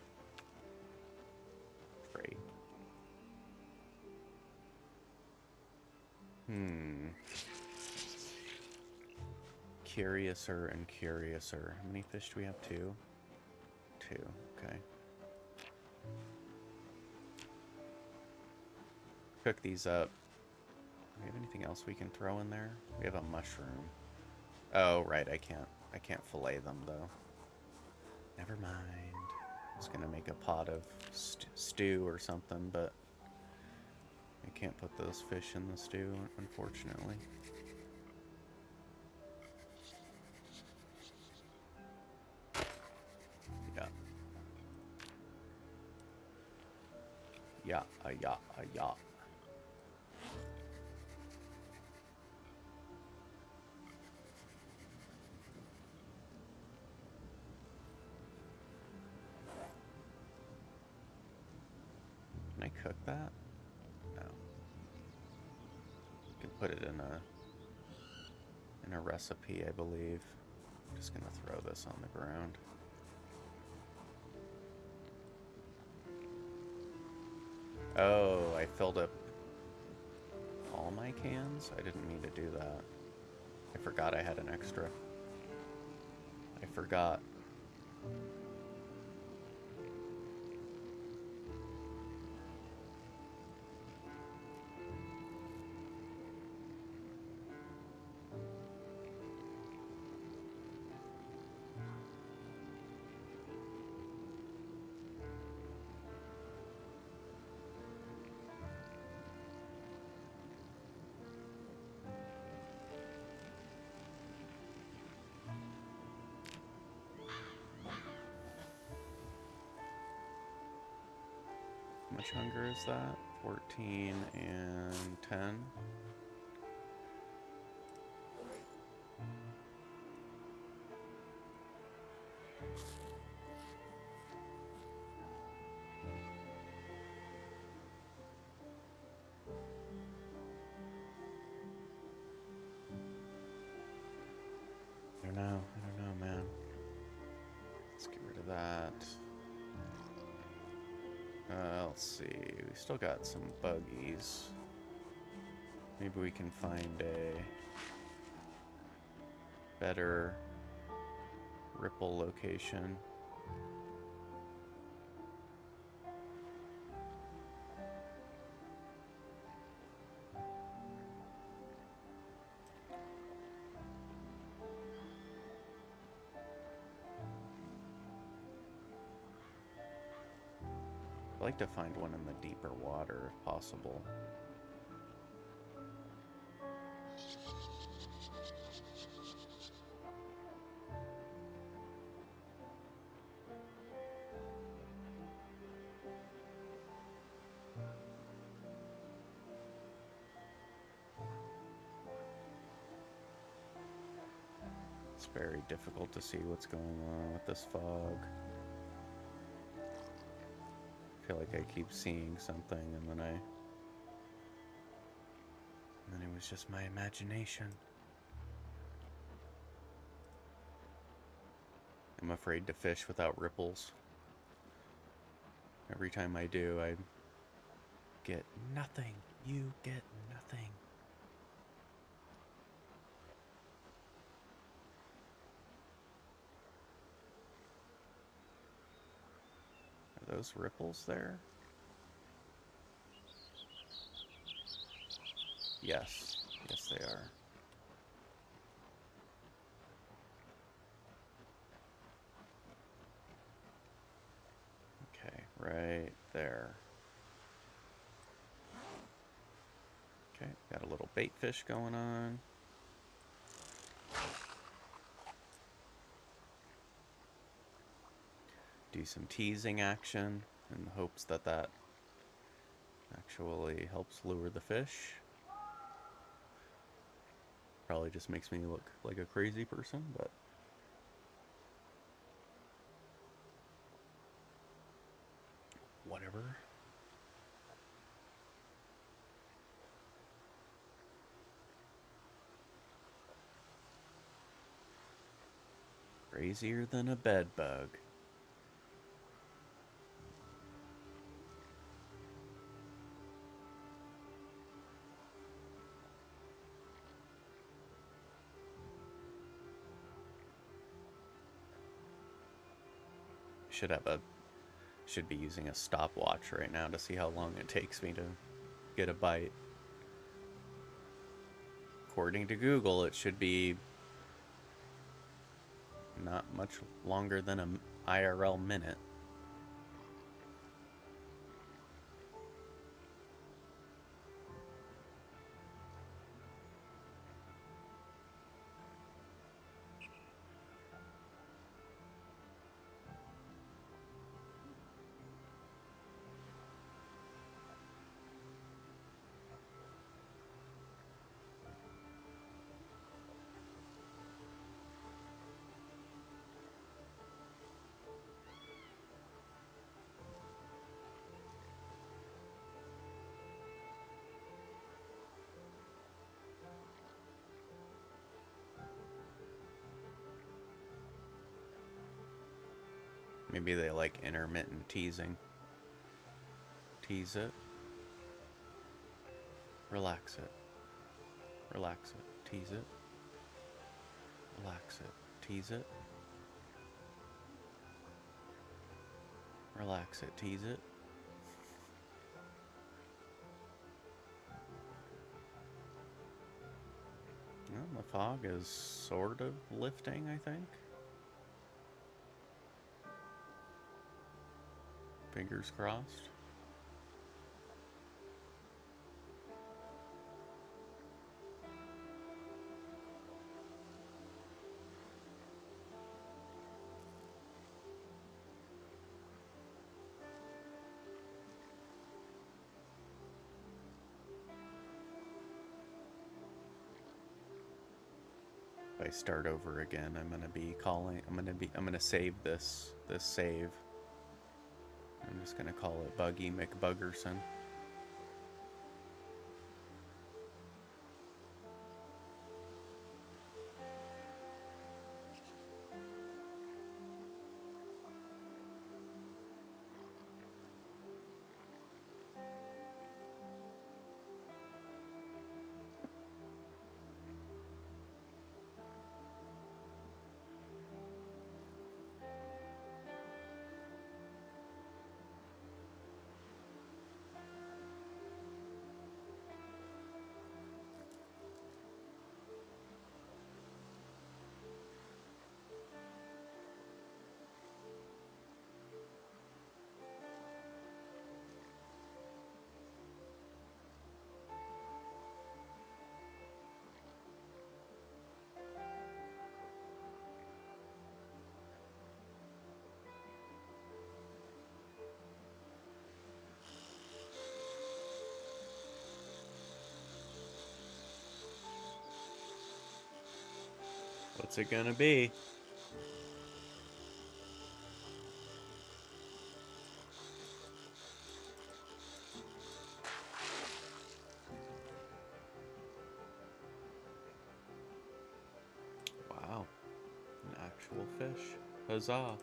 Great. Curiouser and curiouser. How many fish do we have? Two? Two, okay. Cook these up. Do we have anything else we can throw in there? We have a mushroom. Oh, right, I can't fillet them, though. Never mind. I was gonna make a pot of stew or something, but I can't put those fish in the stew, unfortunately. Yeah. Yeah, yeah. Can I cook that? No. You can put it in a recipe, I believe. I'm just gonna throw this on the ground. Oh, I filled up all my cans? I didn't mean to do that. I forgot I had an extra. I forgot. How much hunger is that? 14 and 10. I don't know, man. Let's get rid of that. Let's see. We still got some buggies. Maybe we can find a better ripple location. I'd like to find one in the deeper water if possible. It's very difficult to see what's going on with this fog. I feel like I keep seeing something and then it was just my imagination. I'm afraid to fish without ripples. Every time I do, I get nothing. You get nothing. Are those ripples there? Yes. Yes, they are. Okay, right there. Okay. Got a little bait fish going on. Do some teasing action in the hopes that that actually helps lure the fish. Probably just makes me look like a crazy person, but whatever. Crazier than a bed bug. Should be using a stopwatch right now to see how long it takes me to get a bite. According to Google, it should be not much longer than an IRL minute. Maybe they like intermittent teasing. Tease it. Relax it. Relax it. Tease it. Relax it. Tease it. Relax it. Tease it. Well, the fog is sort of lifting, I think. Fingers crossed. If I start over again, I'm gonna save this save. I'm just gonna call it Buggy McBuggerson. What's it gonna be? Wow, an actual fish. Huzzah.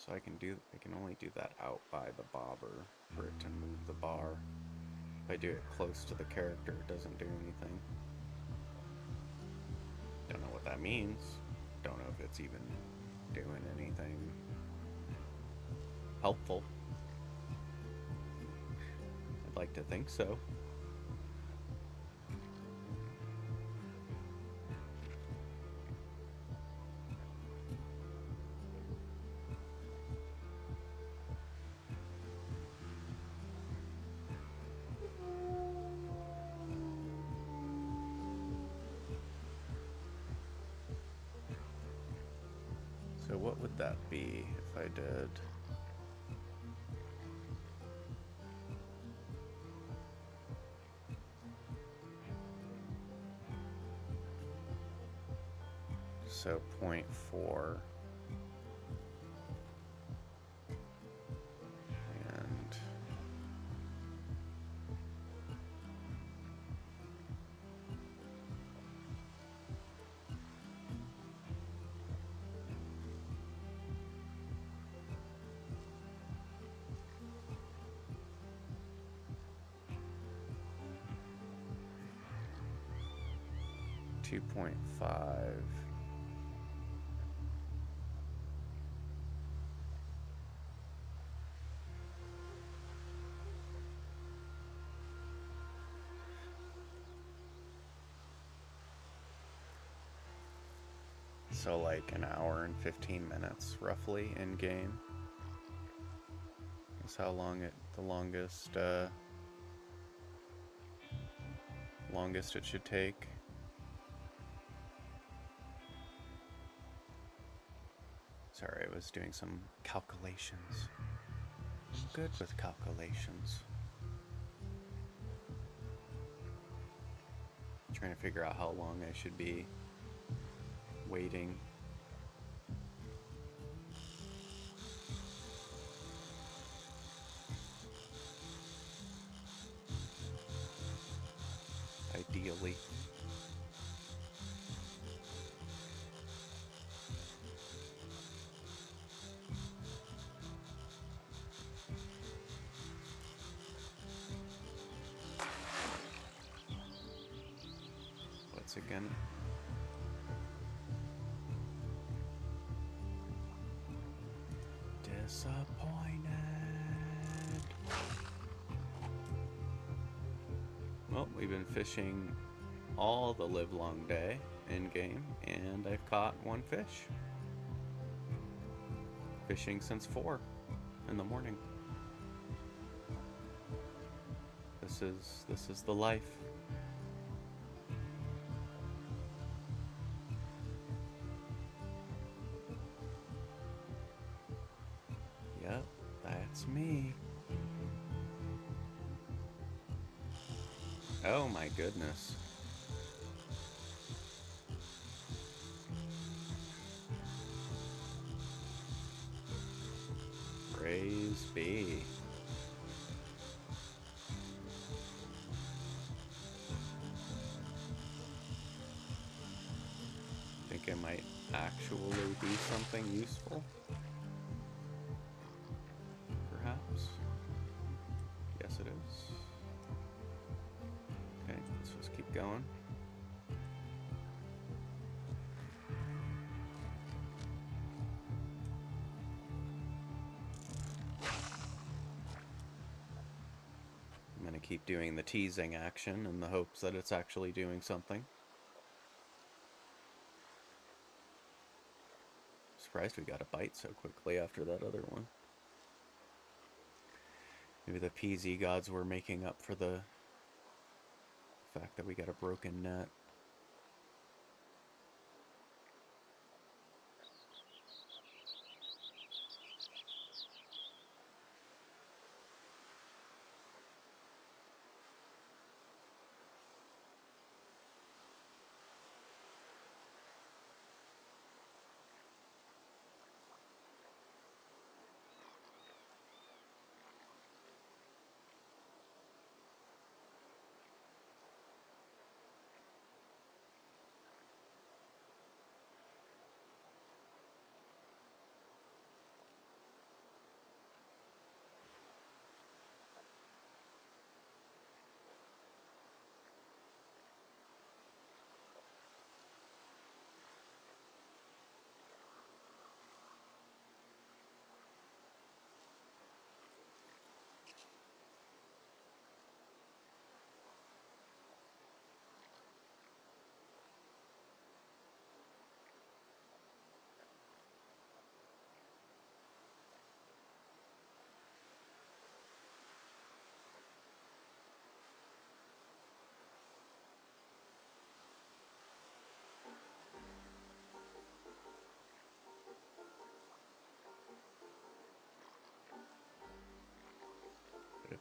So I can only do that out by the bobber for it to move the bar. If I do it close to the character, it doesn't do anything. Don't know what that means. Don't know if it's even doing anything helpful. I'd like to think so. So what would that be if I did? So 0.4 and 2.5. So like an hour and 15 minutes roughly in game is how long the longest it should take. Sorry, I was doing some calculations. I'm good with calculations. Trying to figure out how long I should be waiting. Ideally. What's again? Disappointed. Well, we've been fishing all the livelong day in game, and I've caught one fish. Fishing since 4 in the morning. This is the life. Yep, that's me. Oh my goodness. Praise be. Think it might actually be something useful? Perhaps? Yes, it is. Okay, let's just keep going. I'm gonna keep doing the teasing action in the hopes that it's actually doing something. Surprised we got a bite so quickly after that other one. Maybe the PZ gods were making up for the fact that we got a broken net.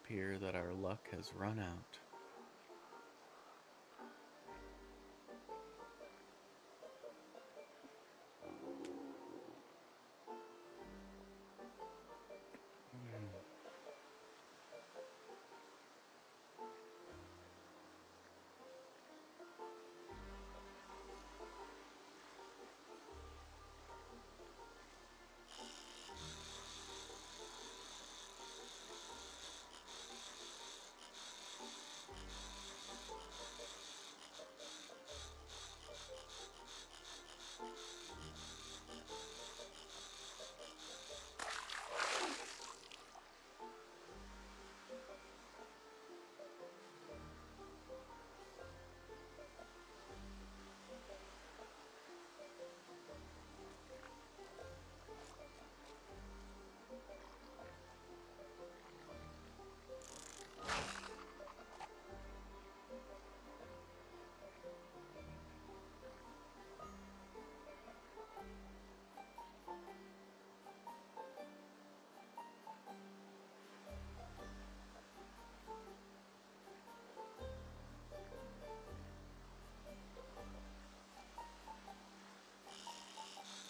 appear that our luck has run out.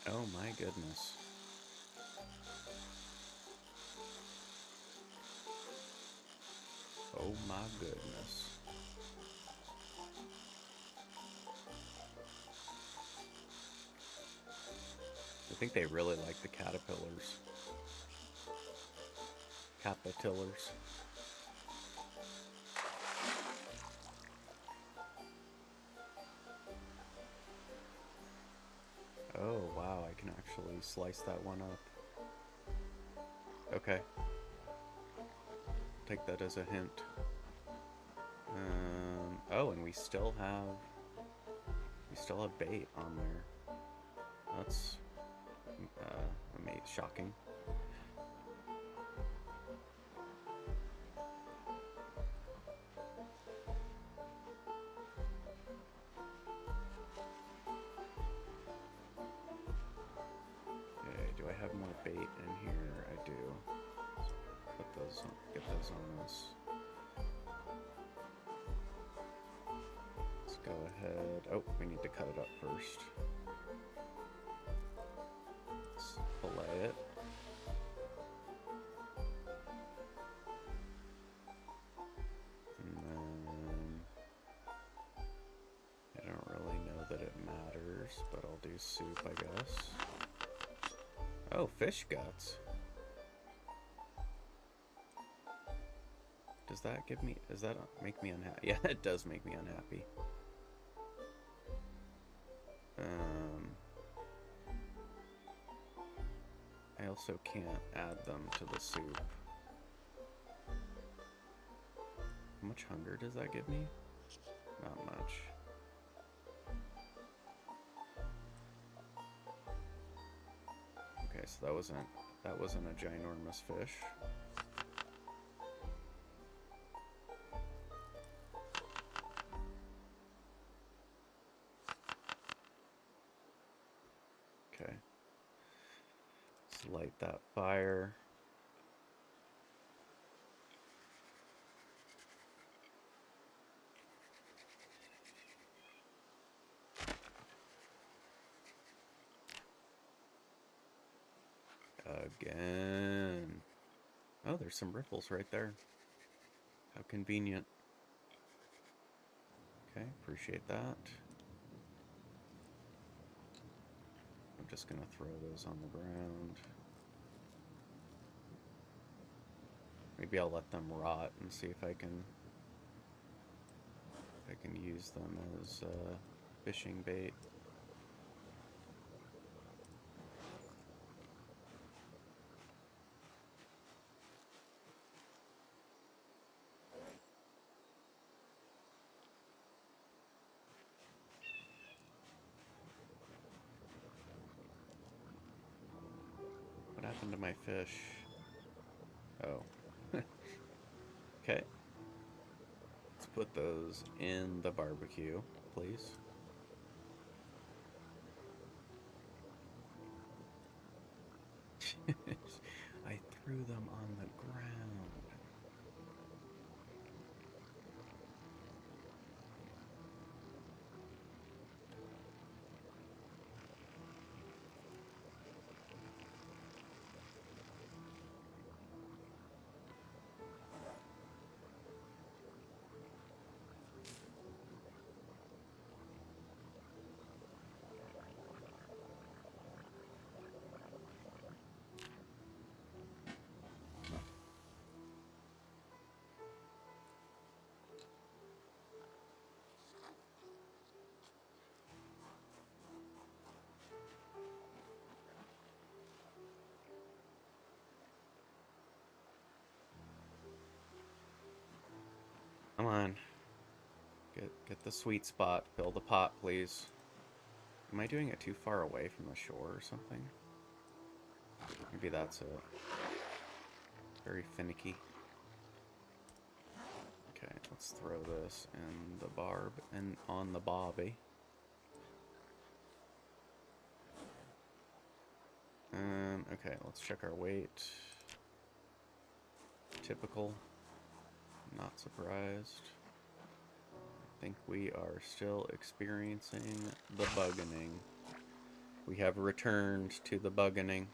Oh my goodness. Oh my goodness. I think they really like the caterpillars. Caterpillars. Oh wow, I can actually slice that one up. Okay. Take that as a hint. Oh, and we still have bait on there. That's shocking. Okay, do I have more bait in here? I do. Put those on, get those on this. Let's go ahead. Oh, we need to cut it up first. Let's fillet it. And then I don't really know that it matters, but I'll do soup, I guess. Oh, fish guts. Does that give me, does that make me unhappy? Yeah, it does make me unhappy. I also can't add them to the soup. How much hunger does that give me? Not much. Okay, so that wasn't a ginormous fish. Okay. Let's light that fire. Again. Oh, there's some ripples right there. How convenient. Okay, appreciate that. I'm just gonna throw those on the ground. Maybe I'll let them rot and see if I can use them as fishing bait. What happened to my fish? Oh. Okay. Let's put those in the barbecue, please. I threw them on the ground. Get the sweet spot. Fill the pot, please. Am I doing it too far away from the shore or something? Maybe that's it. Very finicky. Okay, let's throw this in the barb and on the bobby. Okay, let's check our weight. Typical. Not surprised. I think we are still experiencing the buggening. We have returned to the buggening.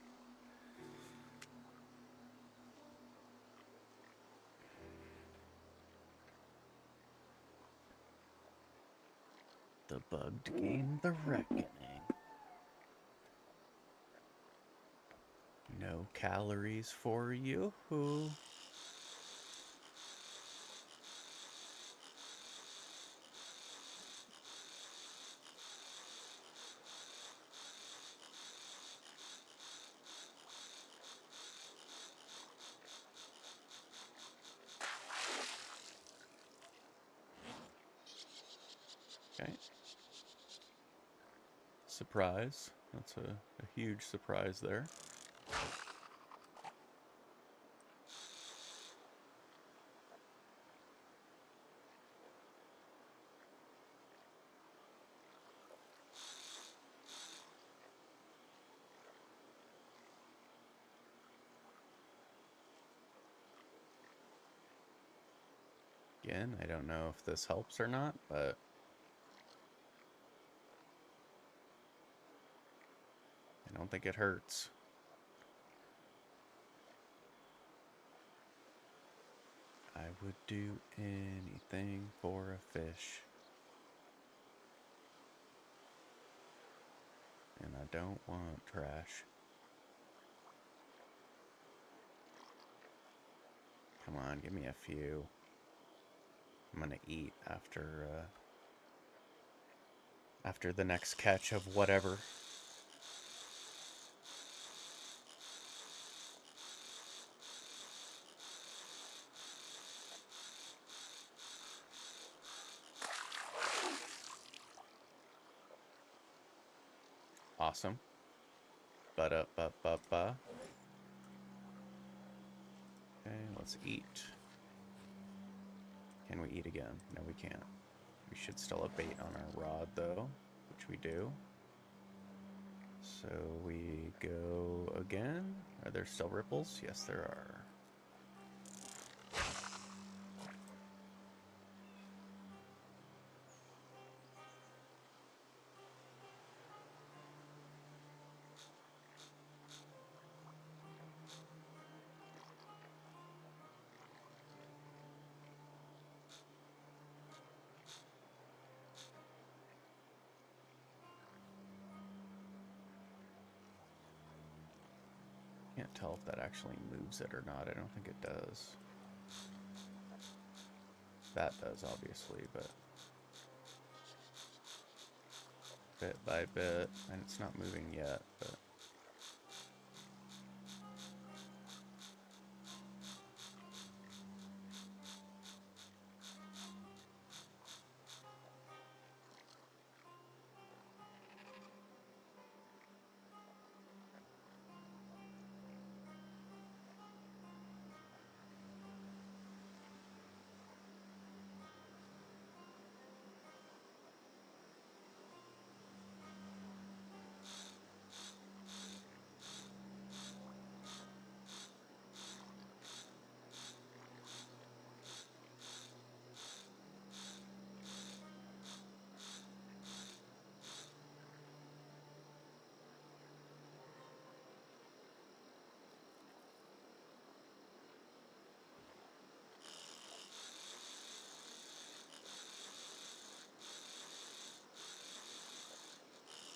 The bugged game, the reckoning. No calories for you. Okay. Surprise. That's a huge surprise there. Again, I don't know if this helps or not, but I don't think it hurts. I would do anything for a fish. And I don't want trash. Come on, give me a few. I'm gonna eat after the next catch of whatever. Awesome. Ba-da-ba-ba-ba. Okay, let's eat. Can we eat again? No, we can't. We should still have bait on our rod, though, which we do. So we go again. Are there still ripples? Yes, there are. Can't tell if that actually moves it or not. I don't think it does. That does, obviously, but bit by bit, and it's not moving yet, but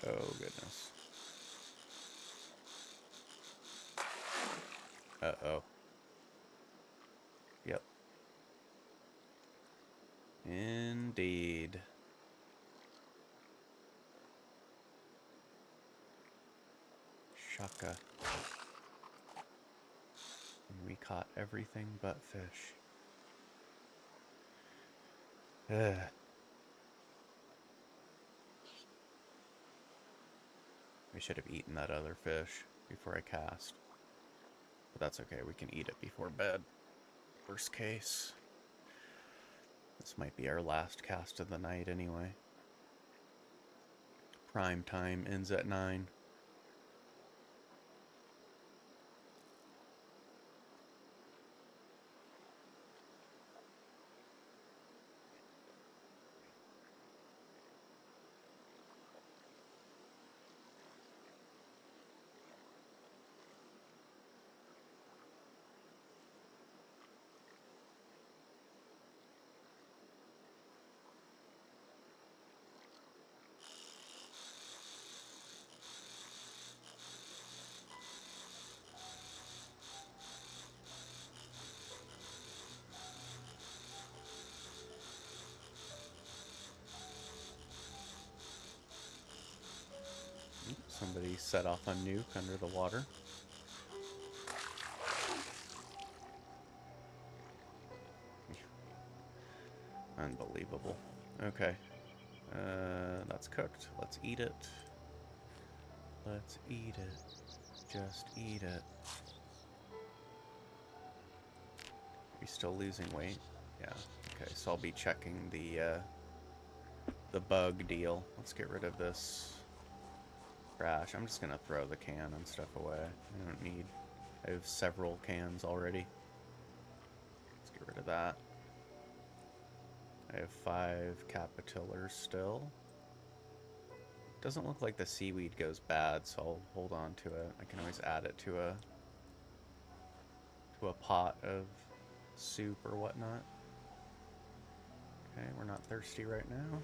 oh goodness. Uh-oh. Yep. Indeed. Shaka. And we caught everything but fish. Ugh. I should have eaten that other fish before I cast. But that's okay, we can eat it before bed. Worst case. This might be our last cast of the night anyway. Prime time ends at 9. Somebody set off a nuke under the water. Unbelievable. Okay. That's cooked. Let's eat it. Let's eat it. Just eat it. Are you still losing weight? Yeah. Okay, so I'll be checking the bug deal. Let's get rid of this trash. I'm just gonna throw the can and stuff away. I don't need... I have several cans already. Let's get rid of that. I have 5 caterpillars still. Doesn't look like the seaweed goes bad, so I'll hold on to it. I can always add it to a pot of soup or whatnot. Okay, we're not thirsty right now.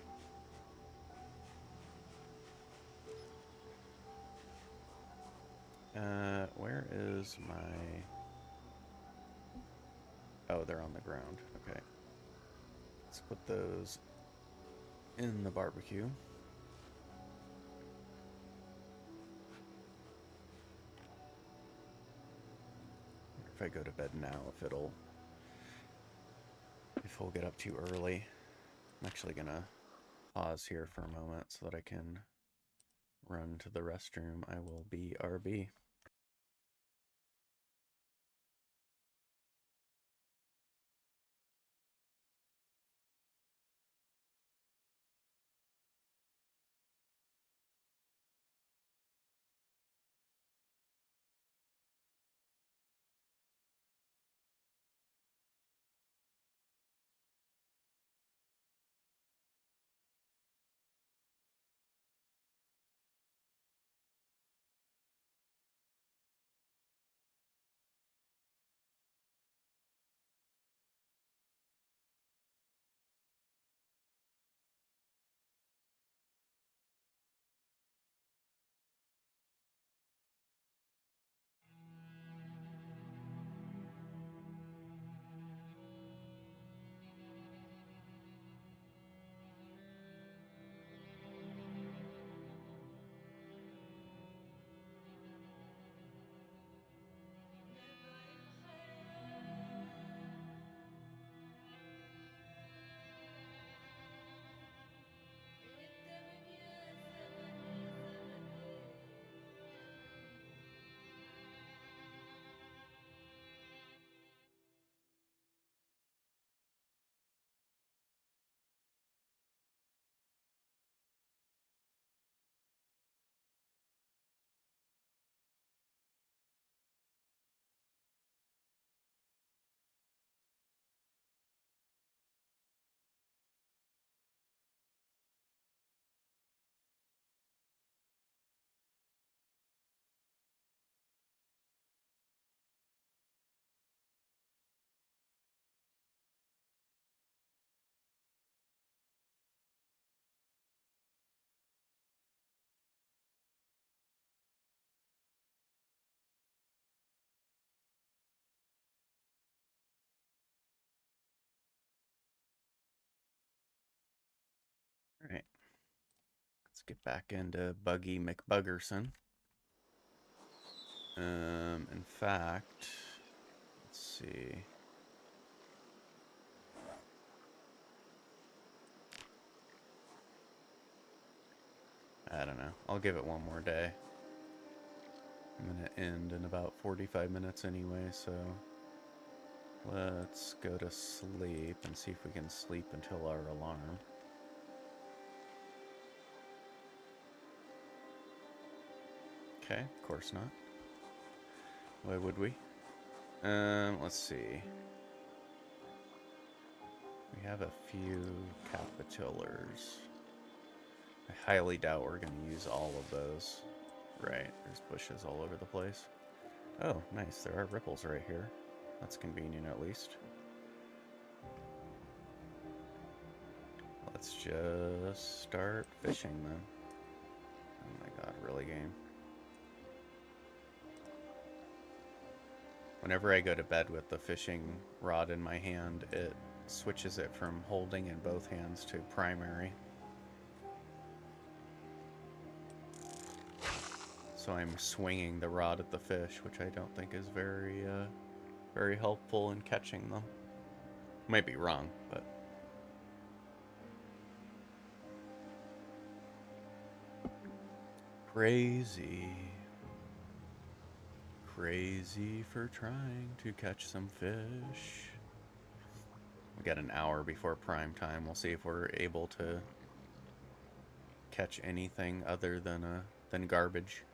Where is my... Oh, they're on the ground. Okay. Let's put those in the barbecue. If I go to bed now, if we'll get up too early. I'm actually gonna pause here for a moment so that I can run to the restroom. I will be RB. Alright. Let's get back into Buggy McBuggerson. In fact, let's see. I don't know. I'll give it one more day. I'm gonna end in about 45 minutes anyway, so let's go to sleep and see if we can sleep until our alarm. Okay, of course not. Why would we? Let's see. We have a few capitulars. I highly doubt we're going to use all of those. Right, there's bushes all over the place. Oh, nice, there are ripples right here. That's convenient at least. Let's just start fishing then. Oh my god, really, game? Whenever I go to bed with the fishing rod in my hand, it switches it from holding in both hands to primary. So I'm swinging the rod at the fish, which I don't think is very helpful in catching them. Might be wrong, but... Crazy. Crazy for trying to catch some fish. We got an hour before prime time. We'll see if we're able to catch anything other than garbage.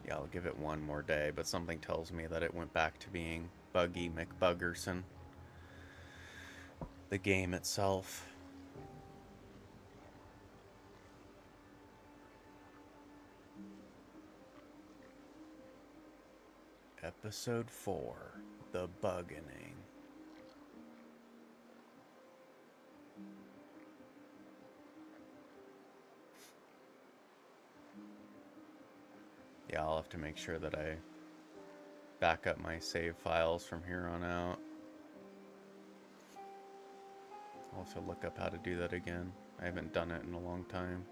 Yeah, I'll give it one more day, but something tells me that it went back to being Buggy McBuggerson. The game itself. Episode 4, The Buggening. Yeah, I'll have to make sure that I back up my save files from here on out. I'll also look up how to do that again. I haven't done it in a long time.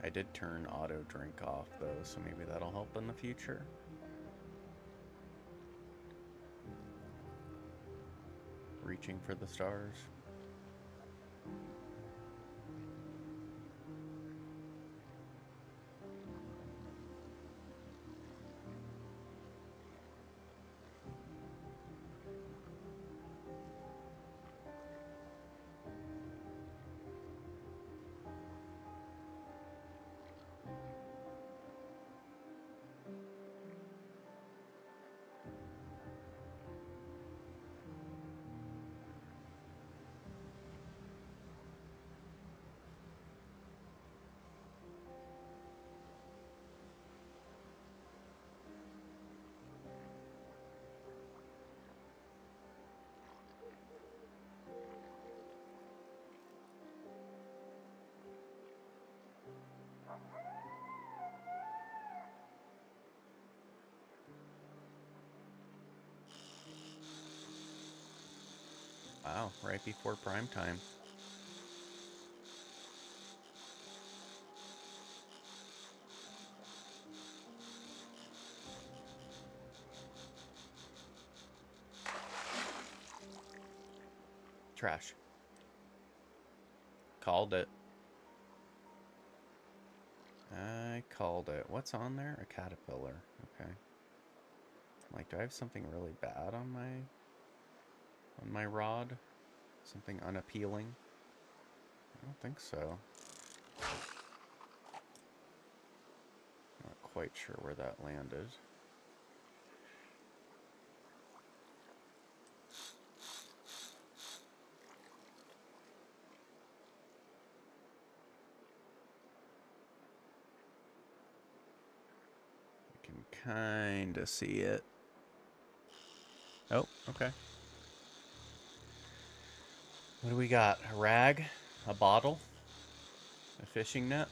I did turn auto drink off though, so maybe that'll help in the future. Reaching for the stars. Wow, right before prime time. Trash. Called it. I called it. What's on there? A caterpillar. Okay. Like, do I have something really bad on my rod? Something unappealing? I don't think so. Not quite sure where that landed. I can kind of see it. Oh, okay. What do we got? A rag? A bottle? A fishing net?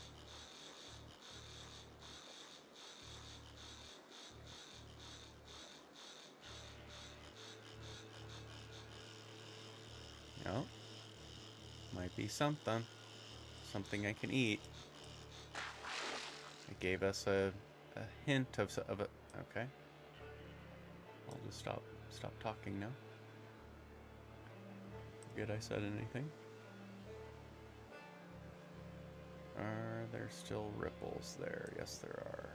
No. Might be something. Something I can eat. gave us a hint of a... Okay. I'll just stop talking now. Forget I said anything. Are there still ripples there? Yes, there are.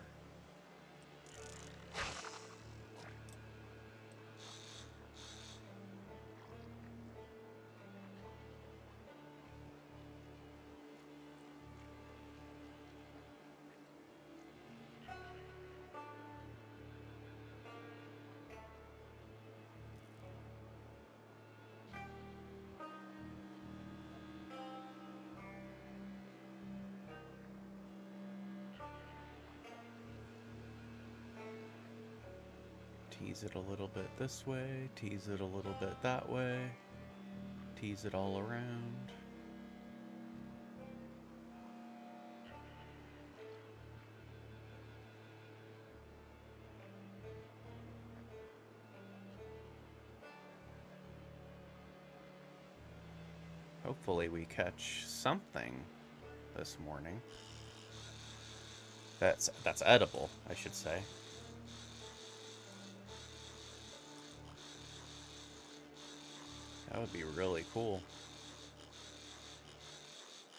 Tease it a little bit this way, tease it a little bit that way, tease it all around. Hopefully we catch something this morning. That's edible, I should say. That would be really cool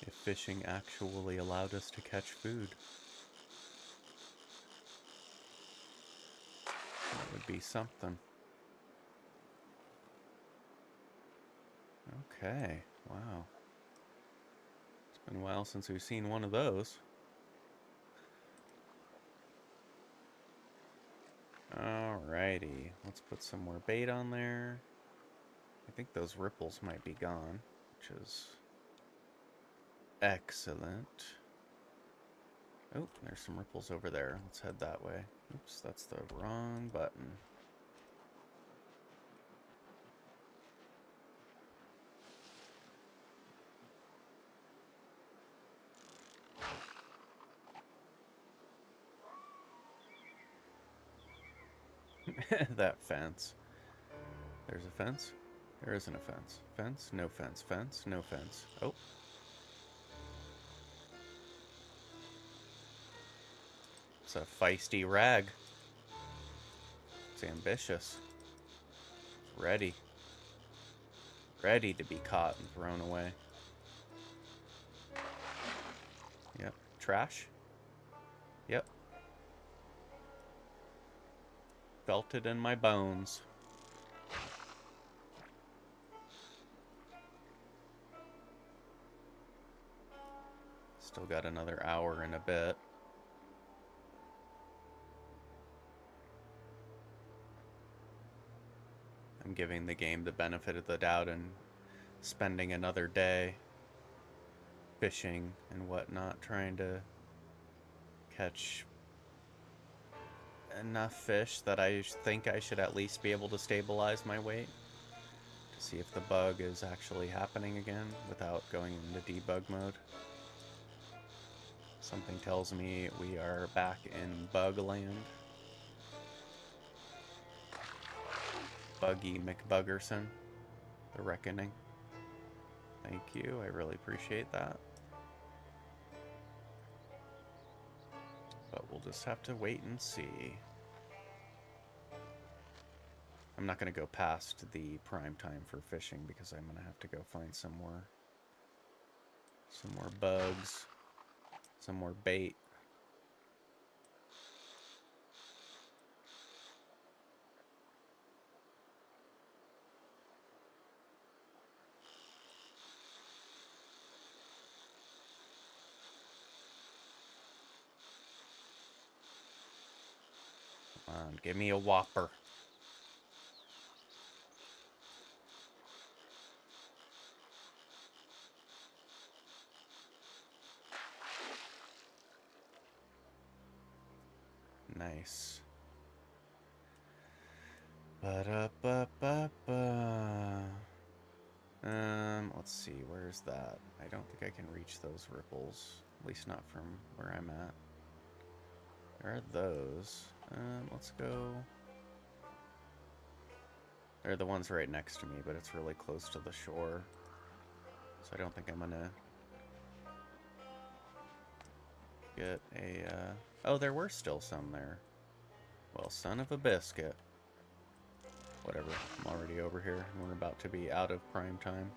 if fishing actually allowed us to catch food. That would be something. Okay, wow. It's been a while since we've seen one of those. Alrighty, let's put some more bait on there. I think those ripples might be gone, which is excellent. Oh, there's some ripples over there. Let's head that way. Oops, that's the wrong button. That fence. There's a fence. There isn't a fence. Fence, no fence. Fence, no fence. Oh. It's a feisty rag. It's ambitious. Ready. Ready to be caught and thrown away. Yep. Trash. Yep. Felt it in my bones. Still got another hour and a bit. I'm giving the game the benefit of the doubt and spending another day fishing and whatnot, trying to catch enough fish that I think I should at least be able to stabilize my weight to see if the bug is actually happening again without going into debug mode. Something tells me we are back in bug land. Buggy McBuggerson, the Reckoning. Thank you, I really appreciate that. But we'll just have to wait and see. I'm not going to go past the prime time for fishing because I'm going to have to go find some more bugs, some more bait. Come on, give me a whopper. Nice. Ba-da-ba-ba-ba. Let's see, where's that? I don't think I can reach those ripples, at least not from where I'm at. There are those. Let's go. They're the ones right next to me, but it's really close to the shore. So I don't think I'm gonna get a, oh, there were still some there. Well, son of a biscuit. Whatever, I'm already over here. We're about to be out of prime time.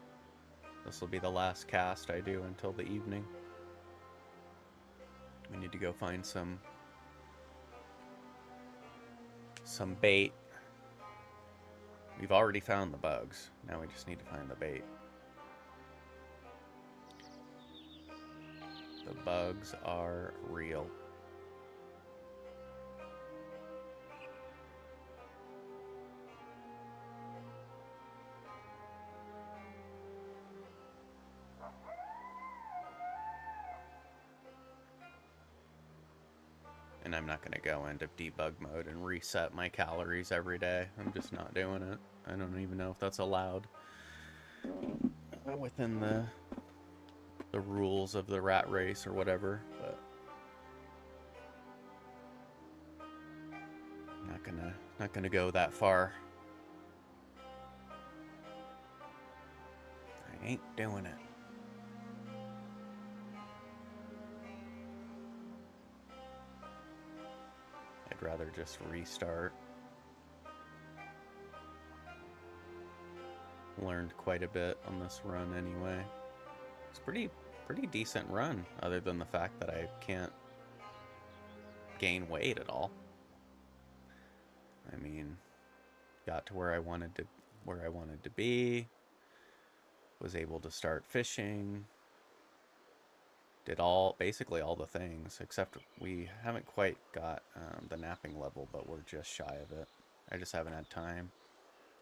This will be the last cast I do until the evening. We need to go find some bait. We've already found the bugs. Now we just need to find the bait. The bugs are real. And I'm not going to go into debug mode and reset my calories every day. I'm just not doing it. I don't even know if that's allowed within the rules of the RatRace or whatever, but not gonna go that far. I ain't doing it. I'd rather just restart. Learned quite a bit on this run anyway. It's pretty decent run, other than the fact that I can't gain weight at all. I mean, got to where I wanted to be. Was able to start fishing. Did basically all the things, except we haven't quite got the napping level, but we're just shy of it. I just haven't had time.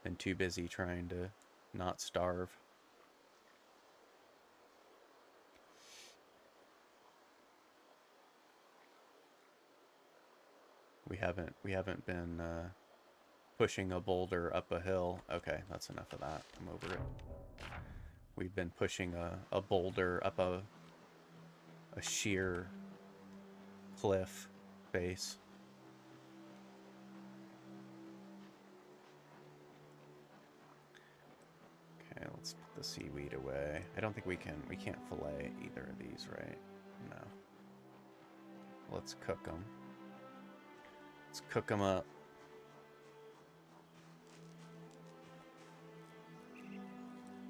Been too busy trying to not starve. We haven't been pushing a boulder up a hill. Okay, that's enough of that. I'm over it. We've been pushing a boulder up a sheer cliff face. Okay, let's put the seaweed away. I don't think we can't fillet either of these, right? No. Let's cook them. Let's cook them up.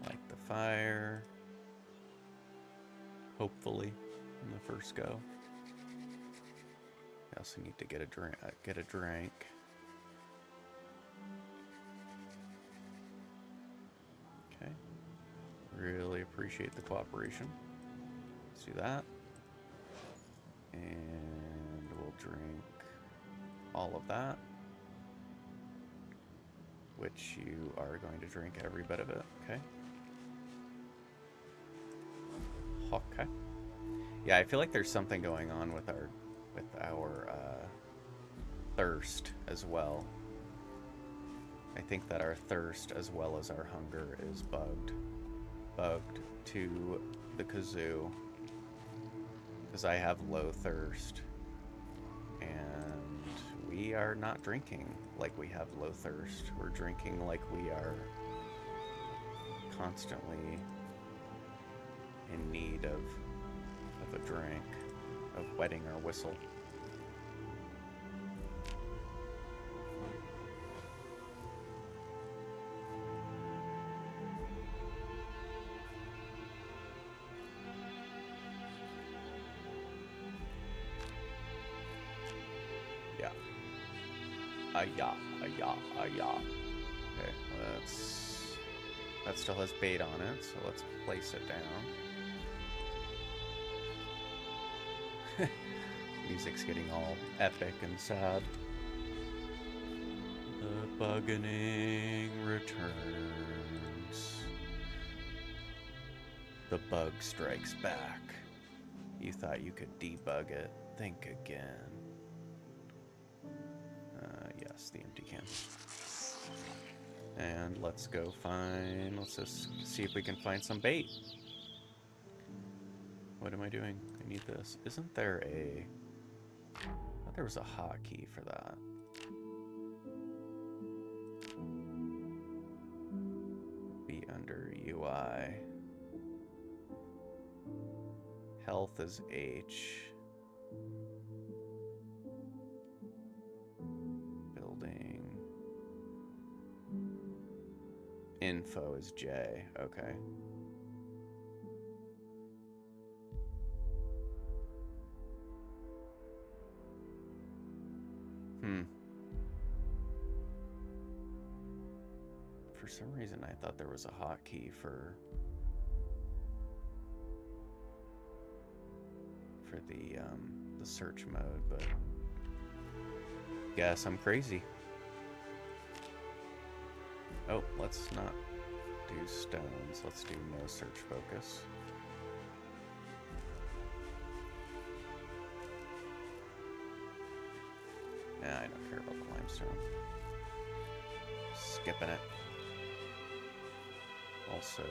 Light the fire. Hopefully, in the first go. I also need to get a drink. Okay. Really appreciate the cooperation. Let's do that. And we'll drink all of that. Which you are going to drink every bit of it, okay? Okay. Yeah, I feel like there's something going on with our thirst as well. I think that our thirst as well as our hunger is bugged to the kazoo, because I have low thirst and we are not drinking like we have low thirst. We're drinking like we are constantly in need of a drink, of wetting our whistle. Yeah. Yeah. Okay, that still has bait on it, so let's place it down. Music's getting all epic and sad. The buggening returns. The bug strikes back. You thought you could debug it. Think again. Yes, the empty can. And let's just see if we can find some bait. What am I doing? I need this. Isn't there I thought there was a hotkey for that. Be under UI. Health is H. Building. Info is J. Okay. For some reason, I thought there was a hotkey for the search mode, but guess I'm crazy. Oh, let's not do stones. Let's do no search focus. Nah, I don't care about the limestone. Skipping it. Also,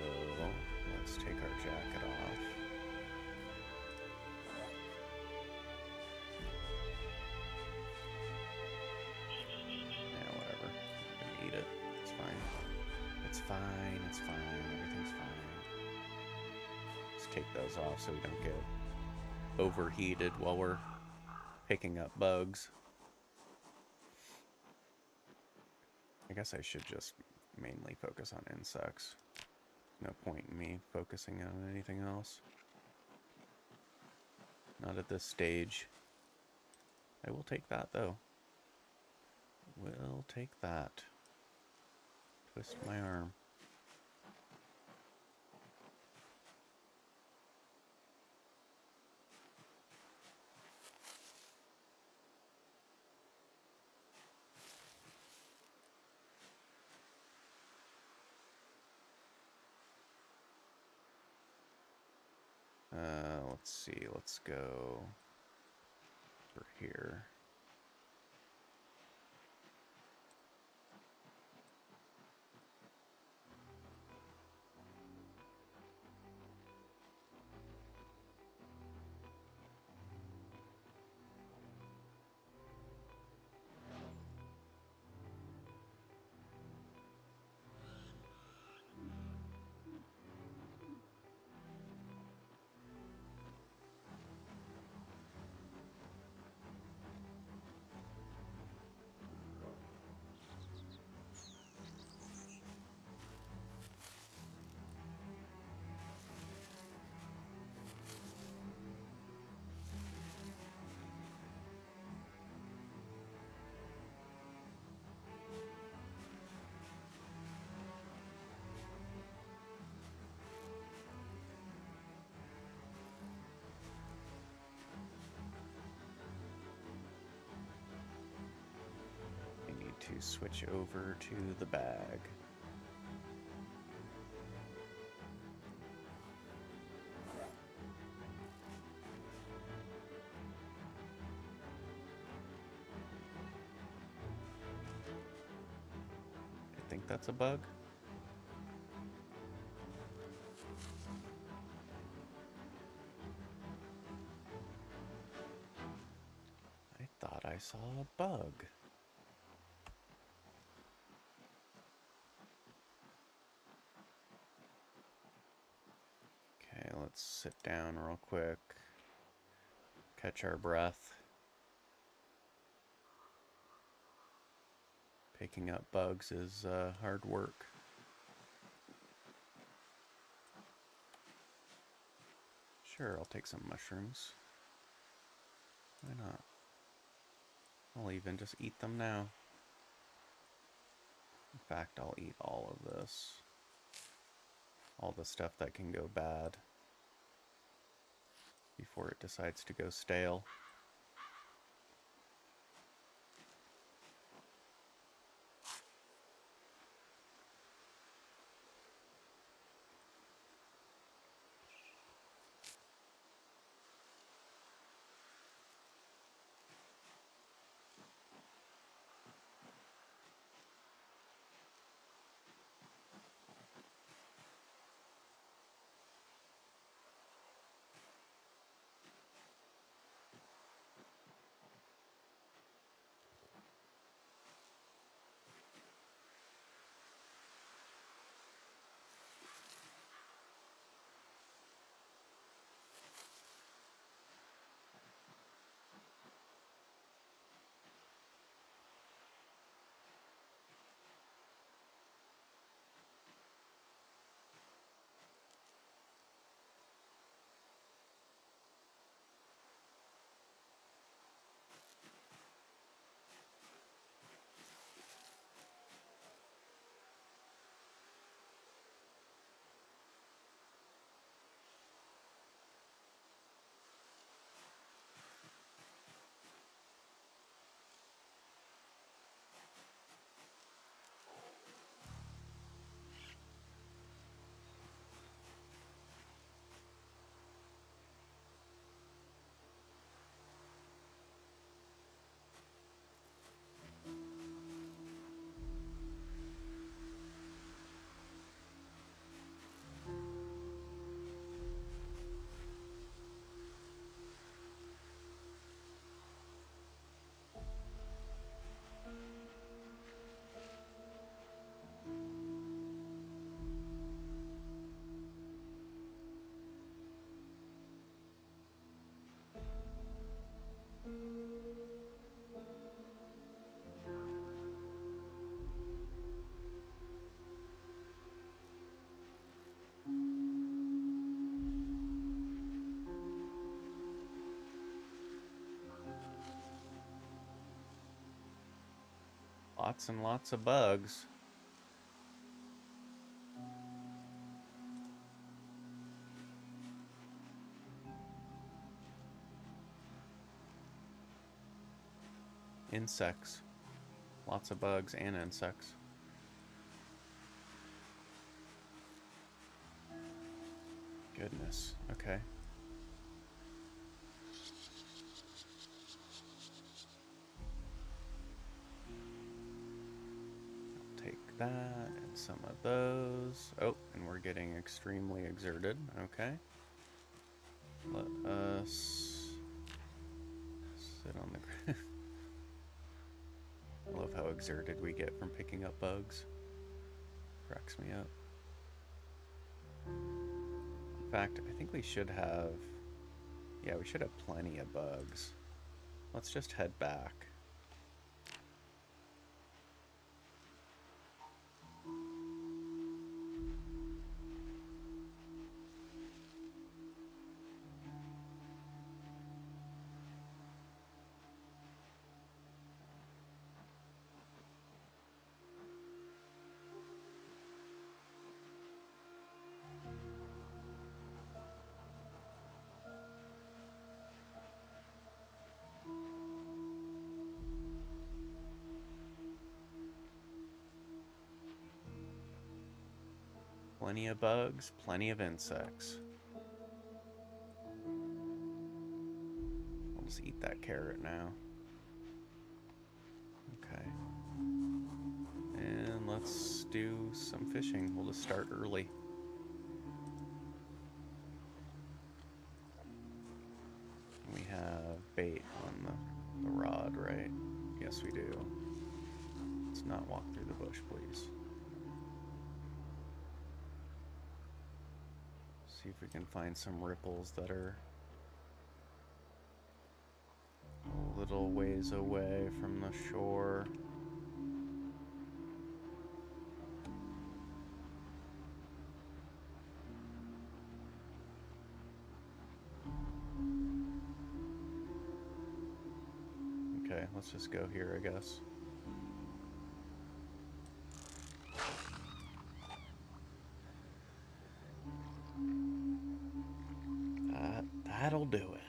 let's take our jacket off. Yeah, whatever. I'm gonna eat it. It's fine. It's fine. It's fine. Everything's fine. Let's take those off so we don't get overheated while we're picking up bugs. I guess I should just mainly focus on insects. No point in me focusing on anything else. Not at this stage. I will take that, though. Will take that. Twist my arm. Let's see. Let's go over here. To switch over to the bag. I think that's a bug. I thought I saw a bug. Okay, let's sit down real quick. Catch our breath. Picking up bugs is hard work. Sure, I'll take some mushrooms. Why not? I'll even just eat them now. In fact, I'll eat all of this. All the stuff that can go bad before it decides to go stale. Lots and lots of bugs. Insects. Lots of bugs and insects. Goodness. Okay. I'll take that and some of those. Oh, and we're getting extremely exerted. Okay. Let us sit on the ground. I love how exerted we get from picking up bugs. Cracks me up. In fact, I think we should have... Yeah, we should have plenty of bugs. Let's just head back. Plenty of bugs, plenty of insects. I'll just eat that carrot now. Okay. And let's do some fishing. We'll just start early. We have bait on the rod, right? Yes, we do. Let's not walk through the bush, please. See if we can find some ripples that are a little ways away from the shore. Okay, let's just go here, I guess. That'll do it.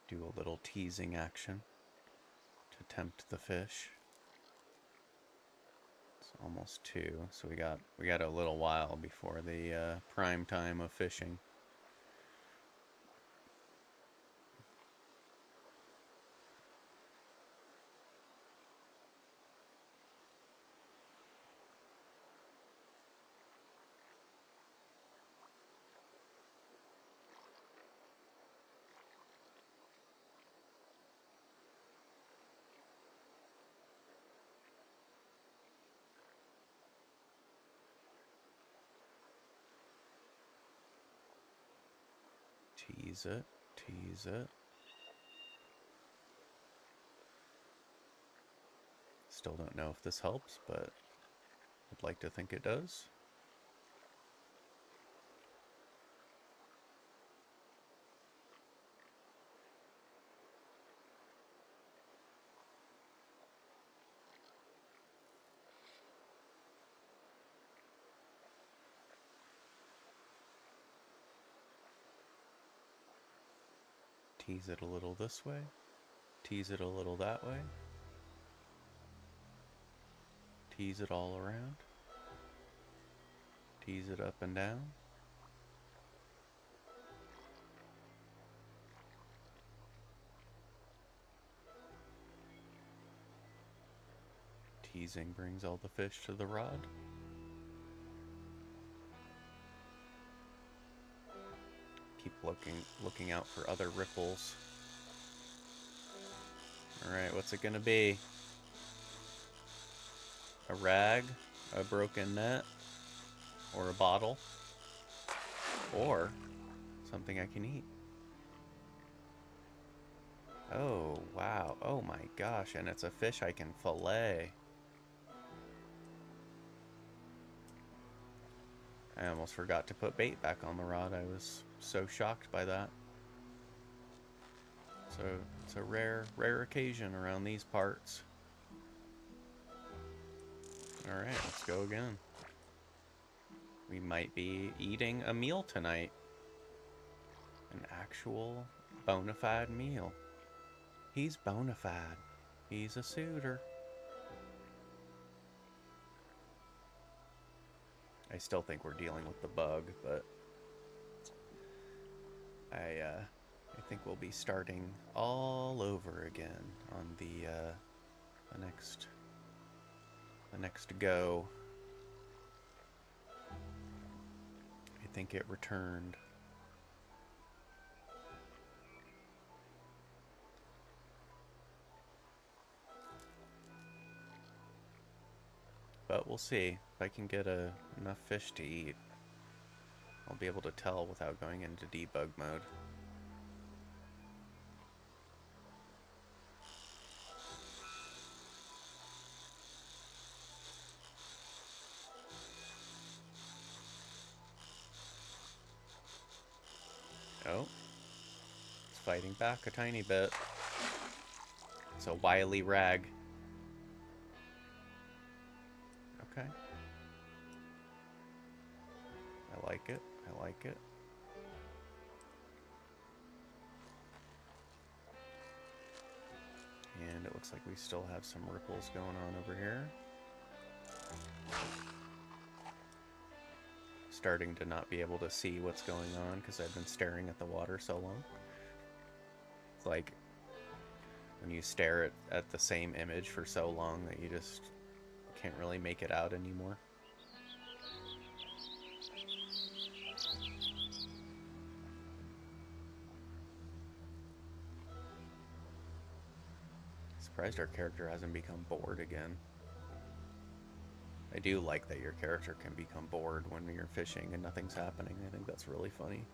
Do a little teasing action to tempt the fish. It's almost 2, so we got a little while before the prime time of fishing. Tease it, tease it. Still don't know if this helps, but I'd like to think it does. Tease it a little this way, tease it a little that way, tease it all around, tease it up and down. Teasing brings all the fish to the rod. Keep looking out for other ripples. Alright, what's it gonna be? A rag? a broken net, or a bottle, or something I can eat. Oh, wow. Oh my gosh, and it's a fish I can fillet. I almost forgot to put bait back on the rod. I was so shocked by that. So it's a rare occasion around these parts. Alright, let's go again. We might be eating a meal tonight. An actual bona fide meal. He's bona fide. He's a suitor. I still think we're dealing with the bug, but I think we'll be starting all over again on the next go. I think it returned. But we'll see. If I can get enough fish to eat, I'll be able to tell without going into debug mode. Oh, it's fighting back a tiny bit. It's a wily rag. Okay. I like it. I like it. And it looks like we still have some ripples going on over here. Starting to not be able to see what's going on because I've been staring at the water so long. It's like when you stare at the same image for so long that you just can't really make it out anymore. Surprised our character hasn't become bored again. I do like that your character can become bored when you're fishing and nothing's happening. I think that's really funny.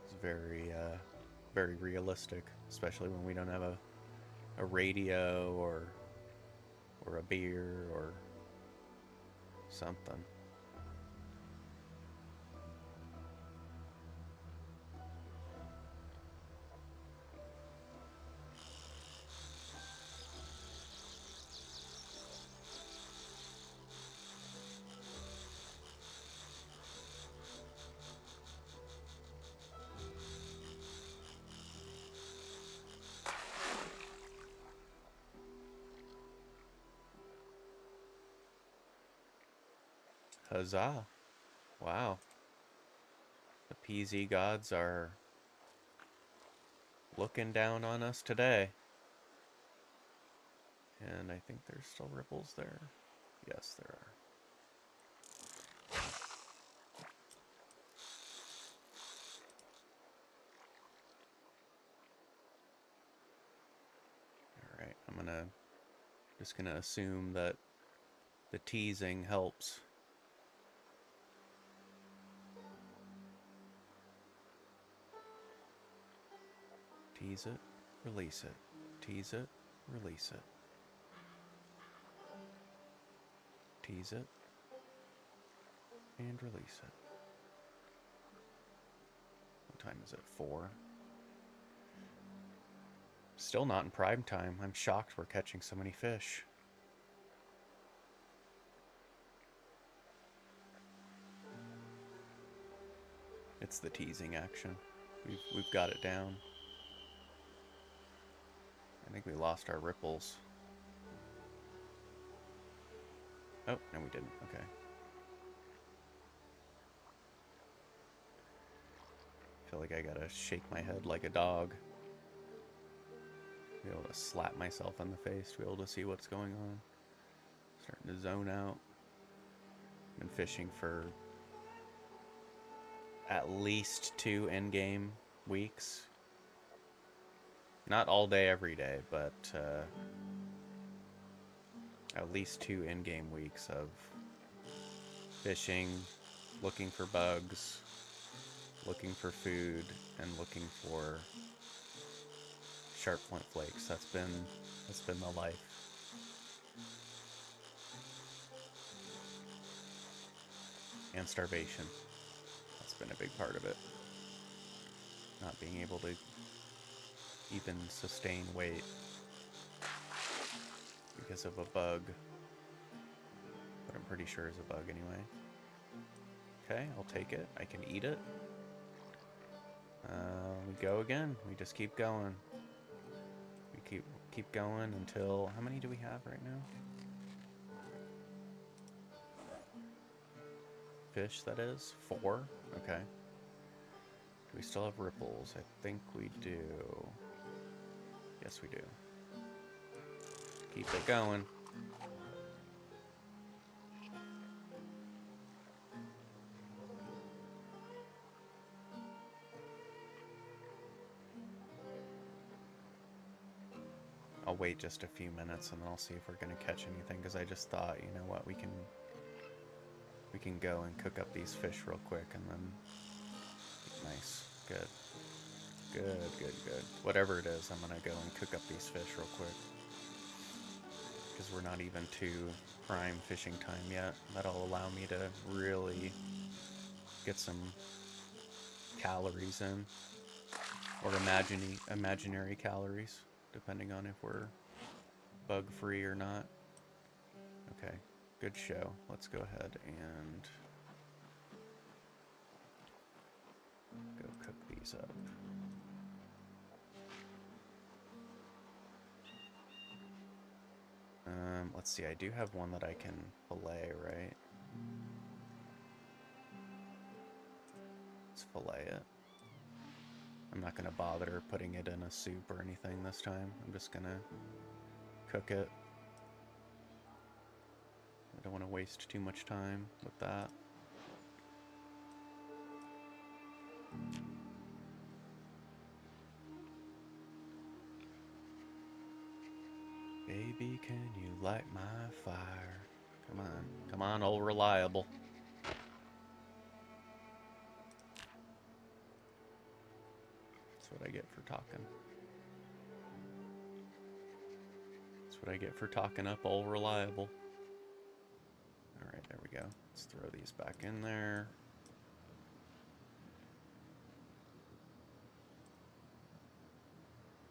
It's very realistic, especially when we don't have a radio or a beer or something. Huzzah! Wow. The PZ gods are looking down on us today. And I think there's still ripples there. Yes, there are. Alright, just gonna assume that the teasing helps. Tease it, release it. Tease it, release it. Tease it, and release it. What time is it? 4? Still not in prime time. I'm shocked we're catching so many fish. It's the teasing action. We've got it down. I think we lost our ripples. Oh, no we didn't. Okay. I feel like I gotta shake my head like a dog. Be able to slap myself in the face to be able to see what's going on. Starting to zone out. Been fishing for at least 2 in-game weeks. Not all day, every day, but at least 2 in-game weeks of fishing, looking for bugs, looking for food, and looking for sharp point flakes. That's been the life. And starvation. That's been a big part of it. Not being able to even sustain weight because of a bug. But I'm pretty sure it's a bug anyway. Okay, I'll take it. I can eat it. We go again. We just keep going. We keep going until... How many do we have right now? Fish, that is? 4? Okay. Do we still have ripples? I think we do. Yes, we do. Keep it going. I'll wait just a few minutes and then I'll see if we're gonna catch anything, because I just thought, you know what, we can go and cook up these fish real quick and then... Nice. Good. Good. Whatever it is, I'm gonna go and cook up these fish real quick. Because we're not even to prime fishing time yet. That'll allow me to really get some calories in. Or imaginary calories, depending on if we're bug-free or not. Okay, good show. Let's go ahead and go cook these up. Let's see, I do have one that I can fillet, right? Let's fillet it. I'm not gonna bother putting it in a soup or anything this time. I'm just gonna cook it. I don't want to waste too much time with that. Baby, can you light my fire? Come on, old reliable. That's what I get for talking. That's what I get for talking up old reliable. Alright, there we go. Let's throw these back in there.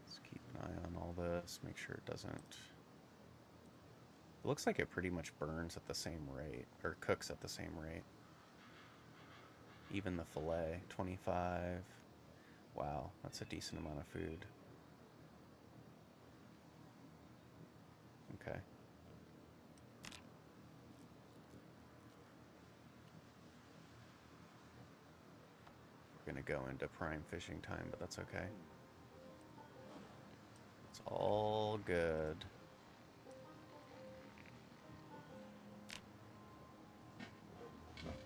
Let's keep an eye on all this, make sure it doesn't... It looks like it pretty much burns at the same rate, or cooks at the same rate. Even the fillet, 25. Wow, that's a decent amount of food. Okay. We're gonna go into prime fishing time, but that's okay. It's all good.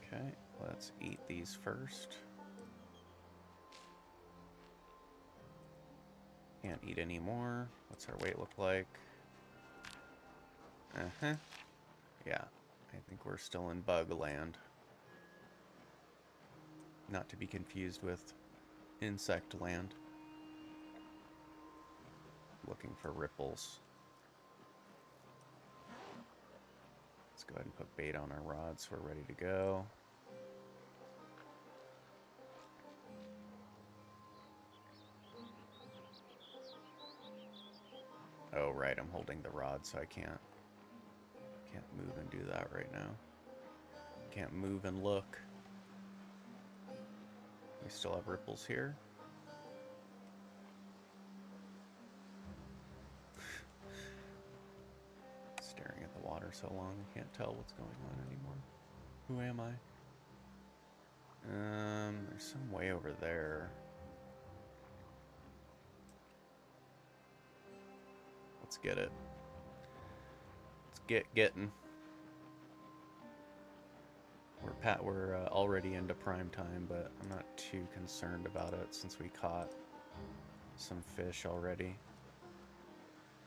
Okay, let's eat these first. Can't eat any more. What's our weight look like? Yeah, I think we're still in bug land. Not to be confused with insect land. Looking for ripples. Let's go ahead and put bait on our rods so we're ready to go. Oh, right, I'm holding the rod, so I can't move and do that right now. Can't move and look. We still have ripples here. Staring at the water so long, I can't tell what's going on anymore. Who am I? There's some way over there. Let's get it. Let's getting. We're already into prime time, but I'm not too concerned about it since we caught some fish already.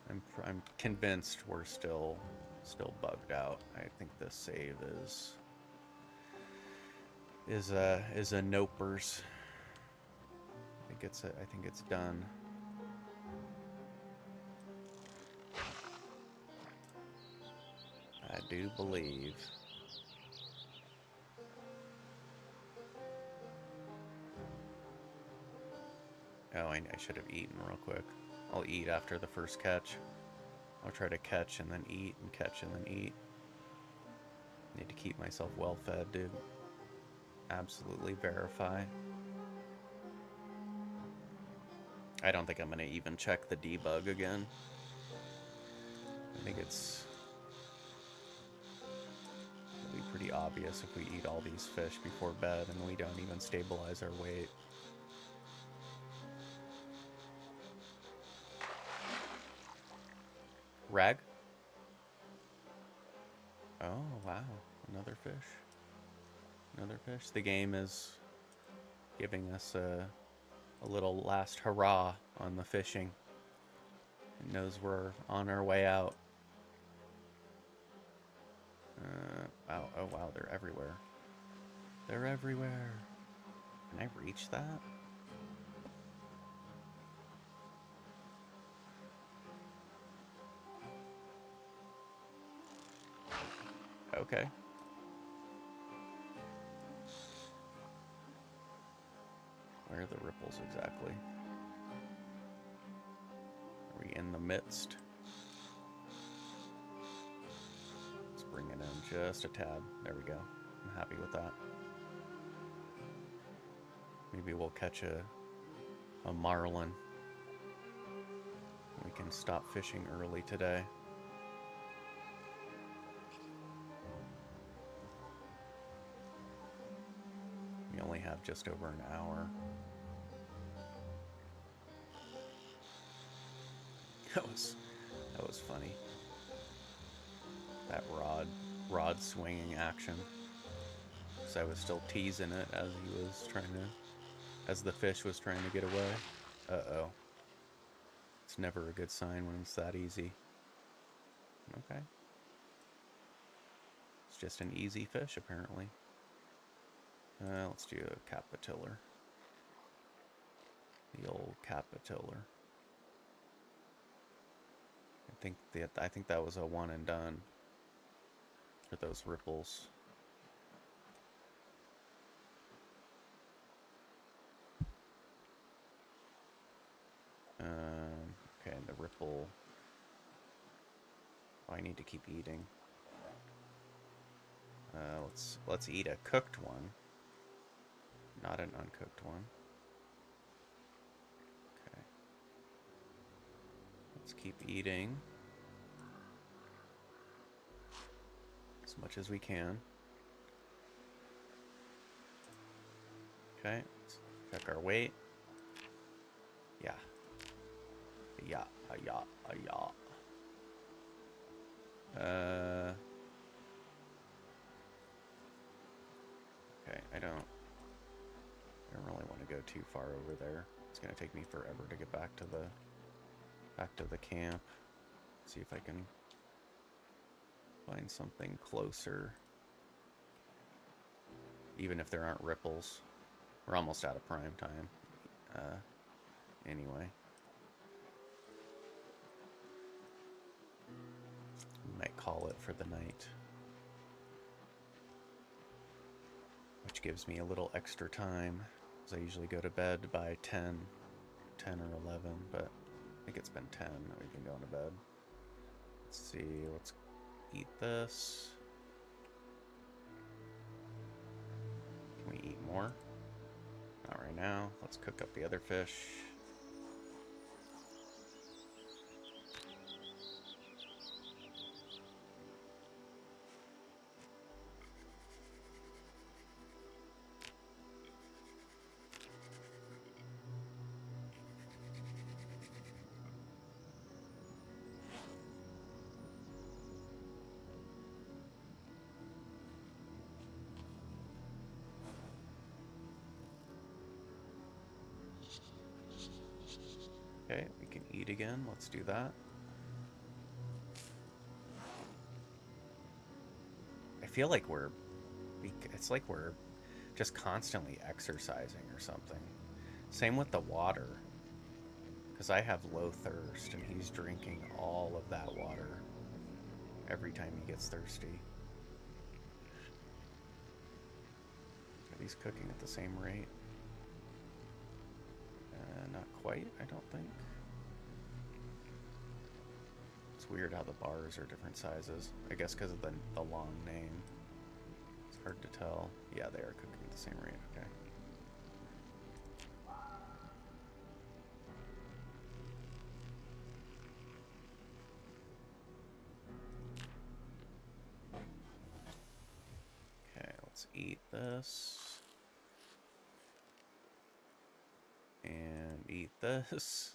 I'm convinced we're still Still bugged out. I think this save is a nopers. I think it's done. I do believe. Oh, I should have eaten real quick. I'll eat after the first catch. I'll try to catch and then eat and catch and then eat. Need to keep myself well fed, dude. Absolutely verify. I don't think I'm gonna even check the debug again. I think it'll be pretty obvious if we eat all these fish before bed and we don't even stabilize our weight. Rag? Oh, wow. Another fish. Another fish. The game is giving us a little last hurrah on the fishing. It knows we're on our way out. Wow. Oh, wow. They're everywhere. They're everywhere. Can I reach that? Okay. Where are the ripples exactly? Are we in the midst? Let's bring it in just a tad. There we go. I'm happy with that. Maybe we'll catch a marlin. We can stop fishing early today. We only have just over an hour. That was funny. That rod swinging action. So I was still teasing it as the fish was trying to get away. Uh-oh. It's never a good sign when it's that easy. Okay. It's just an easy fish, apparently. Let's do a capitiller. The old capitiller. I think that was a one and done for those ripples. Okay, the ripple. Oh, I need to keep eating. Let's eat a cooked one, not an uncooked one. Okay. Let's keep eating as much as we can. Okay, let's check our weight. Yeah. Yeah. Okay, I don't really want to go too far over there. It's gonna take me forever to get back to the camp. See if I can find something closer. Even if there aren't ripples. We're almost out of prime time. Anyway. Might call it for the night. Which gives me a little extra time, because I usually go to bed by 10 or 11, but I think it's been 10 that we've been going to bed. Let's see, let's eat this. Can we eat more? Not right now. Let's cook up the other fish. Okay, we can eat again. Let's do that. feel like it's like we're just constantly exercising or something. Same with the water. Because I have low thirst, and he's drinking all of that water every time he gets thirsty. Are these cooking at the same rate? Not quite, I don't think. It's weird how the bars are different sizes. I guess because of the long name. It's hard to tell. Yeah, they are cooking at the same rate, okay. Okay, let's eat this. And eat this.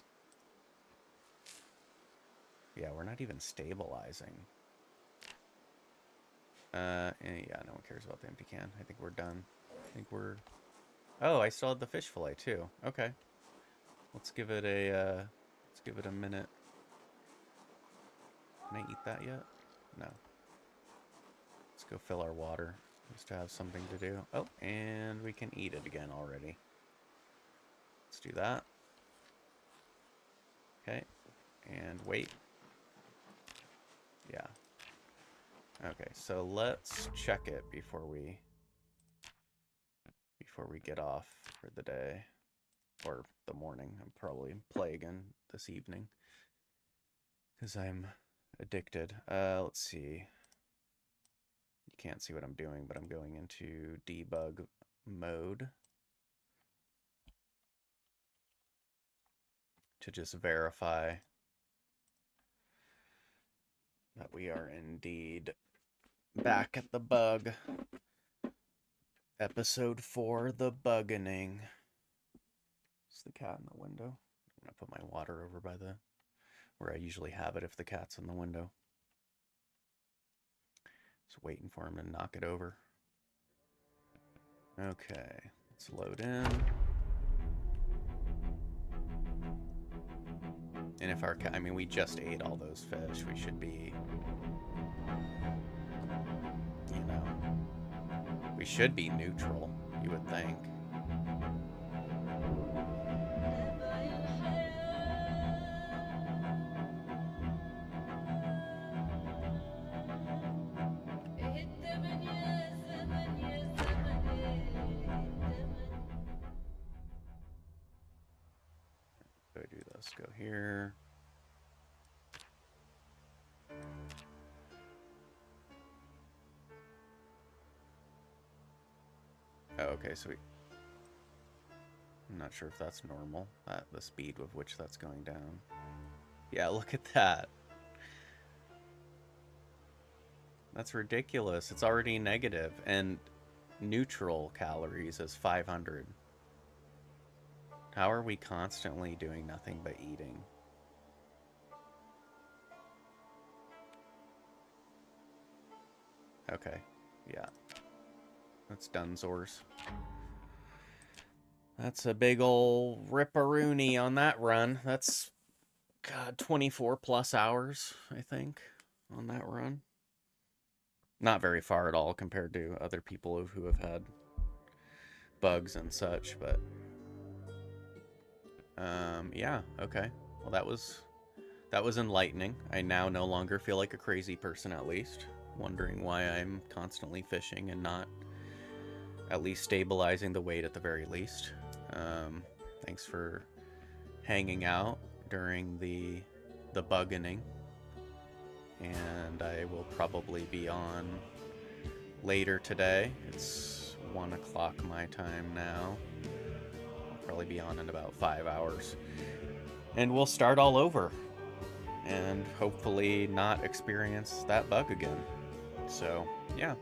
Yeah, we're not even stabilizing. Yeah, no one cares about the empty can. I think we're done. I think we're... Oh, I still had the fish fillet too. Okay. Let's give it a minute. Can I eat that yet? No. Let's go fill our water just to have something to do. Oh, and we can eat it again already. Let's do that. Okay. And wait. Yeah. Okay, so let's check it before we get off for the day or the morning. I'll probably play again this evening because I'm addicted. Let's see. You can't see what I'm doing, but I'm going into debug mode to just verify that we are indeed back at the bug. Episode 4, the buggening. It's the cat in the window. I'm gonna put my water over by where I usually have it if the cat's in the window. Just waiting for him to knock it over. Okay, let's load in. And if our cat, I mean, we just ate all those fish. We should be, you know, we should be neutral, you would think. Go do this, go here. Oh, okay, so I'm not sure if that's normal, the speed with which that's going down. Yeah, look at that. That's ridiculous. It's already negative, and neutral calories is 500. How are we constantly doing nothing but eating? Okay, yeah. That's Dunzors. That's a big ol' ripperoonie on that run. That's, God, 24 plus hours, I think, on that run. Not very far at all compared to other people who have had bugs and such, but... yeah, okay. Well, that was enlightening. I now no longer feel like a crazy person, at least. Wondering why I'm constantly fishing and not at least stabilizing the weight at the very least. Thanks for hanging out during the buggening. And I will probably be on later today. It's 1 o'clock my time now. I'll probably be on in about 5 hours. And we'll start all over. And hopefully not experience that bug again. So, yeah.